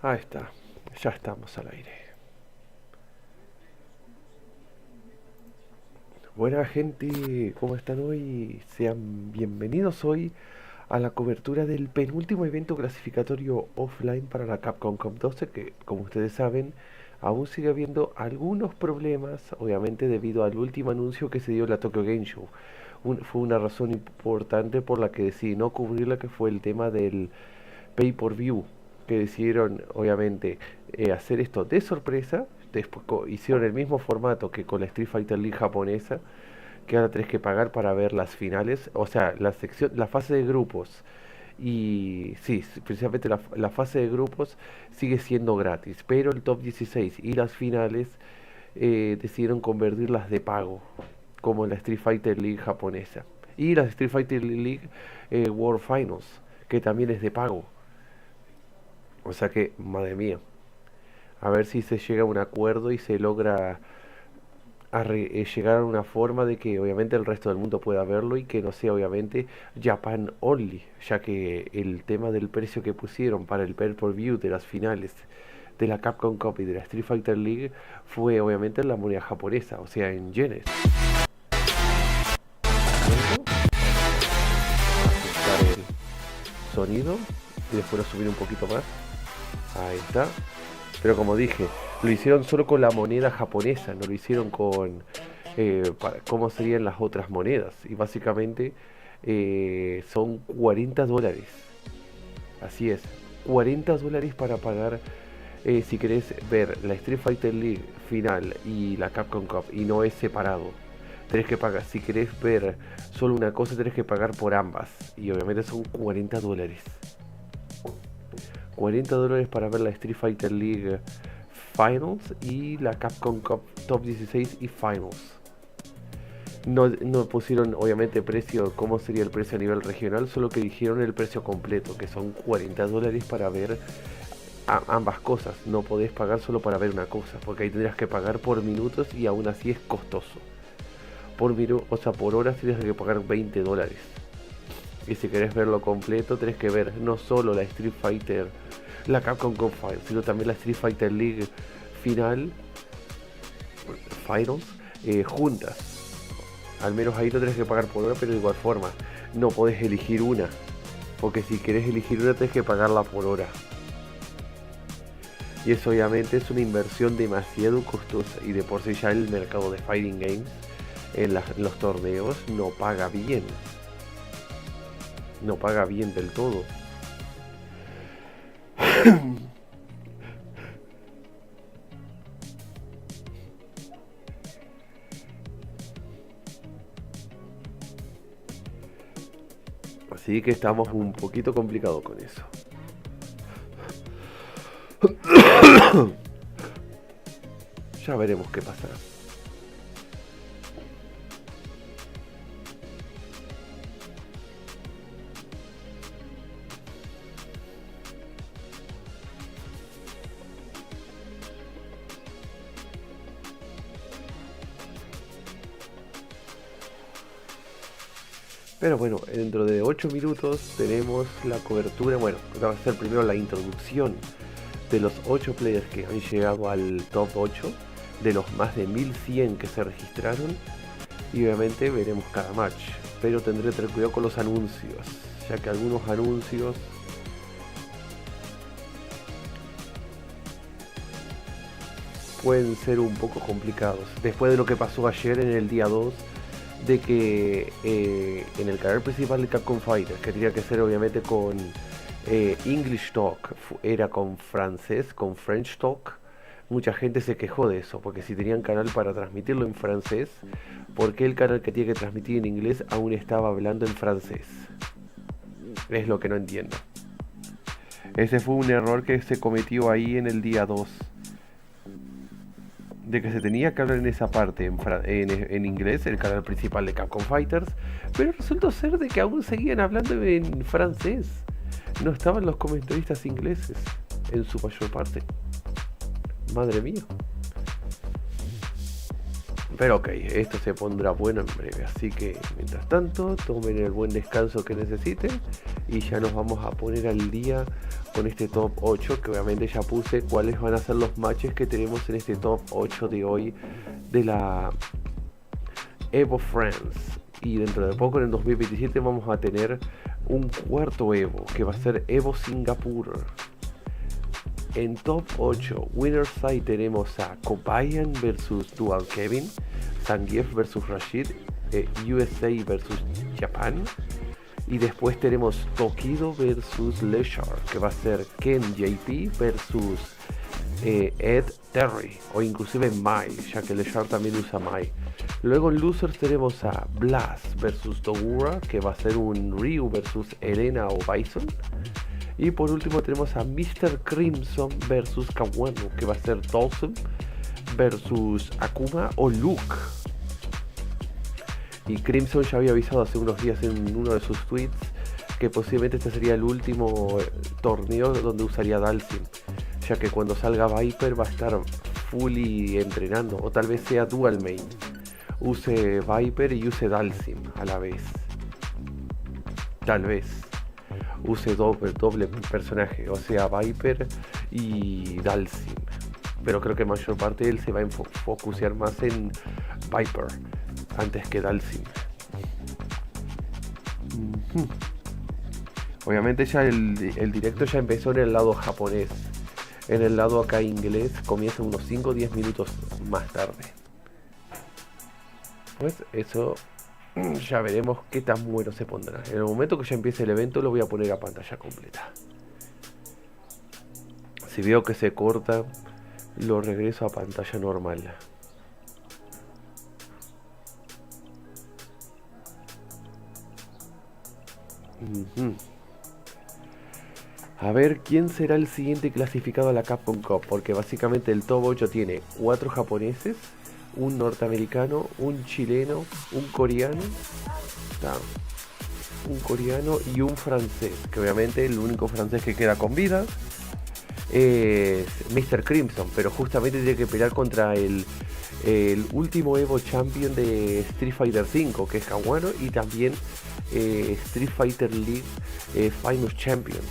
Ahí está, ya estamos al aire. Buena gente, ¿cómo están hoy? Sean bienvenidos hoy a la cobertura del penúltimo evento clasificatorio offline para la Capcom Cup 12, que como ustedes saben, aún sigue habiendo algunos problemas, obviamente debido al último anuncio que se dio en la Tokyo Game Show. Fue una razón importante por la que decidí no cubrirla, que fue el tema del pay-per-view, que decidieron obviamente hacer esto de sorpresa. Después hicieron el mismo formato que con la Street Fighter League japonesa, que ahora tenés que pagar para ver las finales, o sea, la fase de grupos. Y sí, precisamente la fase de grupos sigue siendo gratis, pero el top 16 y las finales decidieron convertirlas de pago, como la Street Fighter League japonesa. Y la Street Fighter League World Finals, que también es de pago. O sea que, madre mía, a ver si se llega a un acuerdo y se logra llegar a una forma de que obviamente el resto del mundo pueda verlo y que no sea obviamente Japan only, ya que el tema del precio que pusieron para el pay-per-view de las finales de la Capcom Cup y de la Street Fighter League fue obviamente en la moneda japonesa, o sea en yenes. Ajustar el sonido y después lo subir un poquito más. Ahí está. Pero como dije, lo hicieron solo con la moneda japonesa, no lo hicieron con cómo serían las otras monedas. Y básicamente son $40. Así es, $40 para pagar si querés ver la Street Fighter League final y la Capcom Cup y no es separado. Tenés que pagar, si querés ver solo una cosa, tenés que pagar por ambas. Y obviamente son $40. $40 para ver la Street Fighter League Finals y la Capcom Cup Top 16 y Finals. No pusieron obviamente precio, cómo sería el precio a nivel regional, solo que dijeron el precio completo, que son $40 para ver ambas cosas. No podés pagar solo para ver una cosa, porque ahí tendrías que pagar por minutos y aún así es costoso. O sea, por horas tienes que pagar $20. Y si querés verlo completo, tenés que ver no solo la Street Fighter, la Capcom Cup Finals, sino también la Street Fighter League Finals, juntas. Al menos ahí no tenés que pagar por hora, pero de igual forma, no podés elegir una. Porque si querés elegir una, tenés que pagarla por hora. Y eso obviamente es una inversión demasiado costosa. Y de por sí ya el mercado de Fighting Games en los torneos no paga bien. No paga bien del todo. Así que estamos un poquito complicados con eso. Ya veremos qué pasará. Pero bueno, dentro de 8 minutos tenemos la cobertura. Bueno, va a ser primero la introducción de los 8 players que han llegado al top 8, de los más de 1100 que se registraron. Y obviamente veremos cada match. Pero tendré que tener cuidado con los anuncios, ya que algunos anuncios pueden ser un poco complicados. Después de lo que pasó ayer en el día 2, de que en el canal principal de Capcom Fighter, que tenía que ser obviamente con English Talk, era con francés, con French Talk. Mucha gente se quejó de eso, porque si tenían canal para transmitirlo en francés, ¿por qué el canal que tiene que transmitir en inglés aún estaba hablando en francés? Es lo que no entiendo. Ese fue un error que se cometió ahí en el día 2, de que se tenía que hablar en esa parte en inglés, el canal principal de Capcom Fighters, pero resultó ser de que aún seguían hablando en francés. No estaban los comentaristas ingleses en su mayor parte. Madre mía. Pero ok, esto se pondrá bueno en breve, así que mientras tanto tomen el buen descanso que necesiten y ya nos vamos a poner al día con este top 8, que obviamente ya puse cuáles van a ser los matches que tenemos en este top 8 de hoy de la EVO France. Y dentro de poco, en el 2027, vamos a tener un cuarto EVO, que va a ser EVO Singapur. En top 8 Winner Side tenemos a Kobayan versus Dual Kevin, Zangief versus Rashid, USA versus Japan. Y después tenemos Tokido versus Leshar, que va a ser Ken JP versus Ed Terry, o inclusive Mai, ya que Leshar también usa Mai. Luego en Losers tenemos a Blaz versus Dogura, que va a ser un Ryu versus Elena o Bison. Y por último tenemos a Mr. Crimson versus Kawano, que va a ser Dhalsim versus Akuma o Luke. Y Crimson ya había avisado hace unos días en uno de sus tweets que posiblemente este sería el último torneo donde usaría Dhalsim, ya que cuando salga Viper va a estar fully entrenando, o tal vez sea dual main, use Viper y use Dhalsim a la vez. Tal vez use doble personaje, o sea Viper y Dhalsim, pero creo que mayor parte de él se va a focusear más en Viper antes que Dhalsim. Obviamente ya el directo ya empezó en el lado japonés. En el lado acá inglés comienza unos 5 o 10 minutos más tarde. Pues eso ya veremos qué tan bueno se pondrá. En el momento que ya empiece el evento lo voy a poner a pantalla completa. Si veo que se corta, lo regreso a pantalla normal. A ver quién será el siguiente clasificado a la Capcom Cup, porque básicamente el top 8 tiene 4 japoneses, un norteamericano, un chileno, un coreano, y un francés, que obviamente el único francés que queda con vida es Mr. Crimson, pero justamente tiene que pelear contra el último EVO Champion de Street Fighter V, que es Kawano, y también Street Fighter League Famous Champion.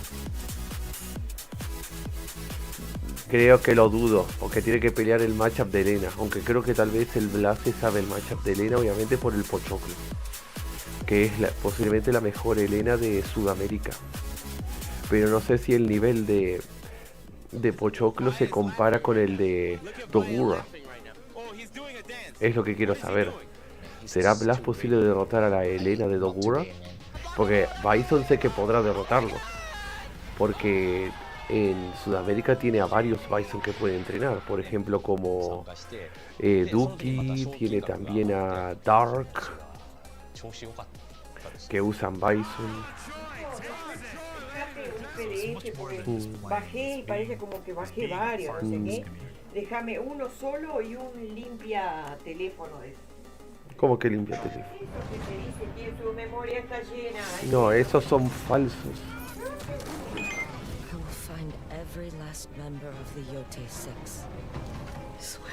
Creo que lo dudo, porque tiene que pelear el matchup de Elena, aunque creo que tal vez el Blaz sabe el matchup de Elena, obviamente por el pochoclo, que es posiblemente la mejor Elena de Sudamérica, pero no sé si el nivel de pochoclo se compara con el de Dogura. Es lo que quiero saber. ¿Será Blaz posible derrotar a la Elena de Dogura? Porque Bison sé que podrá derrotarlo, porque en Sudamérica tiene a varios Bison que puede entrenar, por ejemplo como Duki, tiene también a Dark, que usan Bison. Bajé y parece como que bajé varios, no sé qué. Déjame uno solo y un limpia teléfono de eso. ¿Cómo que limpia teléfono? Eso que te dice que su memoria está llena. No, esos son falsos. Find every last member of the Yote Six. I swear.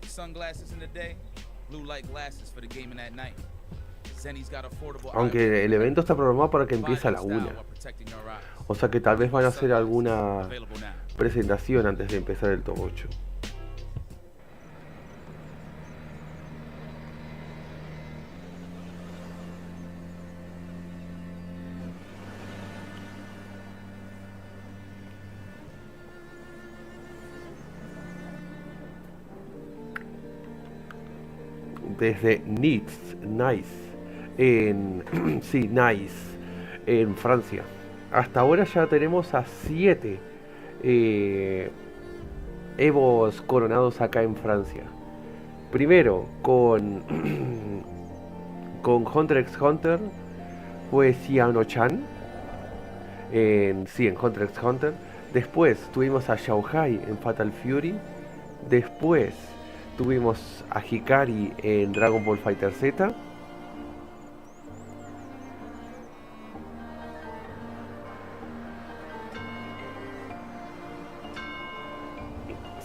Sunglasses in the day, blue light glasses for the gaming at night. Aunque el evento está programado para que empiece a la 1. O sea que tal vez van a hacer alguna presentación antes de empezar el top 8. Desde Nice en Francia. Hasta ahora ya tenemos a 7 Evos coronados acá en Francia. Primero con Hunter x Hunter fue Xiano-chan en Hunter x Hunter. Después tuvimos a Xiaohai en Fatal Fury. Después tuvimos a Hikari en Dragon Ball Fighter Z.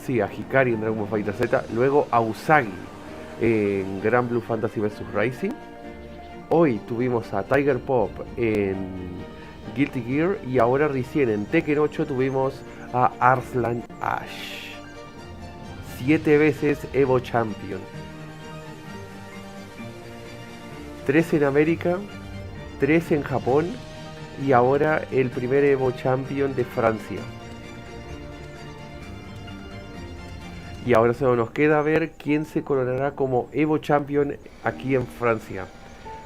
Sí, a Hikari en Dragon Ball Fighter Z. Luego a Usagi en Gran Blue Fantasy vs Rising. Hoy tuvimos a Tiger Pop en Guilty Gear. Y ahora recién en Tekken 8 tuvimos a Arslan Ash, 7 veces Evo Champion, 3 en América, 3 en Japón y ahora el primer Evo Champion de Francia. Y ahora solo nos queda ver quién se coronará como Evo Champion aquí en Francia.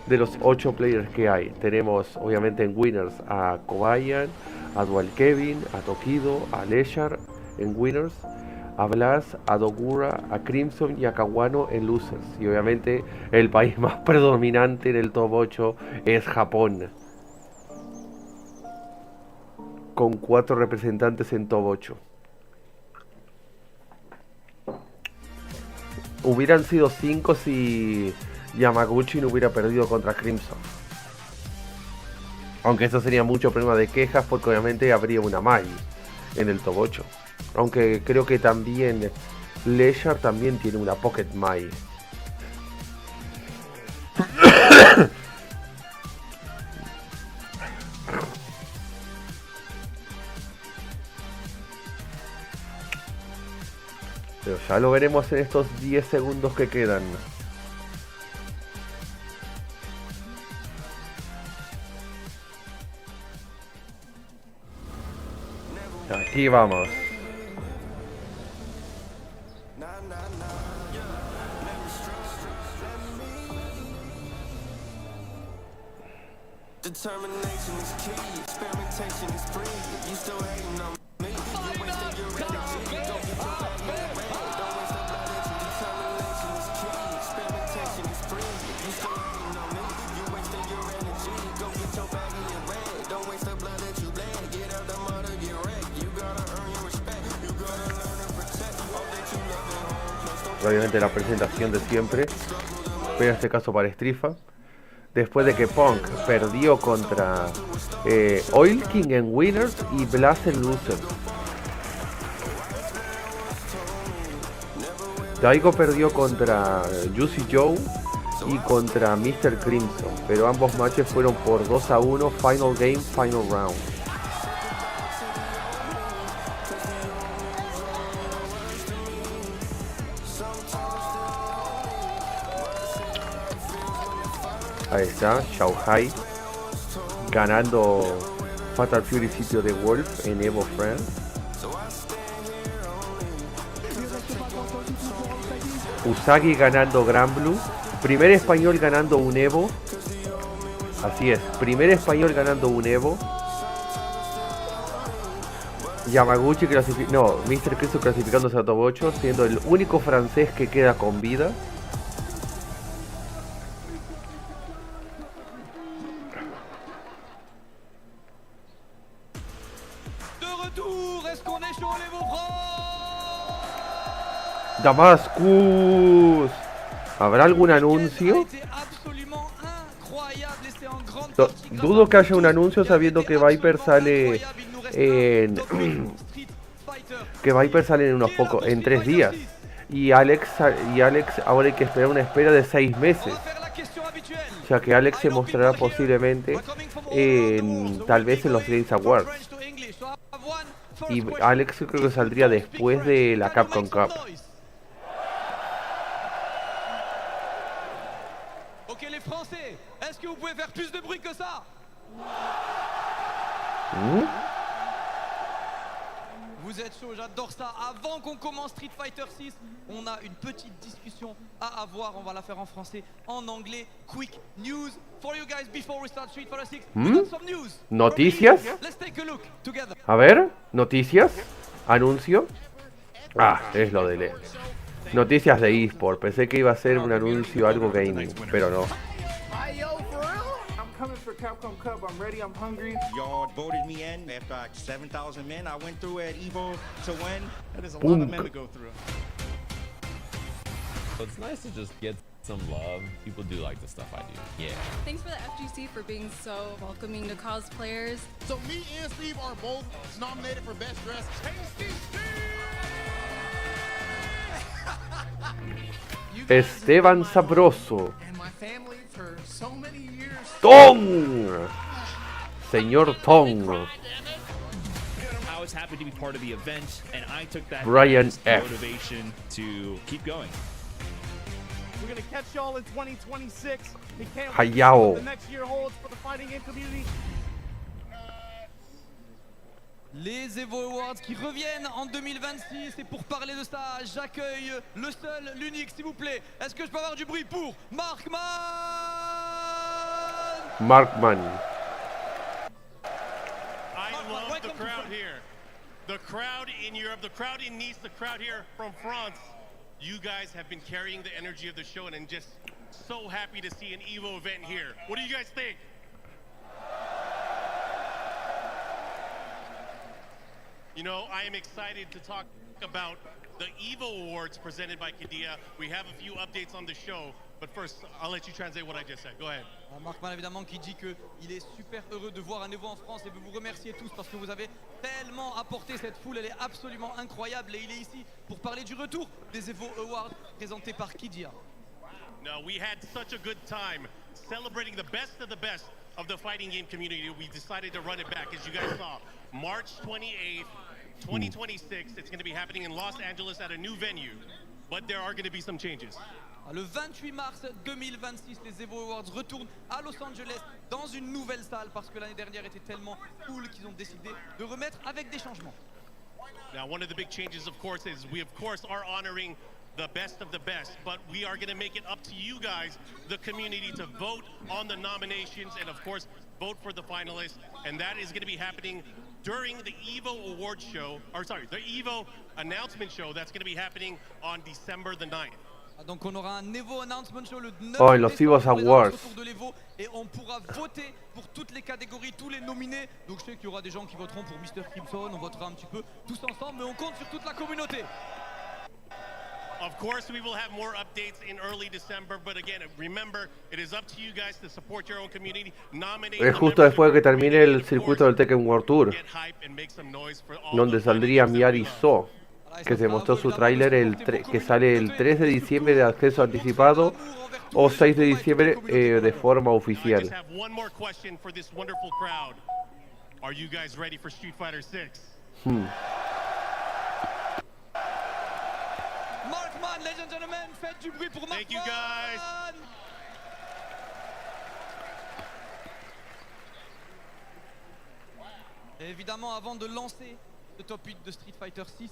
De los 8 players que hay, tenemos obviamente en Winners a Kobayan, a Dual Kevin, a Tokido, a Leshar en Winners, a Blaz, a Dogura, a Crimson y a Kawano en Losers. Y obviamente el país más predominante en el top 8 es Japón, con 4 representantes en top 8. Hubieran sido 5 si Yamaguchi no hubiera perdido contra Crimson. Aunque eso sería mucho problema de quejas, porque obviamente habría una Mai en el top 8. Aunque creo que también Leshar también tiene una Pocket Mai. Pero ya lo veremos en estos 10 segundos que quedan. Aquí vamos. Determination is key, experimentation is free. You still hating on me. You wasted your energy. Don't get your body in red. Don't waste the blood that you. Determination is key, experimentation is free. You still hating on me. You wasted your energy. Go get your body in red. Don't waste the blood that you bled. Get out the mud or get wrecked. You gotta earn your respect. You gotta learn and protect all that you love at home. Obviamente la presentación de siempre, pero en este caso para Strifa. Después de que Punk perdió contra Oil King en Winners y Blaz en Losers. Daigo perdió contra Juicy Joe y contra Mr. Crimson, pero ambos matches fueron por 2-1, final game, final round. Ahí está, Shanghai ganando Fatal Fury sitio de Wolf en EVO France. Usagi ganando Gran Blue. Primer español ganando un EVO. Así es, primer español ganando un EVO. Yamaguchi no, Mr. Cristo clasificándose a top 8, siendo el único francés que queda con vida. Damascus. ¿Habrá algún anuncio? Dudo que haya un anuncio sabiendo que Viper sale en que Viper sale en unos pocos, en 3 días. Y Alex ahora hay que esperar una espera de 6 meses. O sea que Alex se mostrará posiblemente tal vez en los Games Awards. Y Alex creo que saldría después de la Capcom Cup. Vous êtes chaud, j'adore ça. Avant qu'on commence Street Fighter 6, on a une petite discussion à avoir. On va la faire en français, en anglais. Quick news for you guys before we start Street Fighter 6. We got some news. ¿Noticias? Let's take a look together. A ver, noticias, anuncio. Ah, es lo de noticias de eSport. Pensé que iba a ser un anuncio, algo gaming, pero no. Coming for Capcom Cup. I'm ready. I'm hungry. Y'all voted me in after 7,000 men. I went through at EVO to win. That is a lot of men to go through. So it's nice to just get some love. People do like the stuff I do. Yeah. Thanks for the FGC for being so welcoming to cosplayers. So me and Steve are both nominated for Best Dressed. Tasty Steve! Esteban Sabroso. And my family for so many years. Tong. Señor Tong. I was happy to be part of the event, and I took that Brian as F. motivation to keep going. We're gonna catch y'all in 2026. We can't wait to see Hayao. what the next year holds for the fighting game community. Les Evo Awards qui reviennent en 2026 et pour parler de ça, j'accueille le seul, l'unique, s'il vous plaît. Est-ce que je peux avoir du bruit pour Markman? Markman. I love the crowd here. The crowd in Europe, the crowd in Nice, the crowd here from France. You guys have been carrying the energy of the show, and I'm just so happy to see an EVO event here. What do you guys think? You know, I am excited to talk about the EVO Awards presented by Kadia. We have a few updates on the show, but first, I'll let you translate what I just said. Go ahead. Markman évidemment qui dit qu'il est super heureux de voir un Evo en France et veut vous remercier tous parce que vous avez tellement apporté cette foule, elle est absolument incroyable et il est ici pour parler du retour des Evo Awards présentés par Kidia. No, we had such a good time celebrating the best of the fighting game community. We decided to run it back, as you guys saw. March 28th, 2026. It's going to be happening in Los Angeles at a new venue, but there are going to be some changes. Le 28 mars 2026, les Evo Awards retournent à Los Angeles dans une nouvelle salle parce que l'année dernière était tellement cool qu'ils ont décidé de remettre avec des changements. Now, one of the big changes, of course, is we, of course, are honoring the best of the best, but we are going to make it up to you guys, the community, to vote on the nominations and, of course, vote for the finalists. And that is going to be happening during the EVO Awards show, the EVO announcement show that's going to be happening on December the 9th. Donc on aura un Evo Announcement Show le 9 Oh, en los décembre EVO pour les Awards. retours de l'Evo et on pourra voter pour toutes les catégories, tous les nominés. Donc je sais qu'il y aura des gens qui voteront pour Mr. Crimson, on votera un petit peu tous ensemble, mais on compte sur toute la communauté. Of course, we will have more updates in early December, but again, remember, it is up to you guys to support your own community. Nominate Es justo después de que termine el circuito del Tekken World Tour, get hype and make some noise for all donde the saldría fighting games that we Miyari love. So, que se mostró su tráiler que sale el 3 de diciembre de acceso anticipado o 6 de diciembre de forma Now, I oficial. just have one more question for this wonderful crowd. Are you guys ready for Street Fighter VI? Markman, ladies and gentlemen, faites du bruit pour Markman. Thank you, guys. Et évidemment, avant de lancer le top 8 de Street Fighter VI,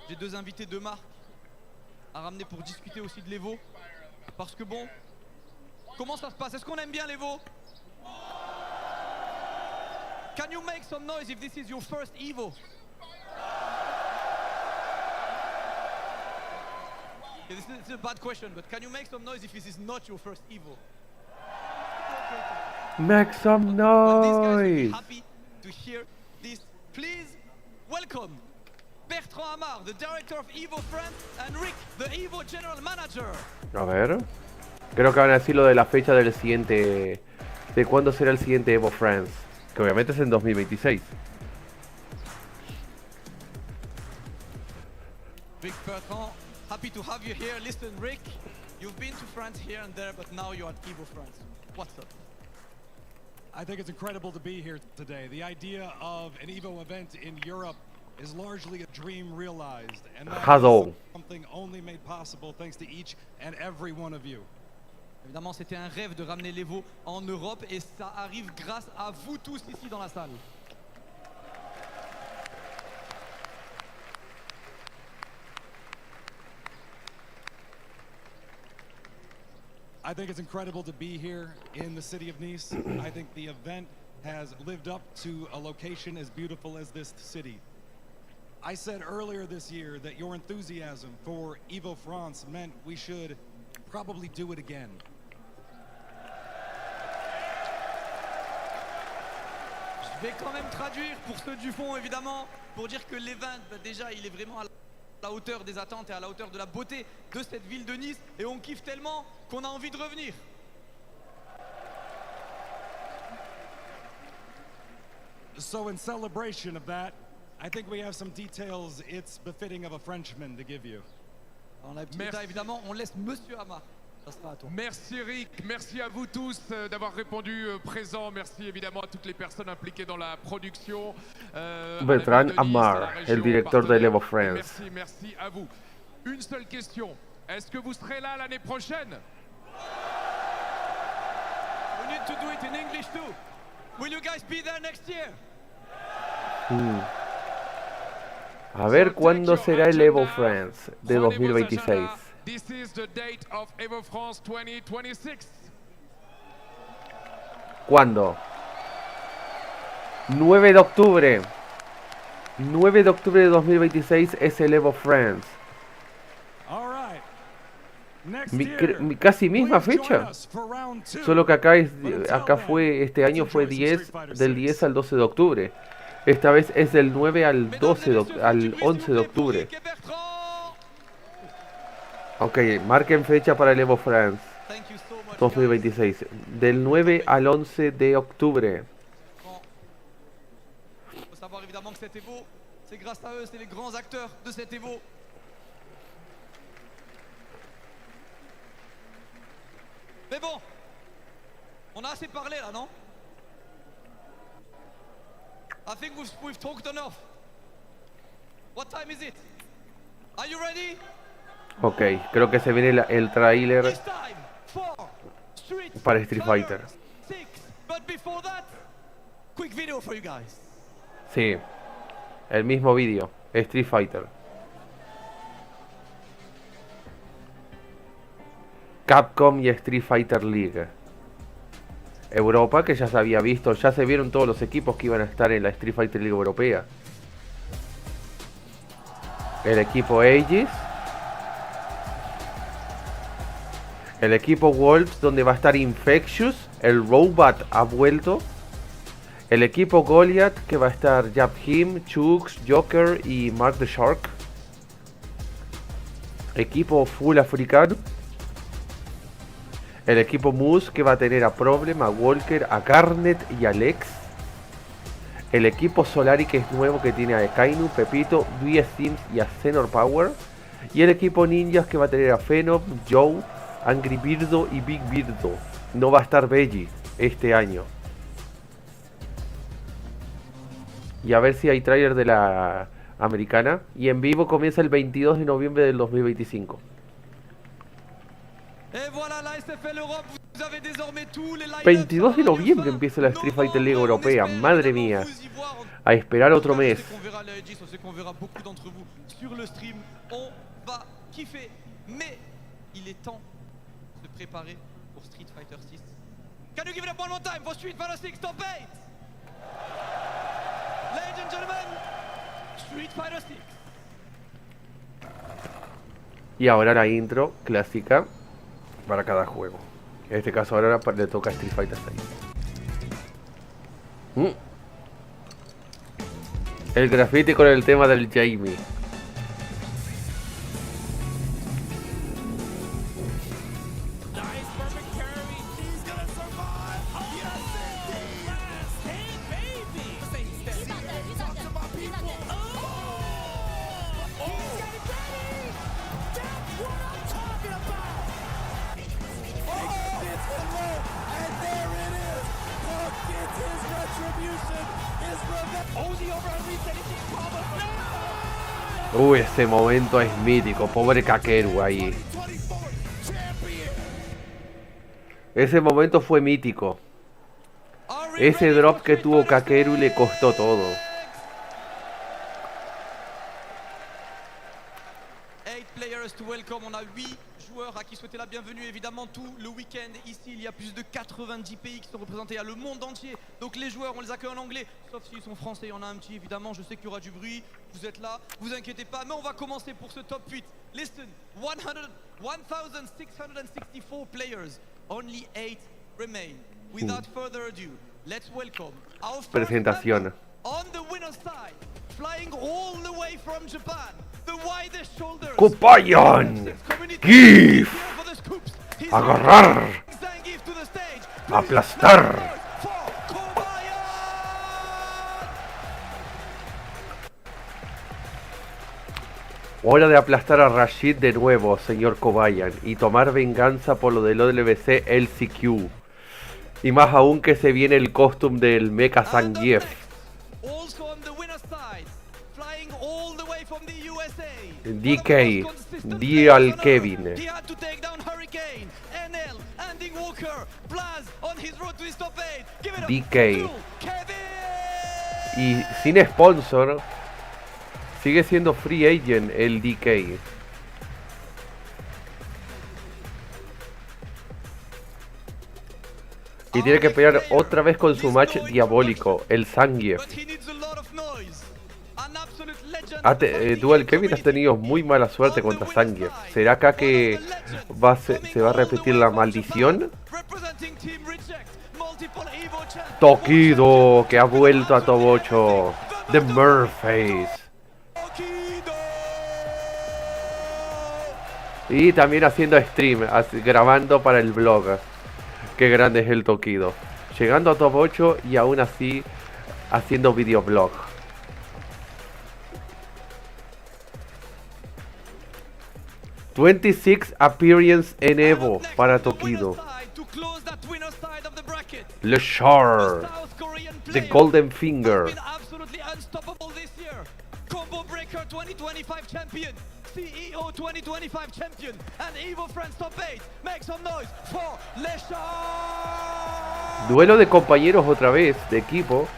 j'ai deux invités de marque à ramener pour discuter aussi de l'Evo. Parce que bon, comment ça se passe? Est-ce qu'on aime bien l'Evo? Can you make some noise if this is your first Evo? Okay, this is a bad question, but can you make some noise if this is not your first Evo? Make some But these guys will be noise! happy to hear this. Please welcome Bertrand Amar, the director of EVO France, and Rick, the EVO general manager. A ver. Creo que van a decir lo de la fecha del siguiente. De cuándo será el siguiente EVO France. Que obviamente es en 2026. Rick Bertrand, happy to have you here. Listen, Rick, you've been to France here and there, but now you're at EVO France. What's up? I think it's incredible to be here today. The idea of an EVO event in Europe is largely a dream realized, and that Hello. is something only made possible thanks to each and every one of you. Évidemment, c'était un rêve de ramener l'Evo en Europe et ça arrive grâce à vous tous ici dans la salle. I think it's incredible to be here in the city of Nice. I think the event has lived up to a location as beautiful as this city. I said earlier this year that your enthusiasm for EVO France meant we should probably do it again. Je vais quand même traduire pour ceux du fond, évidemment, pour dire que l'event, déjà, il est vraiment à la hauteur des attentes et à la hauteur de la beauté de cette ville de Nice. Et on kiffe tellement qu'on a envie de revenir. So in celebration of that, I think we have some details it's befitting of a Frenchman to give you. On a un petit détail, évidemment, on laisse Monsieur Hamar. Ça sera à toi. Merci Eric, merci à vous tous d'avoir répondu présent. Merci évidemment à toutes les personnes impliquées dans la production. Bertrand Amar, el director de EVO France. Merci à vous. Une seule question, est-ce que vous serez là l'année prochaine? We need to do it in English too. Will you guys be there next year? A ver cuándo será el EVO France de 2026. This is the date of EVO France 2026. ¿Cuándo? 9 de octubre. 9 de octubre de 2026 es el EVO France. Casi misma fecha. Solo que acá fue, este año fue del 10 al 12 de octubre. Esta vez es del 9 al 11 de octubre. Ok, marquen fecha para el EVO France 2026. Del 9 al 11 de octubre. Il faut savoir évidemment que cet EVO, c'est grâce à eux, c'est les grands acteurs de cet EVO. Mais bon, on a assez parlé là, non? I think we've talked enough. What time is it? Are you ready? Ok, creo que se viene el tráiler para Street Fighter. But before that, quick video for you guys. Sí, el mismo vídeo, Street Fighter. Capcom y Street Fighter League. Europa, que ya se había visto, ya se vieron todos los equipos que iban a estar en la Street Fighter League Europea. El equipo Aegis. El equipo Wolves, donde va a estar Infectious. El Robot ha vuelto. El equipo Goliath, que va a estar Jabhim, Chuks, Joker y Mark the Shark. Equipo Full Africano. El equipo Moose, que va a tener a Problem, a Walker, a Garnet y a Lex. El equipo Solari, que es nuevo, que tiene a Kainu, Pepito, Luis Sims y a Senor Power. Y el equipo Ninjas, que va a tener a Phenom, Joe, Angry Birdo y Big Birdo. No va a estar Veggie este año. Y a ver si hay trailer de la americana. Y en vivo comienza el 22 de noviembre del 2025. Et voilà la SFL Europe, vous avez désormais tous les 22 de noviembre empieza la Street Fighter League Europea, madre mía. A esperar otro mes. On verra les Edges, on sait qu'on verra beaucoup d'entre vous sur le stream. On va kiffer, mais il est temps de se préparer pour Street Fighter 6. Can you give it up one more time for Street Fighter 6 Top 8? Ladies and gentlemen, Street Fighter 6. Y ahora la intro clásica para cada juego. En este caso ahora le toca Street Fighter 6. El graffiti con el tema del Jamie. Uy, ese momento es mítico, pobre Kakeru ahí. Ese momento fue mítico. Ese drop que tuvo Kakeru le costó todo. 8 players to welcome, on a 8 joueurs à qui souhaiter la bienvenue évidemment tout le week-end. Ici il y a plus de 90 pays qui sont représentés, il y a le monde entier. Donc les joueurs on les accueille en anglais, sauf s'ils sont français, il y en a un petit évidemment, je sais qu'il y aura du bruit. Vous êtes là, vous inquiétez pas, mais on va commencer pour ce top 8. Listen, 1664 players, only 8 remain. Without further ado, let's welcome our first Presentación. on the winner's side, flying all the way from Japan, the widest shoulders. Kobayan, Zangief, agarrar, Zangief to the stage. aplastar. Hora de aplastar a Rashid de nuevo, señor Kobayan, y tomar venganza por lo del WC LCQ. Y más aún que se viene el costume del mecha Zangief. DK, Dial Kevin. DK. Y sin sponsor, sigue siendo free agent el DK. Y tiene que pelear otra vez con su match diabólico, el Zangief. Dual Kevin has tenido muy mala suerte contra Zangief. ¿Será acá que se va a repetir la maldición? Tokido, que ha vuelto a top 8. The Murphy's. Y también haciendo stream, grabando para el blog. Qué grande es el Tokido. Llegando a top 8 y aún así haciendo videoblog. ...26 appearance en EVO para Tokido. Leshar, the Golden Finger. Combo Breaker 2025 champion, CEO 2025 champion, and EVO France top 8. Make some noise for Leshar. Duelo de compañeros otra vez, de equipo.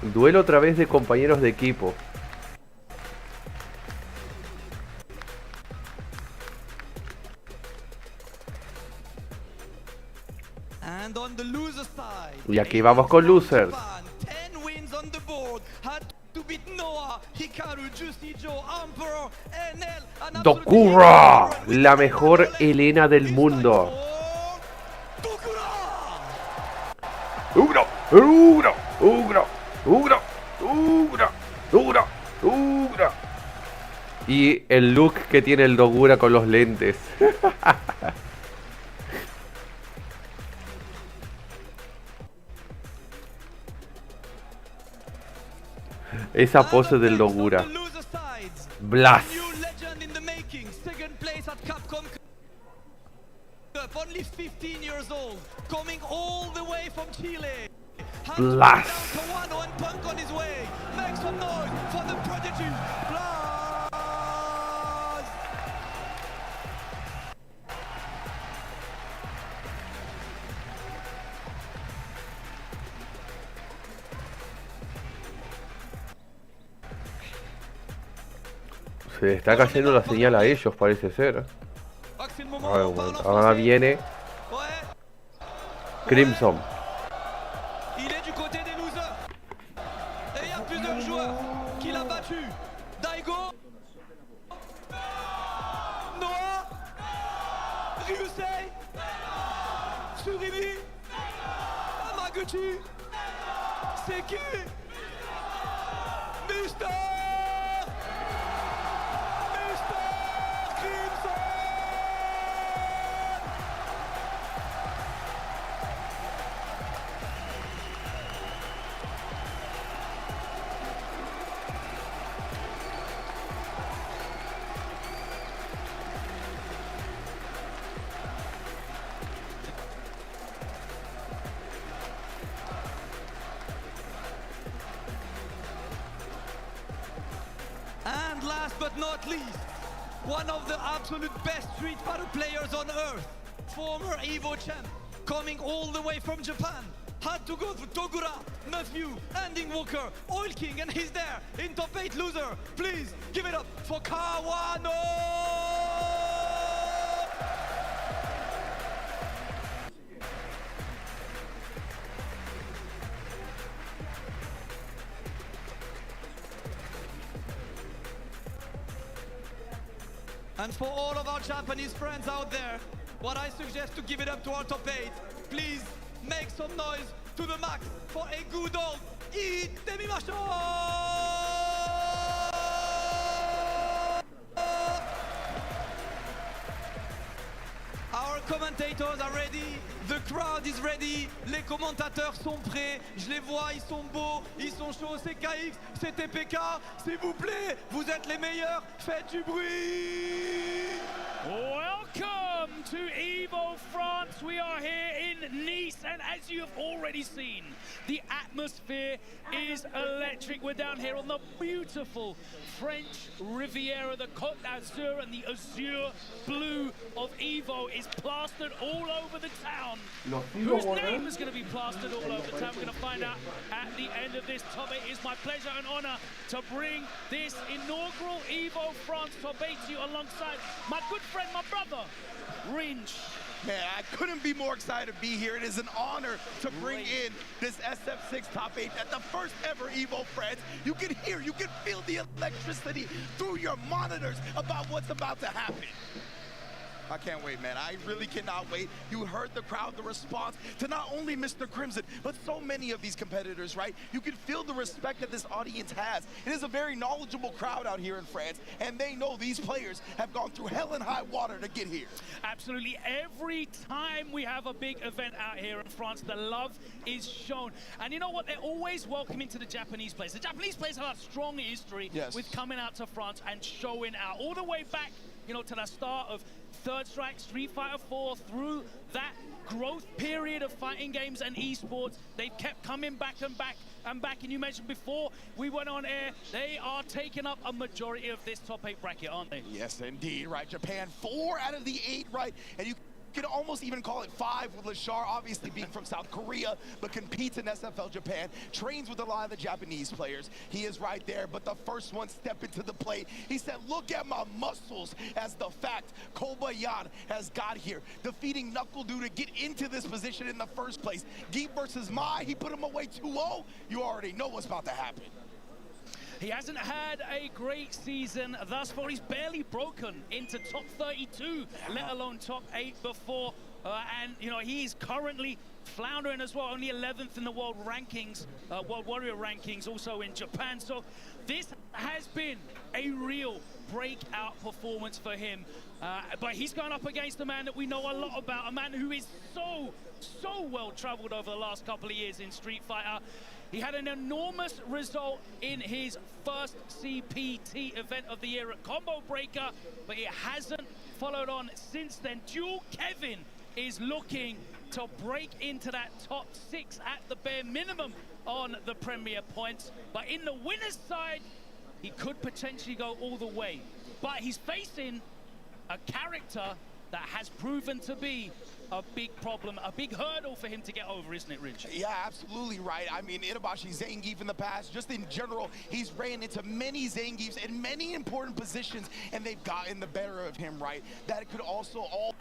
Duelo otra vez de compañeros de equipo. And on the loser side, Y aquí vamos con losers. Dogura, la mejor Elena del mundo. Dogura, Dogura, Dogura, Dogura, Dogura, Dogura, Dogura. Y el look que tiene el Dogura con los lentes. Esa pose del Dogura. Blaz. Only 15 years old, coming all the way from Chile. Blaz. Kawano and Punk on his way. Make some noise for the prodigy. Blaz. Se está cayendo la señal a ellos, parece ser. Ahora viene Crimson. Il est du côté des losers. Et il y a plusieurs joueurs qui l'a battu. Daigo, Noah, Ryusei, Surimi, Amaguchi, Seki, Mister Crimson. And last but not least, one of the absolute best Street Fighter players on earth, former EVO champ, coming all the way from Japan, had to go through Dogura, Matthew, Ending Walker, Oil King, and he's there in top 8 loser. Please give it up for Kawano! And for all of our Japanese friends out there, what I suggest to give it up to our top 8, please make some noise to the max for a good old Intermission! Our commentators are ready, the crowd is ready, les commentateurs sont prêts, je les vois, ils sont beaux, ils sont chauds, c'est KX, c'est TPK, s'il vous plaît, vous êtes les meilleurs, faites du bruit! Welcome to EVO France. We are here in Nice, and as you have already seen, the atmosphere is electric. We're down here on the beautiful French Riviera. The Côte d'Azur and the azure blue of EVO is plastered all over the town. Whose name is going to be plastered all over the town? We're going to find out at the end of this top 8. It's my pleasure and honor to bring this inaugural EVO France top 8 to you alongside my good friend, my brother, Ringe. Man, I couldn't be more excited to be here. It is an honor to bring in this SF6 top 8 at the first ever EVO France. You can hear, you can feel the electricity through your monitors about what's about to happen. I can't wait, man. I really cannot wait. You heard the crowd, the response to not only Mr. Crimson, but so many of these competitors, right? You can feel the respect that this audience has. It is a very knowledgeable crowd out here in France, and they know these players have gone through hell and high water to get here. Absolutely. Every time we have a big event out here in France, the love is shown. And you know what? They're always welcoming to the Japanese players. The Japanese players have a strong history with coming out to France and showing out. All the way back, you know, to the start of Third Strike, Street Fighter 4, through that growth period of fighting games and esports, they've kept coming back and back and back. And you mentioned before we went on air, they are taking up a majority of this top 8 bracket, aren't they? Yes, indeed, right? Japan, 4 out of the 8, right? And you can almost even call it 5 with Leshar, obviously being from South Korea, but competes in SFL Japan, trains with a lot of the Japanese players. He is right there, but the first one step into the plate. He said, look at my muscles, as the fact Kobayan has got here, defeating Knuckle Doo to get into this position in the first place. Geek versus Mai, he put him away 2-0. You already know what's about to happen. He hasn't had a great season thus far. He's barely broken into top 32, let alone top 8 before. And, you know, he's currently floundering as well, only 11th in the world rankings, World Warrior rankings, also in Japan. So this has been a real breakout performance for him. But he's going up against a man that we know a lot about, a man who is so well traveled over the last couple of years in Street Fighter. He had an enormous result in his first CPT event of the year at Combo Breaker, but it hasn't followed on since then. Dual Kevin is looking to break into that top 6 at the bare minimum on the Premier points, but in the winner's side, he could potentially go all the way. But he's facing a character that has proven to be a big problem, a big hurdle for him to get over, isn't it, Rich? Yeah, absolutely right. I mean, Itabashi Zangief in the past, just in general, he's ran into many Zangiefs in many important positions, and they've gotten the better of him, right? That could also all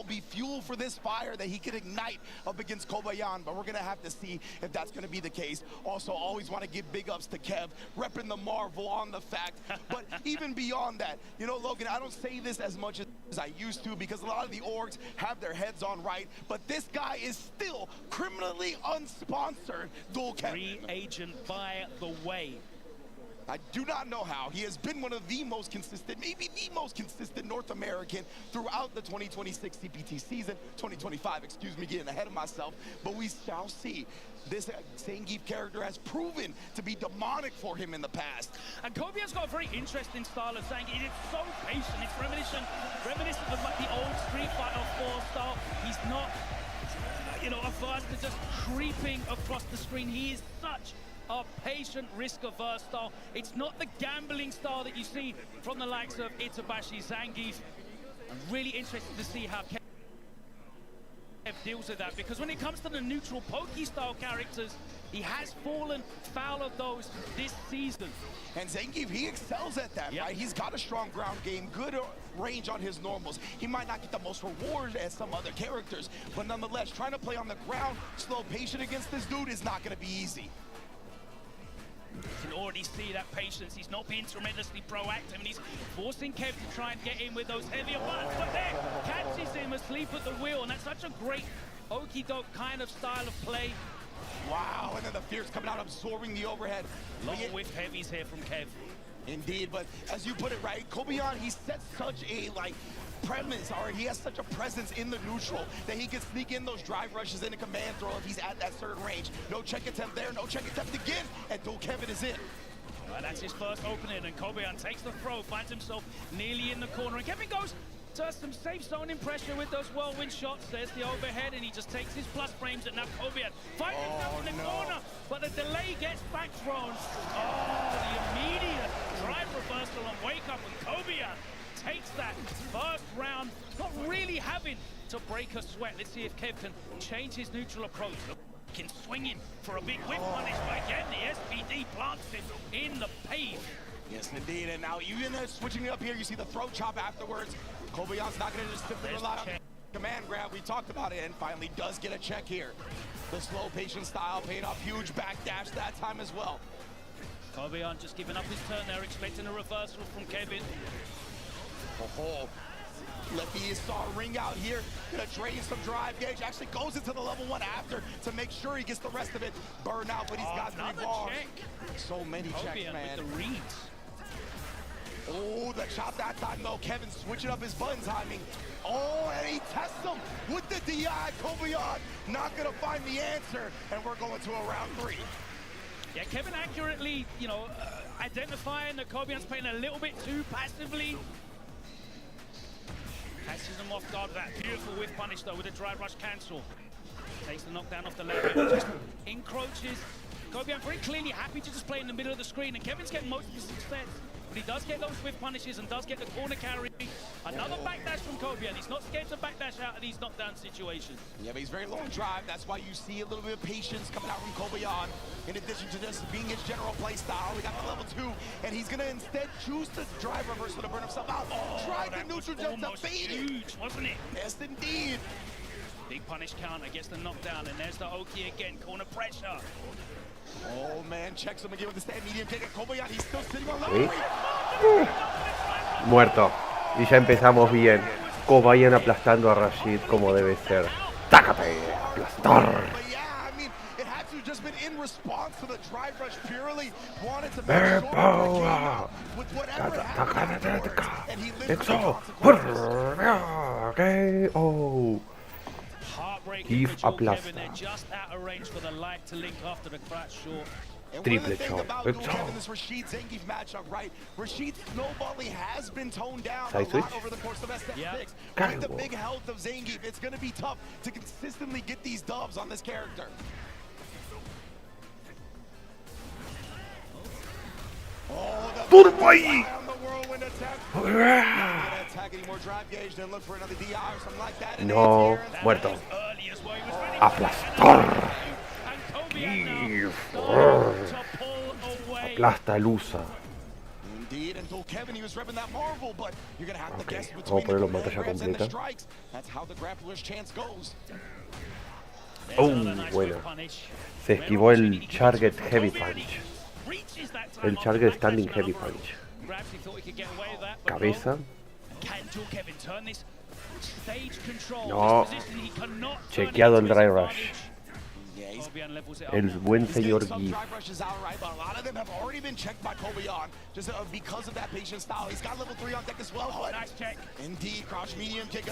be fuel for this fire that he could ignite up against Kobayan, but we're gonna have to see if that's gonna be the case. Also, always want to give big ups to Kev, repping the Marvel on the fact. But even beyond that, you know, Logan, I don't say this as much as I used to because a lot of the orgs have their heads on right, but this guy is still criminally unsponsored. Dual Kevin. Free agent by the way. I do not know how. He has been one of the most consistent, maybe the most consistent North American throughout the 2026 CPT season, 2025, excuse me, getting ahead of myself, but we shall see. This Zangief character has proven to be demonic for him in the past. And Kobayan's got a very interesting style of Zangief. It's so patient. It's reminiscent of like the old Street Fighter 4 style. He's not, you know, averse to just creeping across the screen. He is such a patient, risk-averse style. It's not the gambling style that you see from the likes of Itabashi Zangief. I'm really interested to see how Kev deals with that, because when it comes to the neutral pokey-style characters, he has fallen foul of those this season. And Zangief, he excels at that, right? He's got a strong ground game, good range on his normals. He might not get the most reward as some other characters, but nonetheless, trying to play on the ground, slow, patient against this dude is not going to be easy. You can already see that patience. He's not being tremendously proactive, and he's forcing Kev to try and get in with those heavier buttons, but there catches him asleep at the wheel, and that's such a great okey-doke kind of style of play. Wow, and then the Fierce coming out, absorbing the overhead. Long whiff heavies here from Kev. Indeed, but as you put it right, Kobayan, he sets such a, premise, or he has such a presence in the neutral that he can sneak in those drive rushes in a command throw if he's at that certain range. No check attempt there, no check attempt again, and Kevin is in. That's his first opening, and Kobayan takes the throw, finds himself nearly in the corner, and Kevin goes to some safe zoning pressure with those whirlwind shots. There's the overhead, and he just takes his plus frames, and now Kobayan finds himself in the corner, but the delay gets back thrown. Oh, the immediate drive reversal and wake up, and Kobayan takes that first round, not really having to break a sweat. Let's see if Kev can change his neutral approach. Looking swinging for a big whip punish, but again, the SPD plants him in the pave. Yes, indeed, and now even switching it up here, you see the throat chop afterwards. Kobayan's not going to just simply rely on command grab. We talked about it, and finally does get a check here. The slow, patient style paying off, huge backdash that time as well. Kobayan just giving up his turn there, expecting a reversal from Kevin. Oh, let the saw ring out here. Gonna drain some drive gauge. Actually goes into the level 1 after to make sure he gets the rest of it. Burn out, but he's got 3 bars. So many checks, man. With the reads. Oh, the chop that time though. Kevin switching up his button timing. Oh, and he tests him with the DI. Kobayan not gonna find the answer, and we're going to a round 3. Yeah, Kevin accurately, identifying that Kobayan's playing a little bit too passively. Catches him off guard with that beautiful whiff punish though with a drive rush cancel. Takes the knockdown off the left, just encroaches. Kobayan very clearly happy to just play in the middle of the screen, and Kevin's getting most of the success. But he does get those whiff punishes and does get the corner carry. Another backdash from Kobayan. He's not scared to backdash out of these knockdown situations. Yeah, but he's very low in drive. That's why you see a little bit of patience coming out from Kobayan. In addition to just being his general play style, we got the level 2, and he's gonna instead choose the drive reversal to burn himself out. Try the neutral jump to fade it. Huge, wasn't it? Yes, indeed. Big punish counter, gets the knockdown, and there's the Oki again, corner pressure. Oh man, checks him again with the stand medium kick. Kobayan, he's still sitting on level 3. Muerto. Y ya empezamos bien. Kobayan aplastando a Rashid como debe ser. ¡Tácate! ¡Aplastar! Just been in response to the drive rush purely wanted to Bear power. with whatever happened, and he Exo. Okay. Oh. Give aplasta. Just out of range for the light to link after the crash short. Triple shot. This Rashid Zangief matchup, right? Rashid's snowballing has been toned down a lot over the course of SF6. With the big health of Zangief, it's going to be tough to consistently get these dubs on this character. ¡Turbo ahí! No, muerto. Aplastar. Aplasta lusa. Ok, vamos a ponerlo en pantalla completa. Bueno. Se esquivó el Target Heavy Punch. El Target Standing Heavy Punch. Cabeza. No. Chequeado el Dry Rush. El buen señor Gui.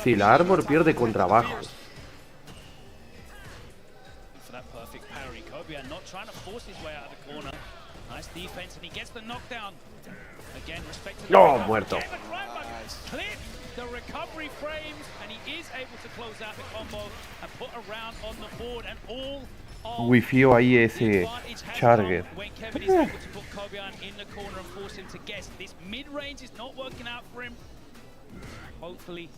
Sí, la Armor pierde con trabajo. No, muerto. The recovery frames, and he is able to close out the combo and put a round on the board, and all Wifió ahí ese Charger. when Kevin is able to put Kobayan in the corner and force him to guess. This mid-range is not working out for him. Hopefully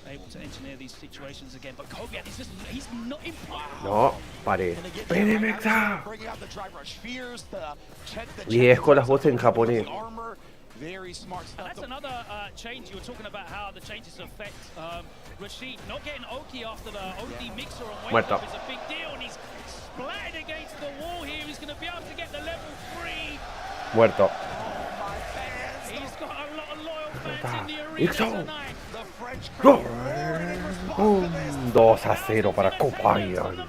able to engineer these situations again, but Kobayan is just, he's not in. No, pare. Y es con las voces en japonés. Very smart stuff. And that's another change. You were talking about how the changes affect Rashid. Not getting Oki after the OD mixer on wake up is a big deal, and he's splattered against the wall here. He's going to be able to get the level 3. Muerto. He's got a lot of loyal fans in the arena tonight. The French 2-0 para Kobayan.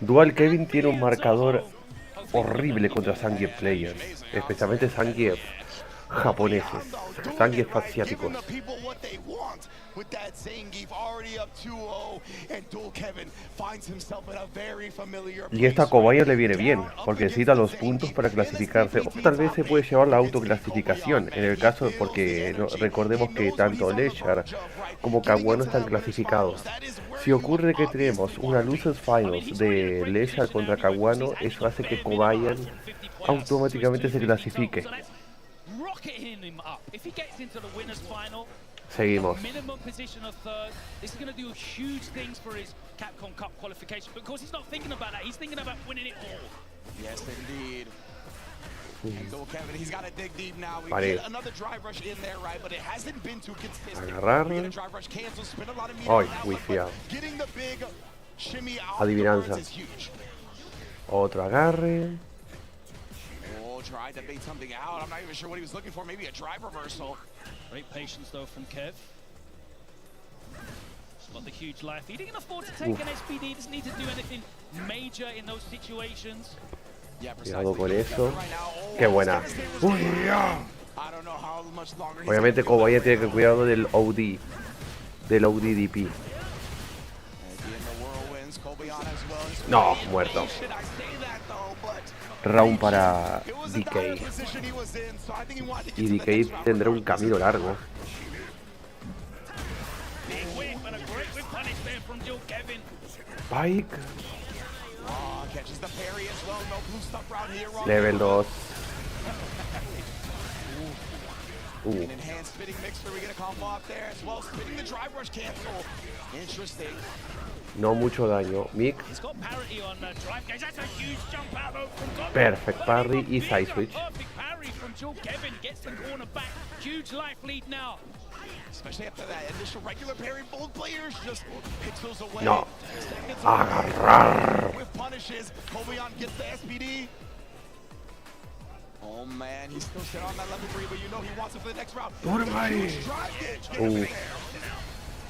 Dual Kevin tiene un marcador horrible contra Zangief players, especialmente Zangief japoneses, Zangief asiáticos. With that, Zangief already up 2-0, and Dual Kevin finds himself in a very familiar Y esta Kobayan le viene bien, porque necesita los puntos para clasificarse, o tal vez se puede llevar la autoclasificación, en el caso de porque recordemos que tanto Leshar como Kawano están clasificados. Si ocurre que tenemos una Losers Finals de Leshar contra Kawano, eso hace que Kobayan automáticamente se clasifique. Seguimos. Minimum position of third. This is going to do huge things for his Capcom Cup qualification. But of course, he's not thinking about that. He's thinking about winning it all. Yes, indeed. And Dual Kevin, he's got to dig deep now. We Vale. get another drive rush in there, right? But it hasn't been too consistent. Agarrar. We get a drive rush cancel, spend a lot of Ay, meters muy now, fiado. but getting the big shimmy out Adivinanza. is huge. Otro agarre. Oh, tried to bait something out. I'm not even sure what he was looking for. Maybe a drive reversal. Great patience, though, from Kev. He's got the huge life. He didn't afford to take an SPD. Doesn't need to do anything major in those situations. Cuidado con eso. Qué buena. Uy, ya. Obviamente Kobayan tiene que cuidado del OD. Del ODDP. No, muerto. Round para DK. Y DK tendrá un camino largo. Pike. Level 2. No mucho daño. Mick. Perfect parry y side switch. No. Agarrar. Oh man, he's still sitting on that level 3, but you know he wants it for the next round.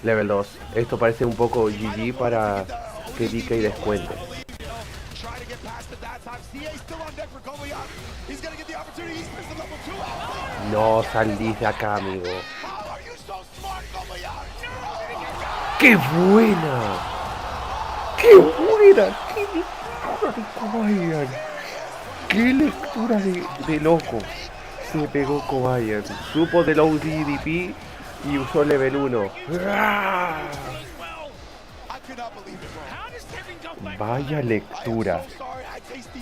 Level 2. Esto parece un poco GG para que DK descuente. No salís de acá, amigo. ¡Qué buena! ¡Qué buena! ¡Qué lectura de Kobayan! ¡Qué lectura de loco! Se pegó Kobayan. Supo del ODDP y usó level 1. Vaya lectura.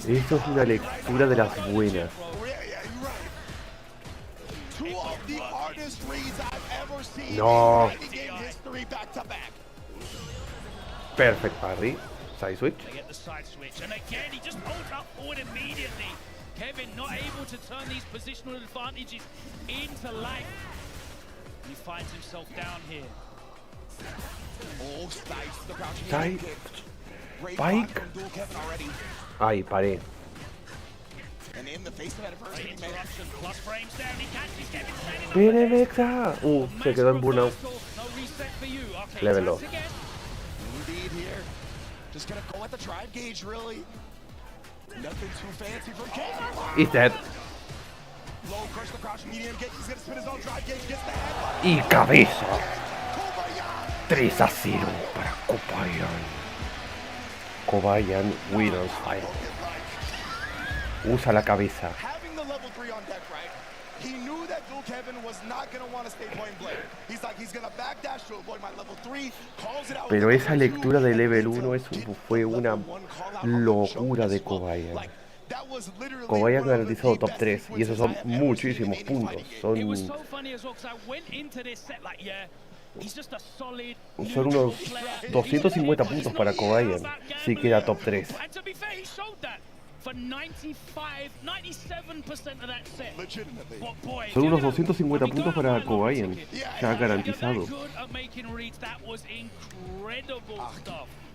Esto es una lectura de las buenas. No. Perfect parry. Side switch. Kevin not able to turn these positional advantages into life. He finds himself down here. Side. Pike. Ay, paré. ¡Penemexa! Se quedó en burnout. Level 2. He's dead. Y cabeza. 3-0 para Kobayan. Kobayan winners fight. Usa la cabeza. He knew that Dual Kevin was not going to want to stay point blank. He's like, he's going to backdash to avoid my level 3, calls it out. Pero esa lectura de level 1 fue una locura de Kobayan. Kobayan garantizado top 3 y esos son muchísimos puntos. Son unos 250 puntos para Kobayan si queda top 3. Son unos 250 puntos para Kobayan, ya garantizado.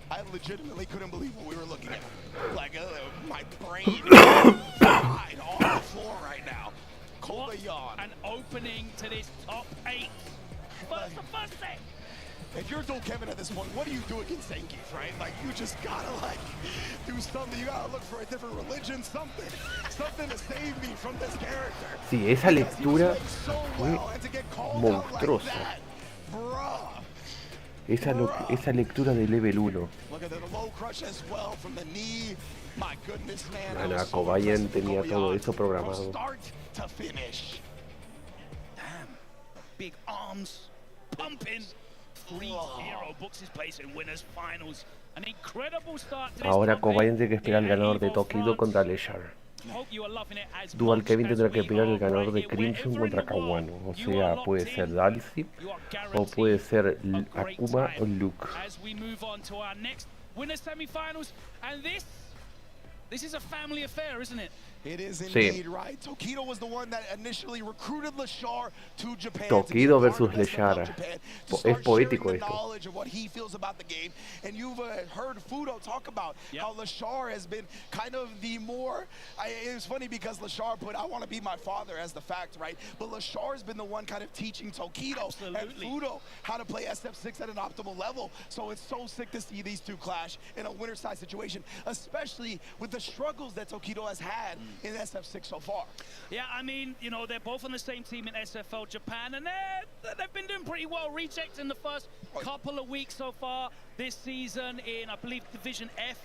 I legitimately couldn't believe what we were looking at. Like, my brain died on the floor right now. Kobayan. An opening to this top 8. First set. if you're Joel Kevin at this point, what do you do against Zangief, right? Like, you just gotta, like, do something. You gotta look for a different religion, something to save me from this character. Sí, esa lectura fue monstruosa. Esa lectura de level 1. Bueno, Kobayan tenía todo eso programado. Big arms pumping. 3-0 books his place in winners finals. An incredible start to this Ahora campaign. Kobayan tiene que esperar el ganador de Tokido contra Leshar. Hope you are loving it as Dual much Kevin as tendrá que we esperar el are ganador right de here. Crimson Wherever in contra the world Kawano. O you sea, are puede locked ser in, Dhalsim you are o puede ser guaranteed a great Akuma o time Luke. as we move on to our next winners semi-finals, and this is a family affair, isn't it? It is indeed, right? Tokido was the one that initially recruited Leshar to Japan. Tokido versus Leshar. Es poético esto. Knowledge of what he feels about the game, and you've heard Fudo talk about how Leshar has been kind of the more. It was funny because Leshar put "I want to be my father" as the fact, right? But Leshar has been the one kind of teaching Tokido and Fudo how to play SF6 at an optimal level. So it's so sick to see these two clash in a winner-side situation, especially with the struggles that Tokido has had in SF6 so far. Yeah, I mean, you know, they're both on the same team in SFL Japan, and they've been doing pretty well. Rejects in the first couple of weeks so far this season in, I believe, Division F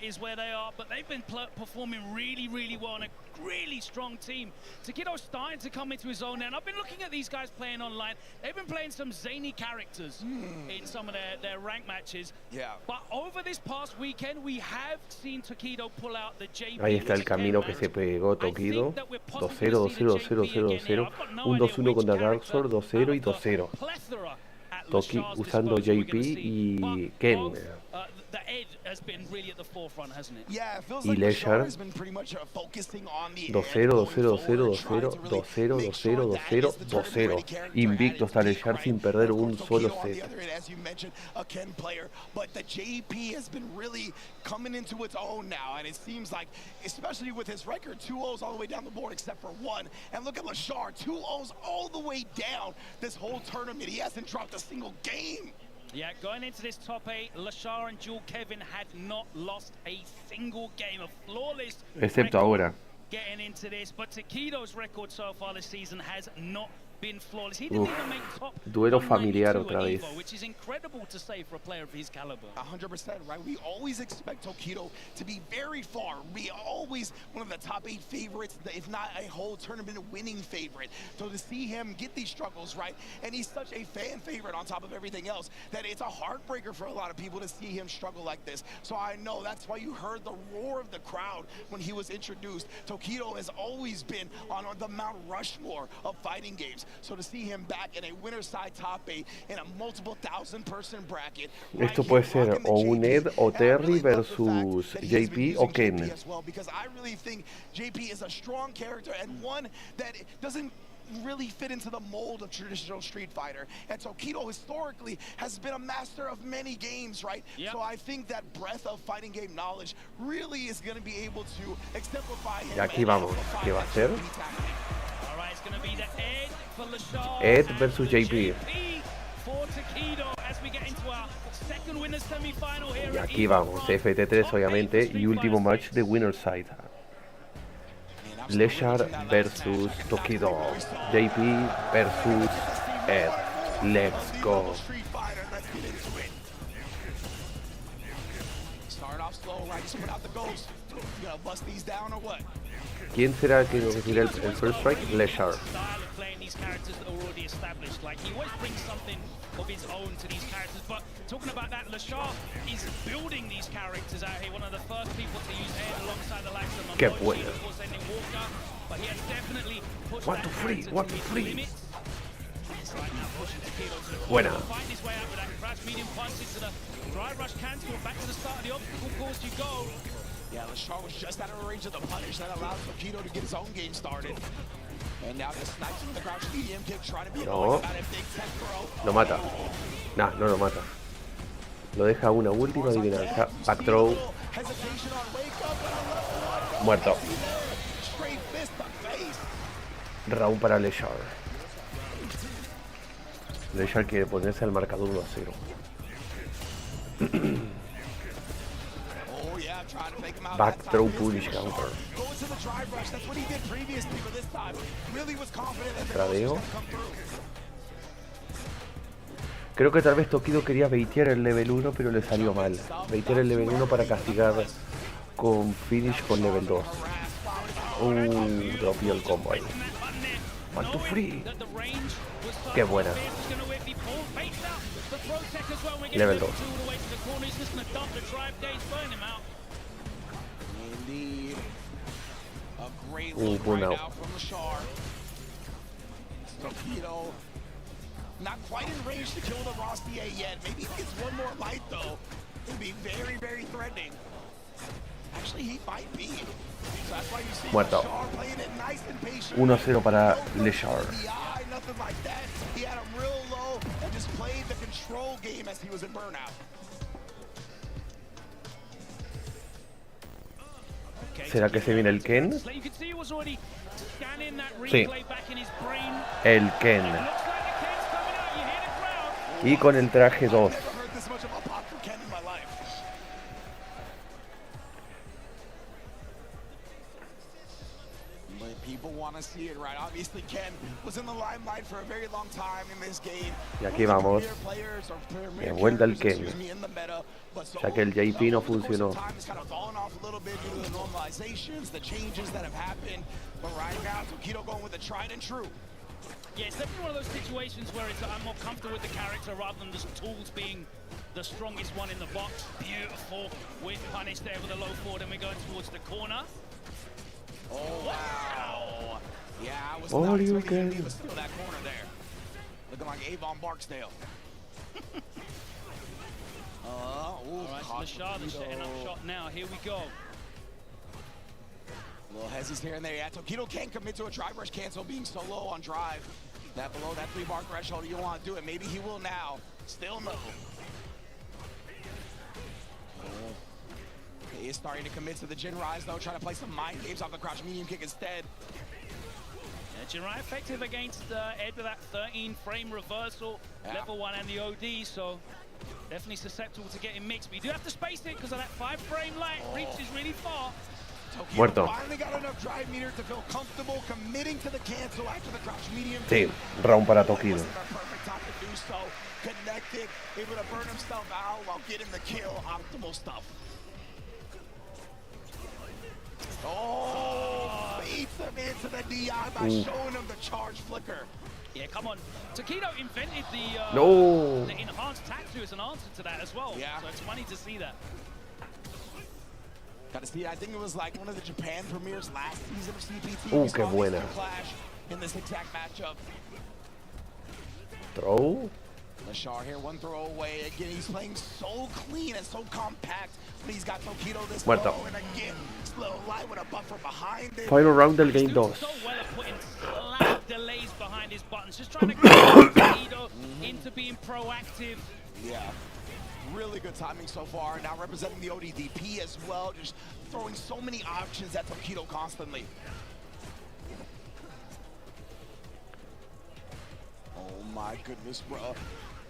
is where they are, but they've been performing really, really well, and a really strong team. Tokido's starting to come into his own now, and I've been looking at these guys playing online. They've been playing some zany characters in some of their rank matches. Yeah. But over this past weekend, we have seen Tokido pull out the JP. Ahí está el camino que se pegó Tokido. 2-0, 2-0, 2-0, 2-0. Un 2-1 contra Darksword, 2-0 y 2-0. Toki usando JP y Ken. The Ed has been really at the forefront, hasn't it? Yeah, it feels Y like Leshar has been pretty much focusing on the 2-0, 2-0, 2-0, 2-0, 2-0, 2-0, 2-0, 2-0. Invicto está Leshar sin perder un solo set. As you mentioned, a Ken player, but the JP has been really coming into its own now, and it seems like, especially with his record, 2-0s all the way down the board except for one. And look at Leshar, 2-0s all the way down this whole tournament. He hasn't dropped a single game. Yeah, going into this top 8, Leshar and Joel Kevin had not lost a single game, a flawless Excepto ahora. getting into this, but Tokido's record so far this season has not been flawless. He didn't even make top Duelo familiar 192 otra at vez. EVO, which is incredible to say for a player of his caliber. 100%, right? We always expect Tokido to be very far, be always one of the top 8 favorites, if not a whole tournament winning favorite. So to see him get these struggles, right? And he's such a fan favorite on top of everything else that it's a heartbreaker for a lot of people to see him struggle like this. So I know that's why you heard the roar of the crowd when he was introduced. Tokido has always been on the Mount Rushmore of fighting games. So to see him back in a winner's side top 8 in a multiple 1,000-person bracket. Esto puede ser o un Ed o Terry versus JP o Ken. Because I really think JP is a strong character and one that doesn't really fit into the mold of traditional Street Fighter. And Tokido historically has been a master of many games, right? Yep. So I think that breadth of fighting game knowledge really is going to be able to exemplify him. Y aquí vamos. ¿Qué va a ser? All right, it's going to be the Ed for Leshar. Ed versus JP. For Tokido as we get into our second winners semi-final here. Y aquí vamos. FT3 obviamente. Y último match de Winner Side. Leshar versus Tokido. JP versus Ed. Let's go. Start off slow, right? Just put out the ghost. You gonna bust these down or what? ¿Quién será el que recibirá el first strike? Leshar. Style of playing these characters that are already established. Like, he always brings something of his own to these characters. But talking about that, Leshar is building these characters out here. One of the first people to use Ed alongside the likes of Qué Momochi, bueno. of course, ending Walker. But he has definitely pushed One that to free, character one to to his free. limits. It's right now pushing Tokido to the Buena. floor. Find his way out with that crash medium punch into the dry rush cancel. Back to the start of the obstacle course you go. Yeah, Leshar was just out of range of the punish that allowed Tokido to get his own game started. And now the snipes from the crouch medium kick trying to be No. about a big tech throw. Lo mata. Nah, no lo mata. Lo deja una última adivinanza. Back throw. Hesitation on wake up and a left one. Muerto. Straight fist to face. Round para Leshar. Leshar quiere ponerse al marcador 1-0. Oh yeah, trying to take him out. Back throw punish counter. Go into the drive rush. That's what he did previously, but this time really was confident that the Tradeo. was gonna come through. Creo que tal vez Tokido quería baitear el level 1, pero le salió mal. Baitear el level 1 para castigar con finish con level 2. Dropió el combo ahí. 1-2-3. Qué buena. Level 2. Indeed. A great look right now. out from Leshar. Tokido not quite in range to kill the Rostier yet. Maybe if he gets one more light though, it'd be very, very threatening. Actually, he might be. So that's why you see Muerto. Leshar playing it nice and patient. 1-0 para Leshar. Nothing like that. He had him real low and just played the control game as he was in burnout. ¿Será que se viene el Ken? Sí. El Ken. Y con el traje 2. People want to see it, right? Obviously, Ken was in the limelight for a very long time in this game. Y aquí vamos. De vuelta el Ken. Ya que el JP no funcionó. Yeah, it's definitely one of those situations where it's, I'm more comfortable with the character rather than just tools being the strongest one in the box. Beautiful with punish there with a low forward, and we're going towards the corner. Oh, wow. Yeah, I was Oh, not you expecting can. him to steal that corner there. Looking like Avon Barksdale. All right, so Leshar, the setting up shot now. Here we go. Little hezzies here and there. Yeah, Tokido can't commit to a drive rush cancel being so low on drive. That below that 3-bar threshold, you don't want to do it. Maybe he will now. Still no. He is starting to commit to the Jin Rise though, trying to play some mind games off the crouch medium kick instead. Yeah, Jin Rise effective against Ed with that 13 frame reversal, level 1 and the OD, so definitely susceptible to getting mixed. But you do have to space it because of that 5 frame light reaches really far. Tokido Muerto. finally got enough drive meter to feel comfortable committing to the cancel after the crouch medium. Sí, round para Tokido. Perfect time to do so. Connected, able to burn himself out while getting the kill. Optimal stuff. Oh, beats him into the DI by showing him the charge flicker. Yeah, come on. Tokido invented the enhanced tattoo as an answer to that as well. Yeah. So it's funny to see that. Gotta see, I think it was like one of the Japan premieres last season of CPT. Qué buena. Clash in this exact matchup. Throw. Leshar here, one throw away. Again, he's playing so clean and so compact. But he's got Tokido this Muerto. low, and again, slow light with a buffer behind it. Final round del game 2. So well at putting slight delays behind his buttons, just trying to get Tokido into being proactive. Yeah, really good timing so far. Now representing the ODDP as well, just throwing so many options at Tokido constantly. Oh my goodness, bro.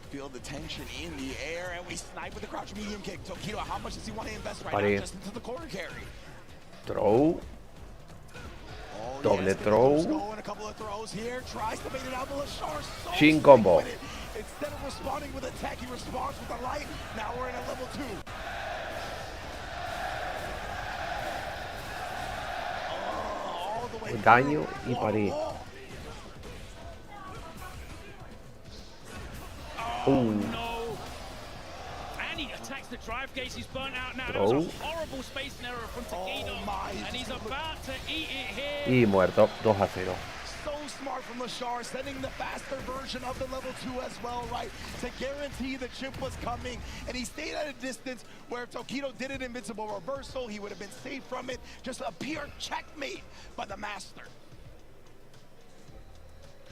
Feel the tension in the air, and we snipe with the crouch medium kick. Tokido, how much does he want to invest right now just into the corner carry? Throw. Oh, Doble yes, throw. going a couple of throws here, tries to bait it out, but Leshar so Shin slick combo. with it. Instead of responding with attack, he responds with a light. Now we're in a level 2. Oh, all the way Daño through. y pared. Oh no! And he attacks the drive gauge. He's burnt out now. That was a horrible spacing error from Tokido, and he's about to eat it here. Y muerto. 2-0. So smart from Leshar, sending the faster version of the level 2 as well, right? To guarantee the chip was coming, and he stayed at a distance where if Tokido did an invincible reversal, he would have been safe from it. Just a pure checkmate by the master.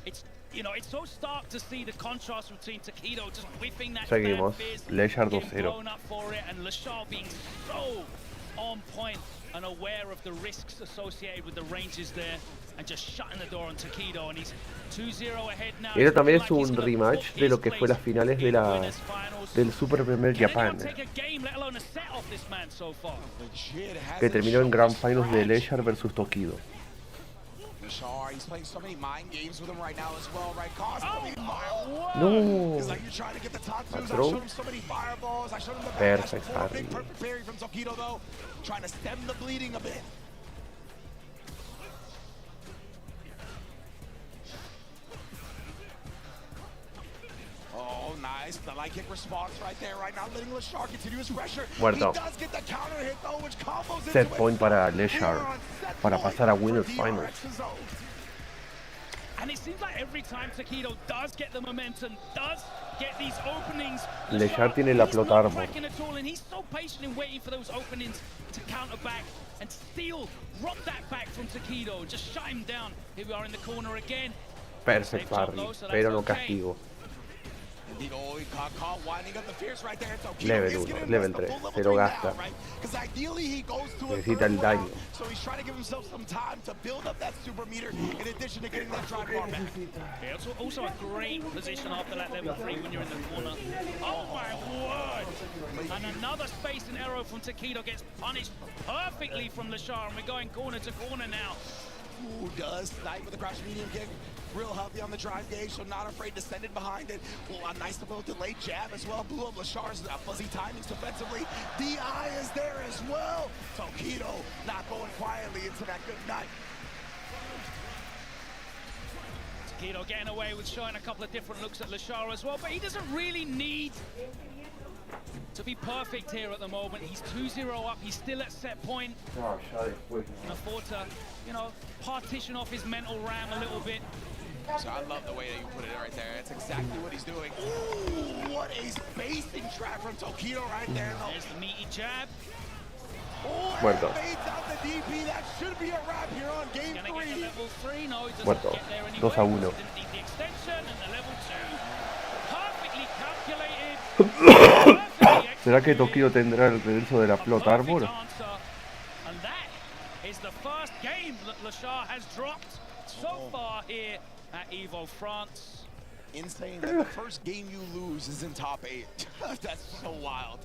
It's, you know, it's so stark to see the contrast between Tokido just whiffing that Seguimos. Leshar getting 2-0. blown up for it, and Leshar being so on point and aware of the risks associated with the ranges there. and just shutting the door on Tokido, and he's 2-0 ahead now. Era también es un rematch de lo que fue las finales de del Super Premier Japan, que terminó en Grand Finals de Leshar versus Tokido. Leshar, he's playing so many mind games with him right now as well, right? Constantly No. It's like you're trying to get the tattoos. I Throw. showed him so many fireballs. I showed him the Perfect backdash. parry. Big perfect parry from Tokido though, trying to stem the bleeding a bit. Oh, nice. The light kick response right there, right now, letting Leshar continue his pressure. Muerto. He does get the counter hit though, which combos Set into point it. para Leshar para pasar a Winners Finals. And it seems like every time Tokido does get the momentum, does get these openings, Leshar tiene la plot armor. cracking at all, and he's so patient in waiting for those openings to counter back and steal, rob that back from Tokido, just shut him down. Here we are in the corner again. Perfect parry, pero no castigo. Indeed, oh, he caught winding up the fierce right there. Tokido Level is getting 1, level the 3, full level se 3 lo now, gasta. right? Because ideally he goes to a Necesita third el daño. round, so he's trying to give himself some time to build up that super meter in addition to getting that drive bar back. Yeah, it's also a great position after that level 3 when you're in the corner. Oh my word! And another space and arrow from Tokido gets punished perfectly from Leshar, and we're going corner to corner now. Ooh, does snipe with a crouch medium kick. Real healthy on the drive gauge, so not afraid to send it behind it. Ooh, a nice little delayed jab as well. Blew up Leshar's fuzzy timings defensively. DI is there as well. Tokido not going quietly into that good night. Tokido getting away with showing a couple of different looks at Leshar as well, but he doesn't really need to be perfect here at the moment. He's 2-0 up, he's still at set point. Can afford to, you know, partition off his mental RAM a little bit. So I love the way that you put it right there. That's exactly what he's doing. Ooh, what a spacing trap from Tokido right there. There's the meaty jab. Oh, Muerto. fades out the DP. That should be a wrap here on game 3. Level 3, no, he doesn't Muerto. get there anyway. 2-1. Didn't need the extension, and the level 2. Perfectly calculated. ¿Será que Tokido tendrá el regreso de la plot armor? And that is the first game that Leshar has dropped so far here at EVO France. Insane that the first game you lose is in top 8. That's so wild.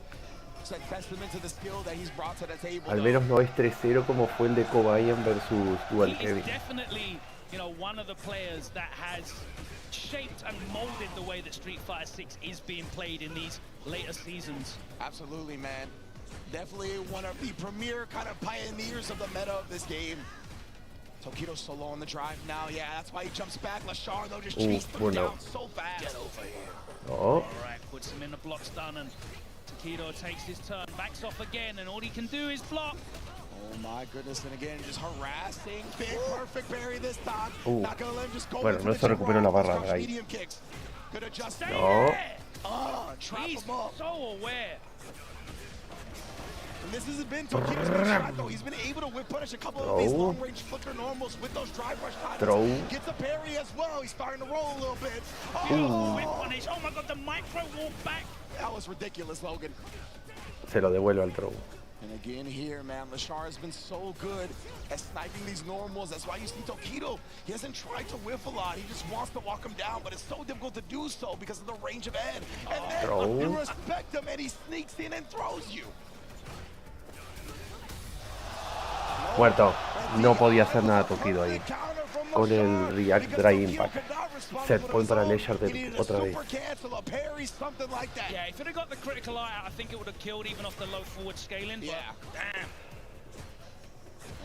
It's a testament to the skill that he's brought to the table. Al menos no es 3-0 como fue el de Kobayan versus Dual He Heavy. is definitely, you know, one of the players that has shaped and molded the way that Street Fighter VI is being played in these later seasons. Absolutely, man. Definitely one of the premier kind of pioneers of the meta of this game. Tokido solo on the drive now. Yeah, that's why he jumps back. Leshar, though, just chased him down so fast. Get over here. Oh. All right, puts him in the block stun, and Tokido takes his turn, backs off again, and all he can do is block. Oh my goodness, and again, just harassing. Big perfect parry this time. Not gonna let him just go. Bueno, no se recuperó la barra de ahí. Medium kicks. Could adjust. No. Trap He's him up. so aware. And this hasn't been Tokido's big shot, though. He's been able to whip punish a couple of these long-range flicker normals with those drive rush timings. Gets a parry as well. He's starting to roll a little bit. Whip punish. Oh my god, the micro walk back. That was ridiculous, Logan. Se lo devuelve al throw. And again here, man, Leshar has been so good at sniping these normals. That's why you see Tokido. He hasn't tried to whiff a lot. He just wants to walk him down, but it's so difficult to do so because of the range of Ed. And then you respect him, and he sneaks in and throws you. Muerto. No podía hacer nada Tokido ahí. Con el React Dry Impact. Set point para Leshar otra vez. Yeah, if it had got the critical eye out, I think it would have killed even off the low forward scaling. Yeah. Damn.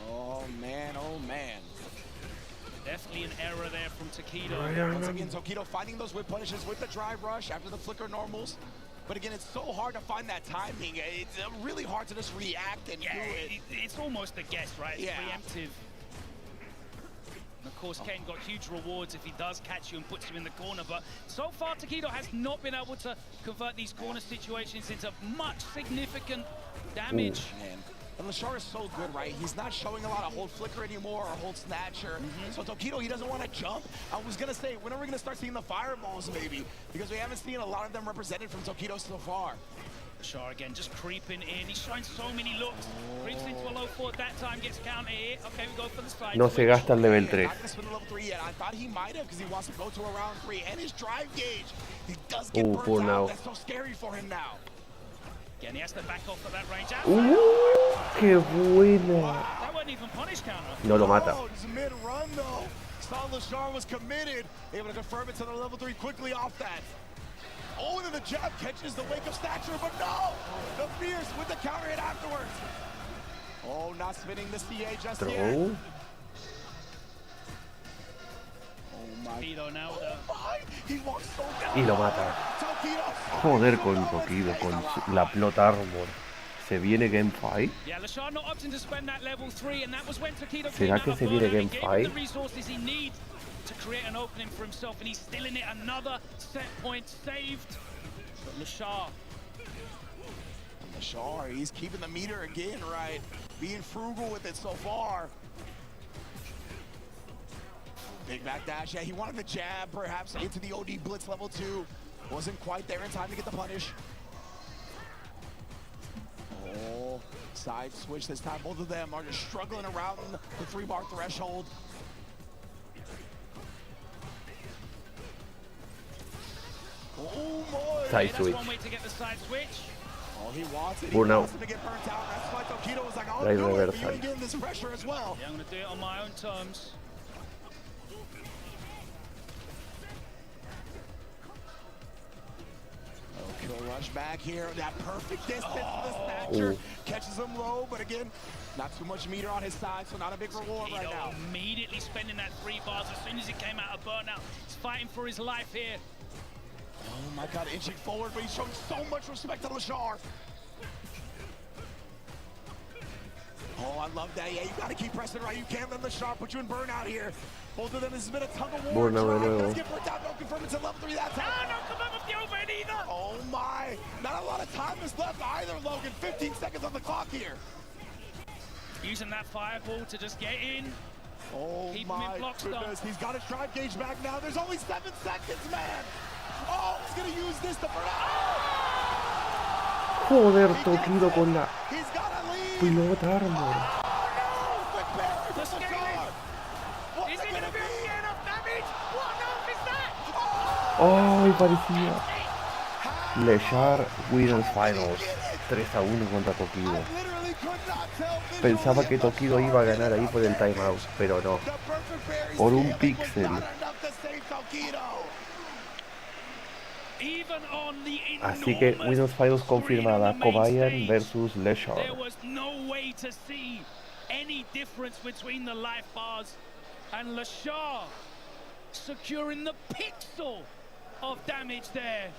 Oh man, oh man. Definitely an error there from Tokido. Once again, Tokido finding those whip punishes with the drive rush after the flicker normals. But again, it's so hard to find that timing. It's really hard to just react and do it. It's almost a guess, right? It's preemptive. And of course, Ken got huge rewards if he does catch you and puts you in the corner. But so far, Tokido has not been able to convert these corner situations into much significant damage. Man. And Leshar is so good, right? He's not showing a lot of hold flicker anymore or hold snatcher. So Tokido, he doesn't want to jump. I was going to say, when are we going to start seeing the fireballs maybe? Because we haven't seen a lot of them represented from Tokido so far. Leshar again just creeping in. He's showing so many looks. Creeps into a low 4 that time, gets counter here. Okay, we go for the side. No se gasta el level 3. Not gonna spin the level 3 yet. I thought he might have because he wants to go to a round 3. And his drive gauge, he does get burnt out. That's so scary for him now. Again, he has to back off at that range. ¡Qué buena! That wasn't even punish counter. No lo mata. Oh, it's mid-run though. Saw Leshar was committed. Able to confirm it to the level 3 quickly off that. Oh, and then the jab catches the wake of stature, but no! The Fierce with the counter hit afterwards. Oh, not spinning the CA just yet. Oh my. He walks so down. Y lo mata. Joder con Tokido, con la plot armor. Se viene game 5. Yeah, Leshar not opting to spend that level 3, and that was when Tokido ¿Será que se viene game 5? the resources he needs to create an opening for himself, and he's still in it. Another set point saved. But Leshar, he's keeping the meter again, right? Being frugal with it so far. Big backdash. Yeah, he wanted the jab, perhaps into the OD blitz level 2. Wasn't quite there in time to get the punish. Oh, side switch this time. Both of them are just struggling around the 3-bar threshold. Oh boy! Side switch. One way to get the side switch. Oh, he wants it. He wants him to get burnt out. That's why Tokido was like, I'll Right, do it, reversal. but you ain't getting this pressure as well. Yeah, I'm gonna do it on my own terms. Kill rush back here. That perfect distance to the stature. Catches him low, but again, not too much meter on his side, so not a big reward right now. Immediately spending that 3 bars as soon as he came out of burnout. He's fighting for his life here. Oh my god, inching forward, but he's showing so much respect to Leshar. Oh, I love that. Yeah, you gotta keep pressing right. You can't let Leshar put you in burnout here. Both of them, this has been a tug of war. Does get burnt out, no confirm it to level 3 that time. No confirm of the overhead either. Oh my, not a lot of time is left either, Logan. 15 seconds on the clock here. Using that fireball to just get in. Oh Keep my him in block goodness, stop. he's got his drive gauge back now. There's only 7 seconds, man. Oh, he's gonna use this to burn out. Joder, Tokido con la He's got a lead. plot armor. The scaling. Is it gonna be enough damage? What on earth is that? ¡Ay, parecía! Leshar Winners Finals 3-1 contra Tokido. Pensaba que Tokido iba a ganar ahí por el timeout, pero no. Por un píxel. Así que Winners Finals confirmada. Kobayan versus Leshar. There was no way to see any difference between the life bars, and Leshar securing the pixel of damage there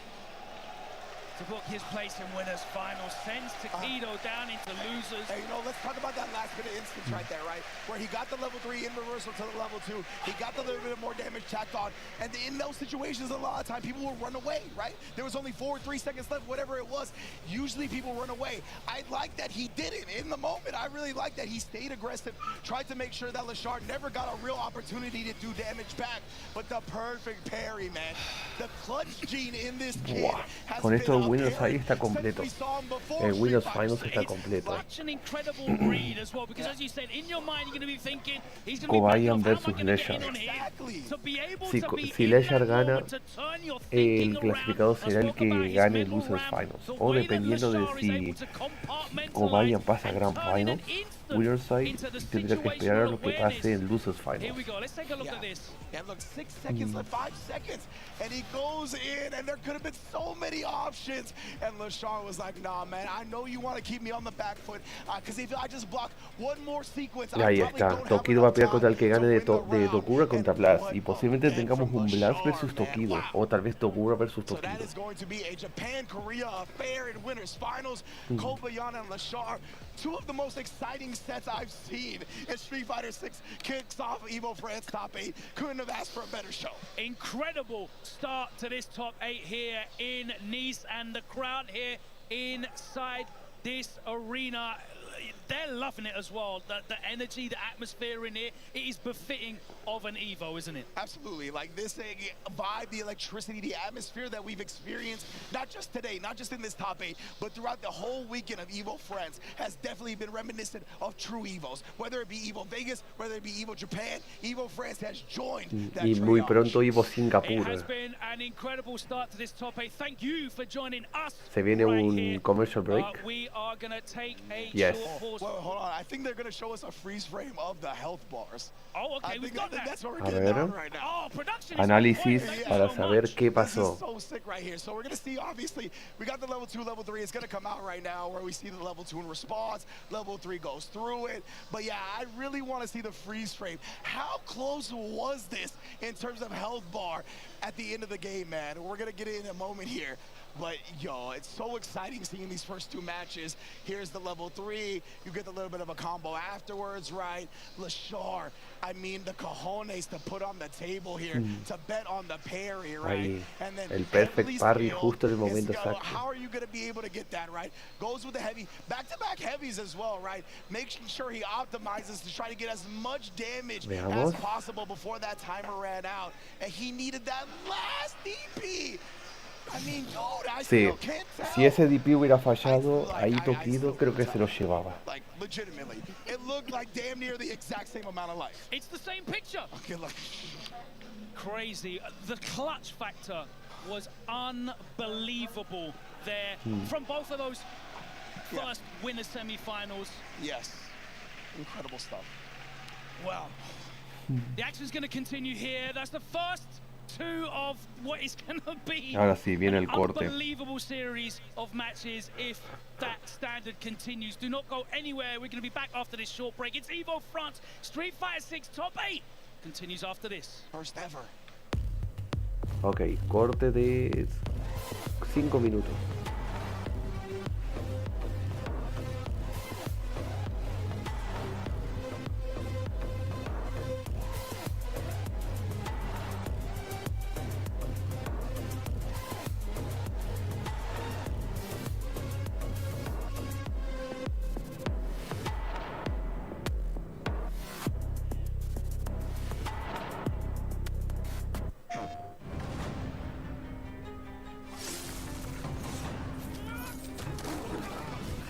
to book his place in winners finals. Sends Tokido down into losers. Hey, you know, let's talk about that last bit of instance right there, right? Where he got the level 3 in reversal to the level 2. He got the little bit more damage tacked on. And in those situations, a lot of time, people will run away, right? There was only 4 or 3 seconds left, whatever it was. Usually people run away. I like that he did it in the moment. I really like that he stayed aggressive, tried to make sure that Leshar never got a real opportunity to do damage back. But the perfect parry, man. The clutch gene in this kid has Con esto been el Winners ahí está completo. El Winners Finals está completo. Such an incredible read as well, because as you said, in your mind you're going to be thinking he's going to Kobayan be versus Leshar. to be able Si, to be si in Leshar that gana, moment to turn your el thinking clasificado será el que gane Losers Finals. O dependiendo de si Kobayan pasa a Grand Final, Winners Side tendrá que esperar a lo que pase en Losers Finals. Here we go, let's take a look at this. And look, 6 seconds left, 5 seconds, and he goes in, and there could have been so many options. And Leshar was like, nah, man, I know you want to keep me on the back foot, because if I just block one more sequence, Y ahí está, Tokido va a pelear contra el que gane de Dogura contra Blaz. Y posiblemente tengamos un Blaz versus Tokido, o tal vez Dogura versus So that Tokido. is going to be a Japan-Korea affair in winners finals. Kobayan and Leshar, 2 of the most exciting sets I've seen in Street Fighter VI kicks off EVO France top 8. Couldn't have asked for a better show. Incredible start to this top 8 here in Nice, and the crowd here inside this arena. they're loving it as well. The energy, the atmosphere in here, it is befitting of an EVO, isn't it? Absolutely. Like this vibe, the electricity, the atmosphere that we've experienced, not just today, not just in this top 8, but throughout the whole weekend of EVO France has definitely been reminiscent of true EVOs. Whether it be EVO Vegas, whether it be EVO Japan, EVO France has joined that Y muy triage. pronto Evo It Singapur. has been an incredible start to this top 8. Thank you for joining us. Se viene right un here. commercial break. We are going to take a Yes. short pause. Well, hold on. I think they're going to show us a freeze frame of the health bars. Oh, okay, we've got that. That's what we're A getting ver. down right now. Oh, production is Análisis on point. para Thank you so saber much. qué This pasó. is so sick right here. So we're going to see, obviously, we got the level 2, level 3. It's going to come out right now where we see the level 2 in response. Level 3 goes through it. But yeah, I really want to see the freeze frame. How close was this in terms of health bar at the end of the game, man? We're going to get it in a moment here. But, yo, it's so exciting seeing these first 2 matches. Here's the level 3. You get a little bit of a combo afterwards, right? Leshar, I mean, the cojones to put on the table here, to bet on the parry, right? Ahí, And then el perfect heavily parry skilled, justo en el his momento skill. exacto. How are you going to be able to get that, right? Goes with the heavy, back-to-back heavies as well, right? Making sure he optimizes to try to get as much damage Veamos. as possible before that timer ran out. And he needed that last DP. I mean, dude, I Sí, still can't tell. si ese DP hubiera fallado, ahí Tokido creo que se lo llevaba. Like, legitimately, it looked like damn near the exact same amount of life. It's the same picture. Okay, look. Crazy. The clutch factor was unbelievable there from both of those first winner semi-finals. Yes. Incredible stuff. Well, the action's going to continue here. That's the first 2 of what is going to be Ahora sí, viene an el corte. unbelievable series of matches if that standard continues. Do not go anywhere. We're going to be back after this short break. It's EVO France Street Fighter 6 Top 8 continues after this. First ever. Ok, corte de 5 minutos.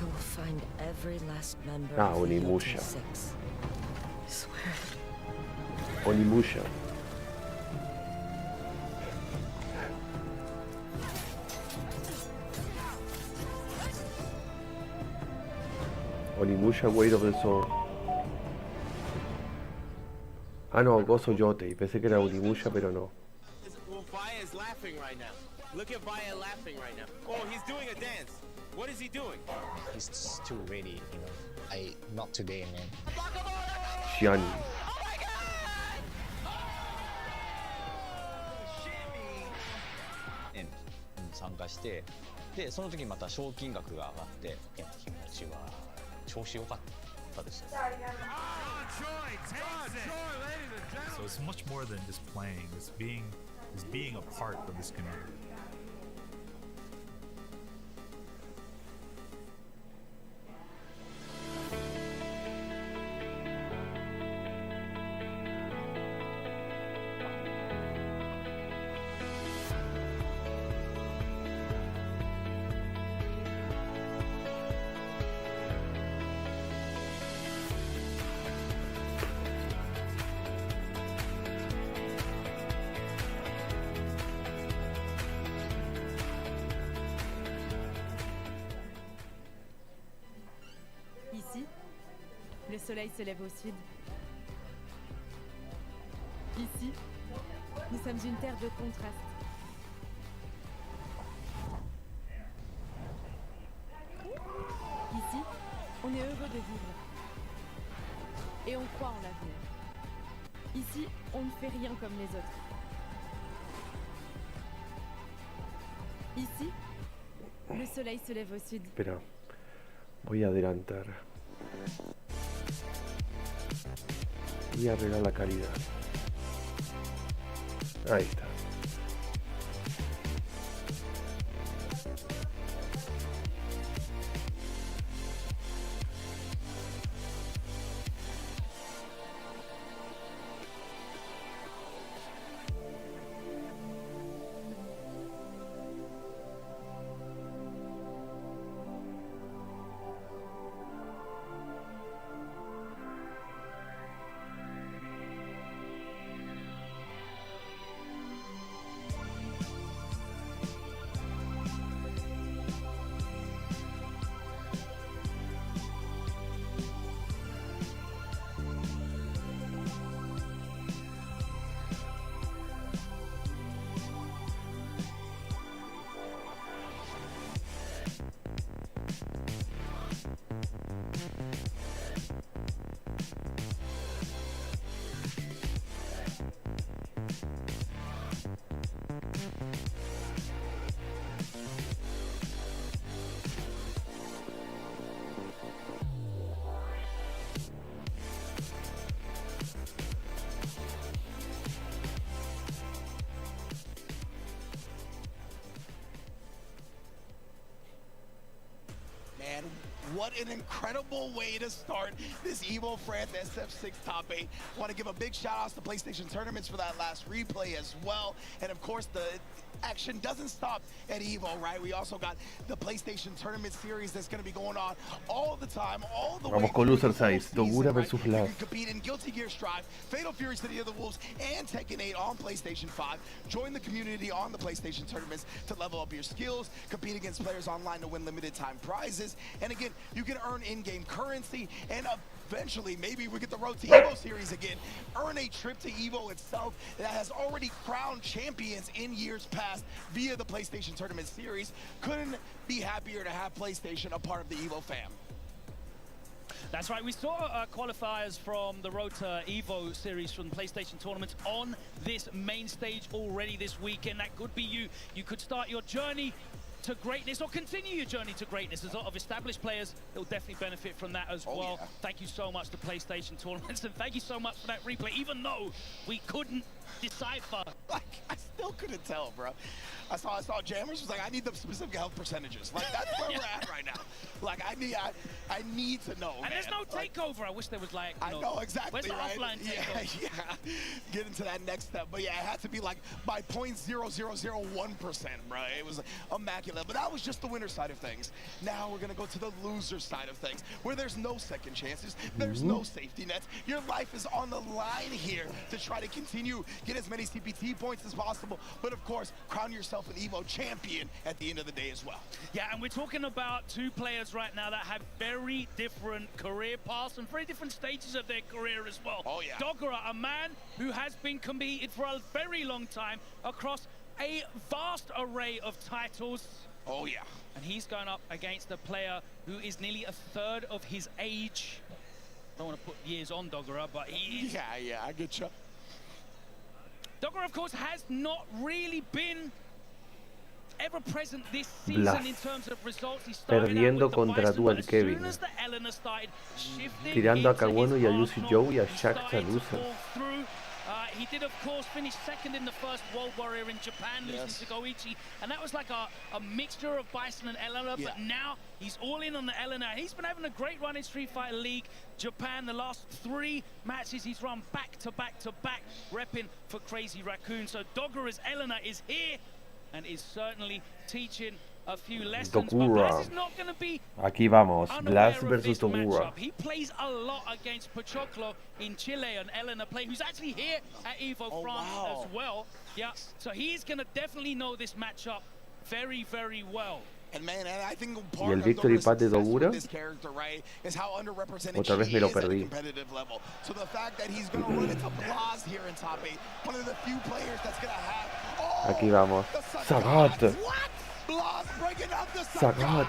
I will find every last member Ah, of the Onimusha. Yote 6. I swear. Onimusha. Onimusha, Weight of the Soul. Ah, no, Gozo Yote. Pensé que era Onimusha, pero no. Well, Vaya is laughing right now. Look at Vaya laughing right now. Oh, he's doing a dance. What is he doing? He's just too ready, you know. Not today, man. Shiani. 参加して、でその時にまた賞金額が上がって、いや気持ちは調子良かったですよ。 So it's much more than just playing. It's being a part of this community. Ici, le soleil se lève au sud. Ici, nous sommes une terre de contraste. Ici, on est heureux de vivre. Et on croit en l'avenir. Ici, on ne fait rien comme les autres. Ici, le soleil se lève au sud. Espera, voy a adelantar. Voy a arreglar la calidad. Ahí está. Man, what an incredible way to start this EVO France SF6 top 8. Want to give a big shout out to PlayStation Tournaments for that last replay as well. And of course, the action doesn't stop at EVO, right? We also got the PlayStation Tournament series that's going to be going on all the time, all the way. Vamos con Loser Size, Dogura versus You Blaz. can compete in Guilty Gear Strive, Fatal Fury City of the Wolves, and Tekken 8 on PlayStation 5. Join the community on the PlayStation Tournaments to level up your skills, compete against players online to win limited time prizes, and again, you can earn in-game currency, and eventually, maybe we get the Road to EVO series again. Earn a trip to EVO itself that has already crowned champions in years past via the PlayStation Tournament series. Couldn't be happier to have PlayStation a part of the EVO fam. That's right, we saw qualifiers from the Road to EVO series from the PlayStation tournaments on this main stage already this weekend. That could be you. You could start your journey to greatness or continue your journey to greatness. There's a lot of established players that will definitely benefit from that as well. Yeah. Thank you so much to PlayStation tournaments, and thank you so much for that replay, even though we couldn't decipher. Like, I still couldn't tell, bro. I saw Jammers was like, I need the specific health percentages. Like, that's where we're at right now. Like, I need to know. And man. there's no takeover. I wish there was like, I know exactly. Where's the right? offline takeover? Yeah. Get into that next step. But yeah, it had to be like by 0.0001%, bro. It was immaculate. But that was just the winner side of things. Now we're gonna go to the loser side of things, where there's no second chances, there's no safety nets. Your life is on the line here to try to continue, get as many CPT points as possible, but of course, crown yourself an EVO champion at the end of the day as well. Yeah, and we're talking about two players right now that have very different career paths and very different stages of their career as well. Oh yeah. Dogura, a man who has been competed for a very long time across a vast array of titles. Oh yeah. And he's going up against a player who is nearly a third of his age. I don't want to put years on Dogura, but he is. Yeah, I get you. Dogura, of course, has not really been ever present this season in terms of results. He started perdiendo out with contra the Bison, Dual but as Kevin, soon as the Elena started shifting tirando a into Kawano his y a Lucy arsenal, Joe y a he Shaq started to Salusa. fall through. He did, of course, finish second in the first World Warrior in Japan, losing to Goichi. And that was like a mixture of Bison and Elena, but now he's all in on the Elena. He's been having a great run in Street Fighter League Japan. The last 3 matches he's run back to back to back, repping for Crazy Raccoon. So Dogura's Elena is here and is certainly teaching a few lessons. Dogura. But Blaz is not going to be Aquí vamos, unaware Blaz of versus this Dogura. matchup. He plays a lot against Pochoclo in Chile, and Elena play, who's actually here at EVO France as well. Yeah, so he's going to definitely know this matchup very, very well. And man, I think Y part el of victory Dogura's pad de success Dogura. with this character, right, is how underrepresented Otra vez she me lo is at a perdí. competitive level. So the fact that he's going to run into Blaz here in top 8, one of the few players that's going to have. Aquí vamos. Sagat. What? Blaz breaking up the Sagat.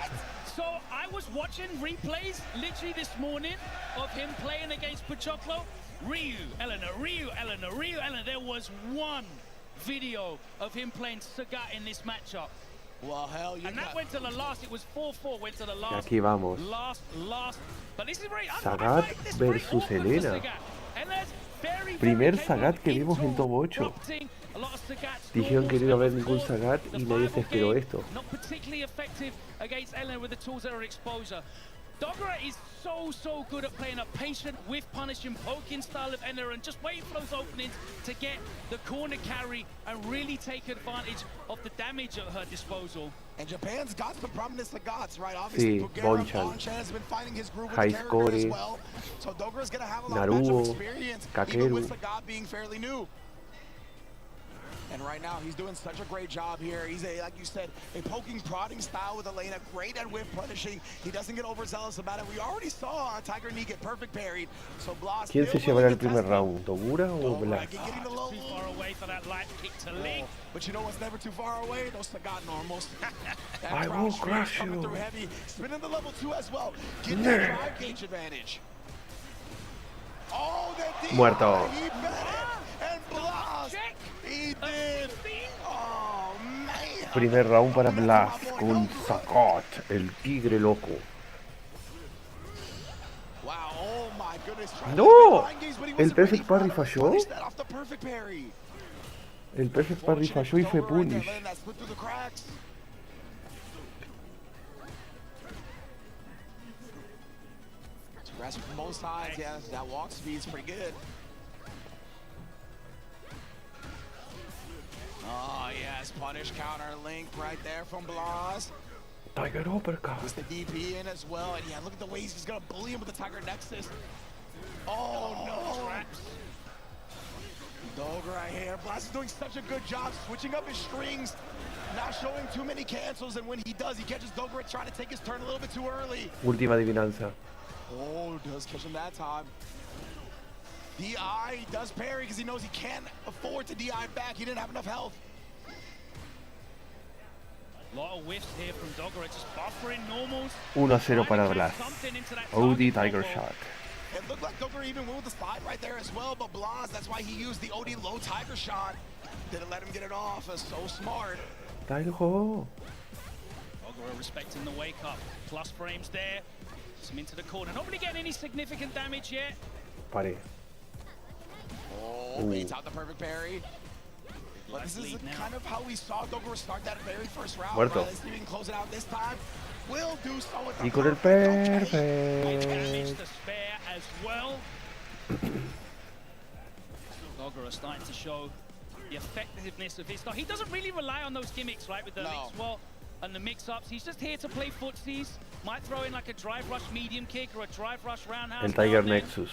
So I was watching replays literally this morning of him playing against Pochoclo. Ryu, Elena, Ryu, Elena, Ryu, Elena. There was one video of him playing Sagat in this matchup. Well, hell, and that went to the last. It was 4-4. Went to the last. Aquí vamos. Last. But this is very. Sagat versus Elena. Primer Sagat que vimos en Top 8. Dijeron que no iba a haber ningún Sagat y nadie se esperó esto. Not particularly effective against Elena with the tools that are exposure. Dogura is so good at playing a patient with punishing poking style of Elena and just waiting for those openings to get the corner carry and really take advantage of the damage at her disposal. And Japan's got some prominent Sagats, right? Obviously, Sí, Bonchan has been finding his groove with the character as well. So Dogura's gonna have a lot of matchup experience, even with Sagat being fairly new. And right now, he's doing such a great job here. He's like you said, a poking, prodding style with Elena. Great at whip punishing. He doesn't get overzealous about it. We already saw Tiger Knee get perfect parried. So Blaz. ¿Quién se llevará el primer round? ¿Dogura o Blaz? Too far away for that light kick to Lee. But you know what's never too far away? Those Sagat normals. I will crush you. Coming through heavy. Spinning the level 2 as well. Getting that drive gauge advantage. Oh, that Muerto. He bet it. And Blaz. Primer round para Blaz con Sakot, el tigre loco. ¡No! ¿El perfect parry falló? El perfect parry falló y fue punish. Rest from both sides, yeah, that walk speed's pretty good. Oh, yes, punish counter link right there from Blaz. Tiger uppercut. Gets the DP in as well, and yeah, look at the ways he's gonna bully him with the Tiger Nexus. Oh, no. Dogura here. Blaz is doing such a good job switching up his strings, not showing too many cancels, and when he does, he catches Dogura trying to take his turn a little bit too early. Última adivinanza. Oh, does catch him that time. DI does parry because he knows he can't afford to DI back. He didn't have enough health. A lot of whiffs here from Dogura, just buffering normals. 1-0 para Blaz. OD Tiger Shot. It looked like Dogura even went with the slide right there as well, but Blaz, that's why he used the OD low Tiger Shot. Didn't let him get it off. That's so smart. Dogura respecting the wake up. Plus frames there. Some into the corner. Not really getting any significant damage yet. Pare. Oh, baits out the perfect parry. But this is kind of how we saw Dogura start that very first round. Muerto. Let's see if he can close it out this time. Will do so with the Y con el Damage perfect. to spare as well. Dogura starting to show the effectiveness of his style. He doesn't really rely on those gimmicks, right, with the mix well and the mix-ups. He's just here to play footsies. Might throw in like a drive rush medium kick or a drive rush roundhouse. El Tiger Nexus.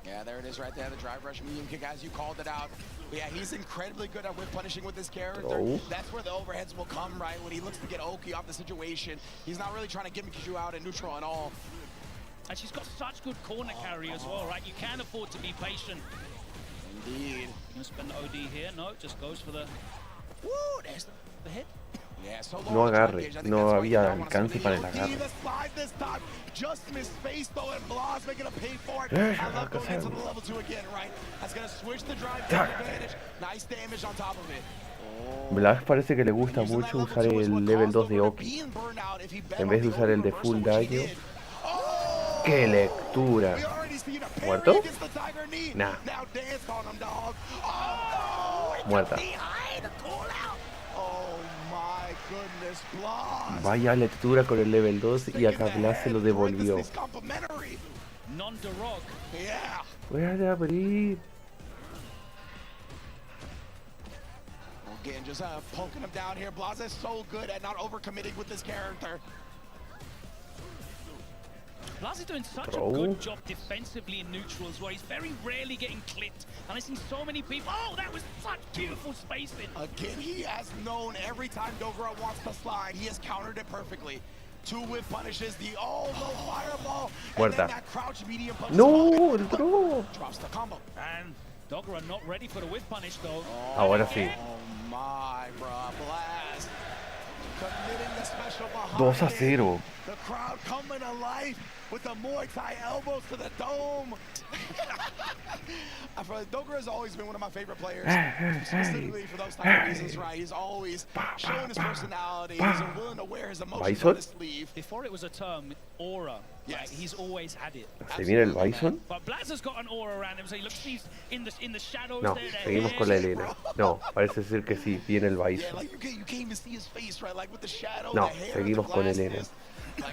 Yeah, there it is right there, the drive rush medium kick, as you called it out. But yeah, he's incredibly good at whip punishing with his character. Oh. That's where the overheads will come, right? When he looks to get Oki off the situation. He's not really trying to gimmick you out in neutral at all. And she's got such good corner carry as well, right? You can afford to be patient. Indeed. Gonna spend the OD here. No, just goes for the... Woo, there's the hit. Yeah, so No agarre, no había alcance para el agarre. Just missed face though, and Blaz making a pay for it. I love going into the level 2 again, right? That's gonna switch the drive to advantage. Nice damage on top of it. Blaz parece que le gusta mucho usar el level 2 de Oki en vez de usar el de full daño. ¡Qué lectura! ¿Muerto? Nah. Muerta. Vaya lectura con el level 2 y acá Blaz se lo devolvió. Voy a abrir. Again, just poking him down here. Blaz is so good at not overcommitting with this character. Blaz is doing such a good job defensively in neutral as well. He's very rarely getting clipped. And I see so many people. Oh, that was such beautiful spacing. Again, he has known every time Dogura wants to slide, he has countered it perfectly. 2 whip punishes, the low fireball. And then that crouch medium punch. No, el draw. Drops the combo. And Dogura not ready for the whip punish though. Ahora sí. Oh my, bro. Blaz committing the special behind 2-0. The crowd coming to life with the Muay Thai elbows to the dome. I feel like Dogura has always been one of my favorite players, specifically for those type of reasons, right? He's always showing his personality. He's willing to wear his emotions on his sleeve. Before it was a term, aura. Right? He's always had it. ¿Se viene el Bison? But Blaz has got an aura around him, so he looks he's in the shadows. No, there, seguimos con la Elena. No, parece ser que sí, viene el Bison. Yeah, like you can't even see his face, right? Like with the shadow, No, the hair, seguimos con Elena.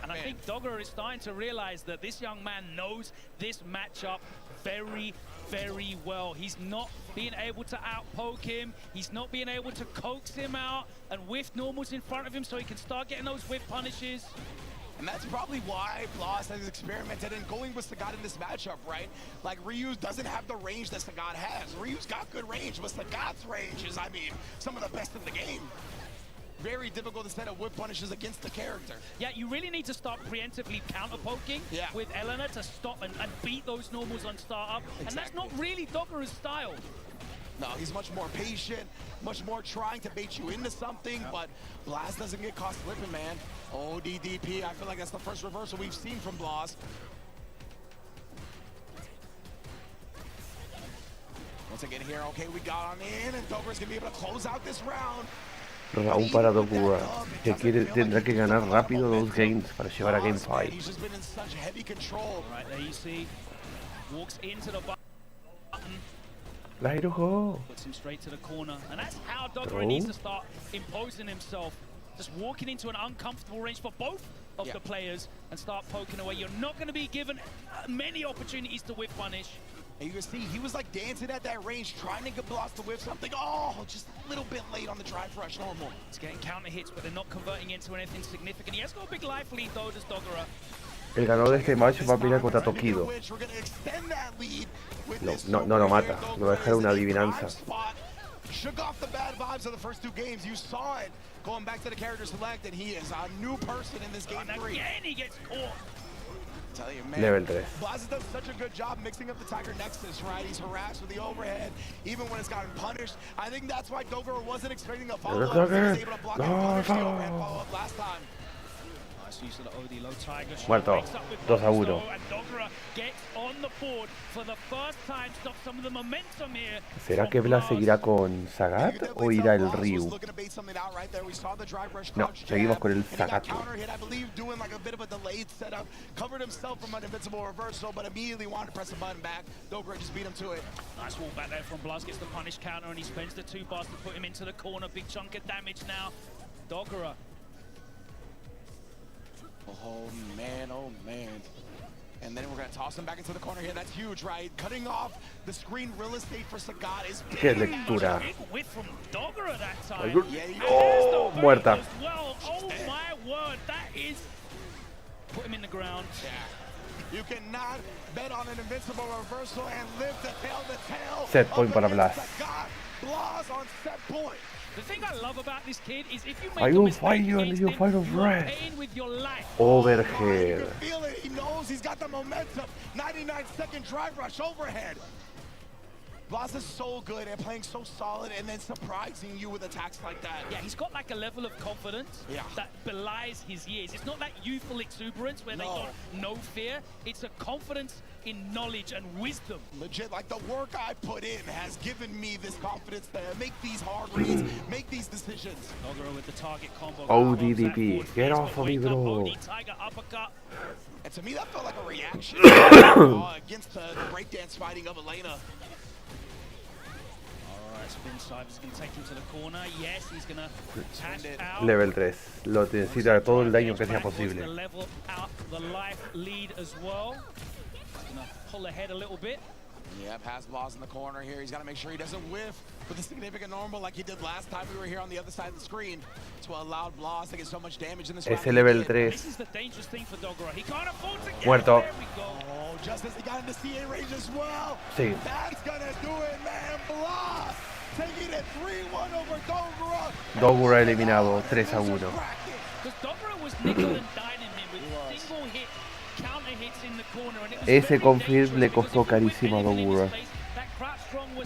And I think Dogura is starting to realize that this young man knows this matchup very, very well. He's not being able to out-poke him. He's not being able to coax him out and whiff normals in front of him so he can start getting those whiff punishes. And that's probably why Blaz has experimented in going with Sagat in this matchup, right? Like, Ryu doesn't have the range that Sagat has. Ryu's got good range, but Sagat's range is, I mean, some of the best in the game. Very difficult to set up whip punishes against the character. Yeah, you really need to start preemptively counter-poking with Elena to stop and beat those normals on startup. Exactly. And that's not really Dogura's style. No, he's much more patient, much more trying to bait you into something, but Blaz doesn't get caught slipping, man. Oh, DDP, I feel like that's the first reversal we've seen from Blaz. Once again here, okay, we got on in, and Dogura's gonna be able to close out this round. Round para Dogura, que tendrá que ganar rápido 2 games para llevar a Game 5. Right there you see, walks into the button, La Hiroho. puts him straight to the corner, and that's how Dogura needs to start imposing himself. Just walking into an uncomfortable range for both of the players and start poking away. You're not going to be given many opportunities to whip punish. And you can see he was like dancing at that range, trying to get Blaz to whip something. Oh, just a little bit late on the drive rush, normal. He's getting counter hits, but they're not converting into anything significant. He has got a big life lead though, does Dogura. El ganador de este match va a pelear contra Tokido. No lo mata, lo va a dejar una adivinanza. Shook off the bad vibes of the first 2 games. You saw it going back to the character select, and he is a new person in this game 3. Again, he gets caught. Tell you, man, Level 3. Blaz has done such a good job mixing up the Tiger Nexus, right? He's harassed with the overhead, even when it's gotten punished. I think that's why Dogura wasn't expecting a follow-up. He was able to block and punish the overhead follow-up last time. Nice use of the OD low Tiger. Muerto. 2-1. And Dogura gets on the board for the first time, stop some of the momentum here. ¿Será que Blaz seguirá con Sagat o irá el Ryu? No, seguimos con el Sagat. I believe doing like a bit of a delayed setup, covered himself from an invincible reversal, but immediately wanted to press the button back. Dogura just beat him to it. Nice walk back there from Blaz, gets the punish counter, and he spends the 2 bars to put him into the corner. Big chunk of damage now. Dogura. Oh man. And then we're gonna toss him back into the corner here. That's huge, right? Cutting off the screen real estate for Sagat is big. Qué lectura. Big whiff from Dogura that time. Oh, muerta. Well, oh my word, that is... Put him in the ground. Yeah. You cannot bet on an invincible reversal and live to tell the tale. Set point para Blaz. Blaz on set point. The thing I love about this kid is if you I make a will mistake fight you against until you him, fight of you are red. paying with your life. Overhead. Feel it. He knows he's got the momentum. 99-second drive rush overhead. Blaz is so good at playing so solid and then surprising you with attacks like that. Yeah, he's got like a level of confidence that belies his years. It's not that youthful exuberance where they got no fear. It's a confidence in knowledge and wisdom. Legit, like the work I put in has given me this confidence to make these hard reads, make these decisions. Dogura with the target combo. ODDP, get off of me, bro. Tiger uppercut. And to me, that felt like a reaction against the breakdance fighting of Elena. Spin side is going to take him to the corner. Yes, he's going to cash out. Level 3. Lo necesita todo el daño que sea posible. Level out the life lead as well. He's going to pull ahead a little bit. Yeah, pass Blaz in the corner here. He's got to make sure he doesn't whiff with a significant normal like he did last time we were here on the other side of the screen. That's what allowed Blaz to get so much damage in this round. Ese level 3. This is the dangerous thing for Dogura. He can't afford to get Muerto. There we go. Oh, just as he got into CA range as well. Sí. That's gonna do it, man. Blaz taking it 3-1 over Dogura. Dogura eliminado 3-1. Because Dogura was nickel and diming him with single hit counter hits in the corner. And it was Ese confirm le costó carísimo a Dogura.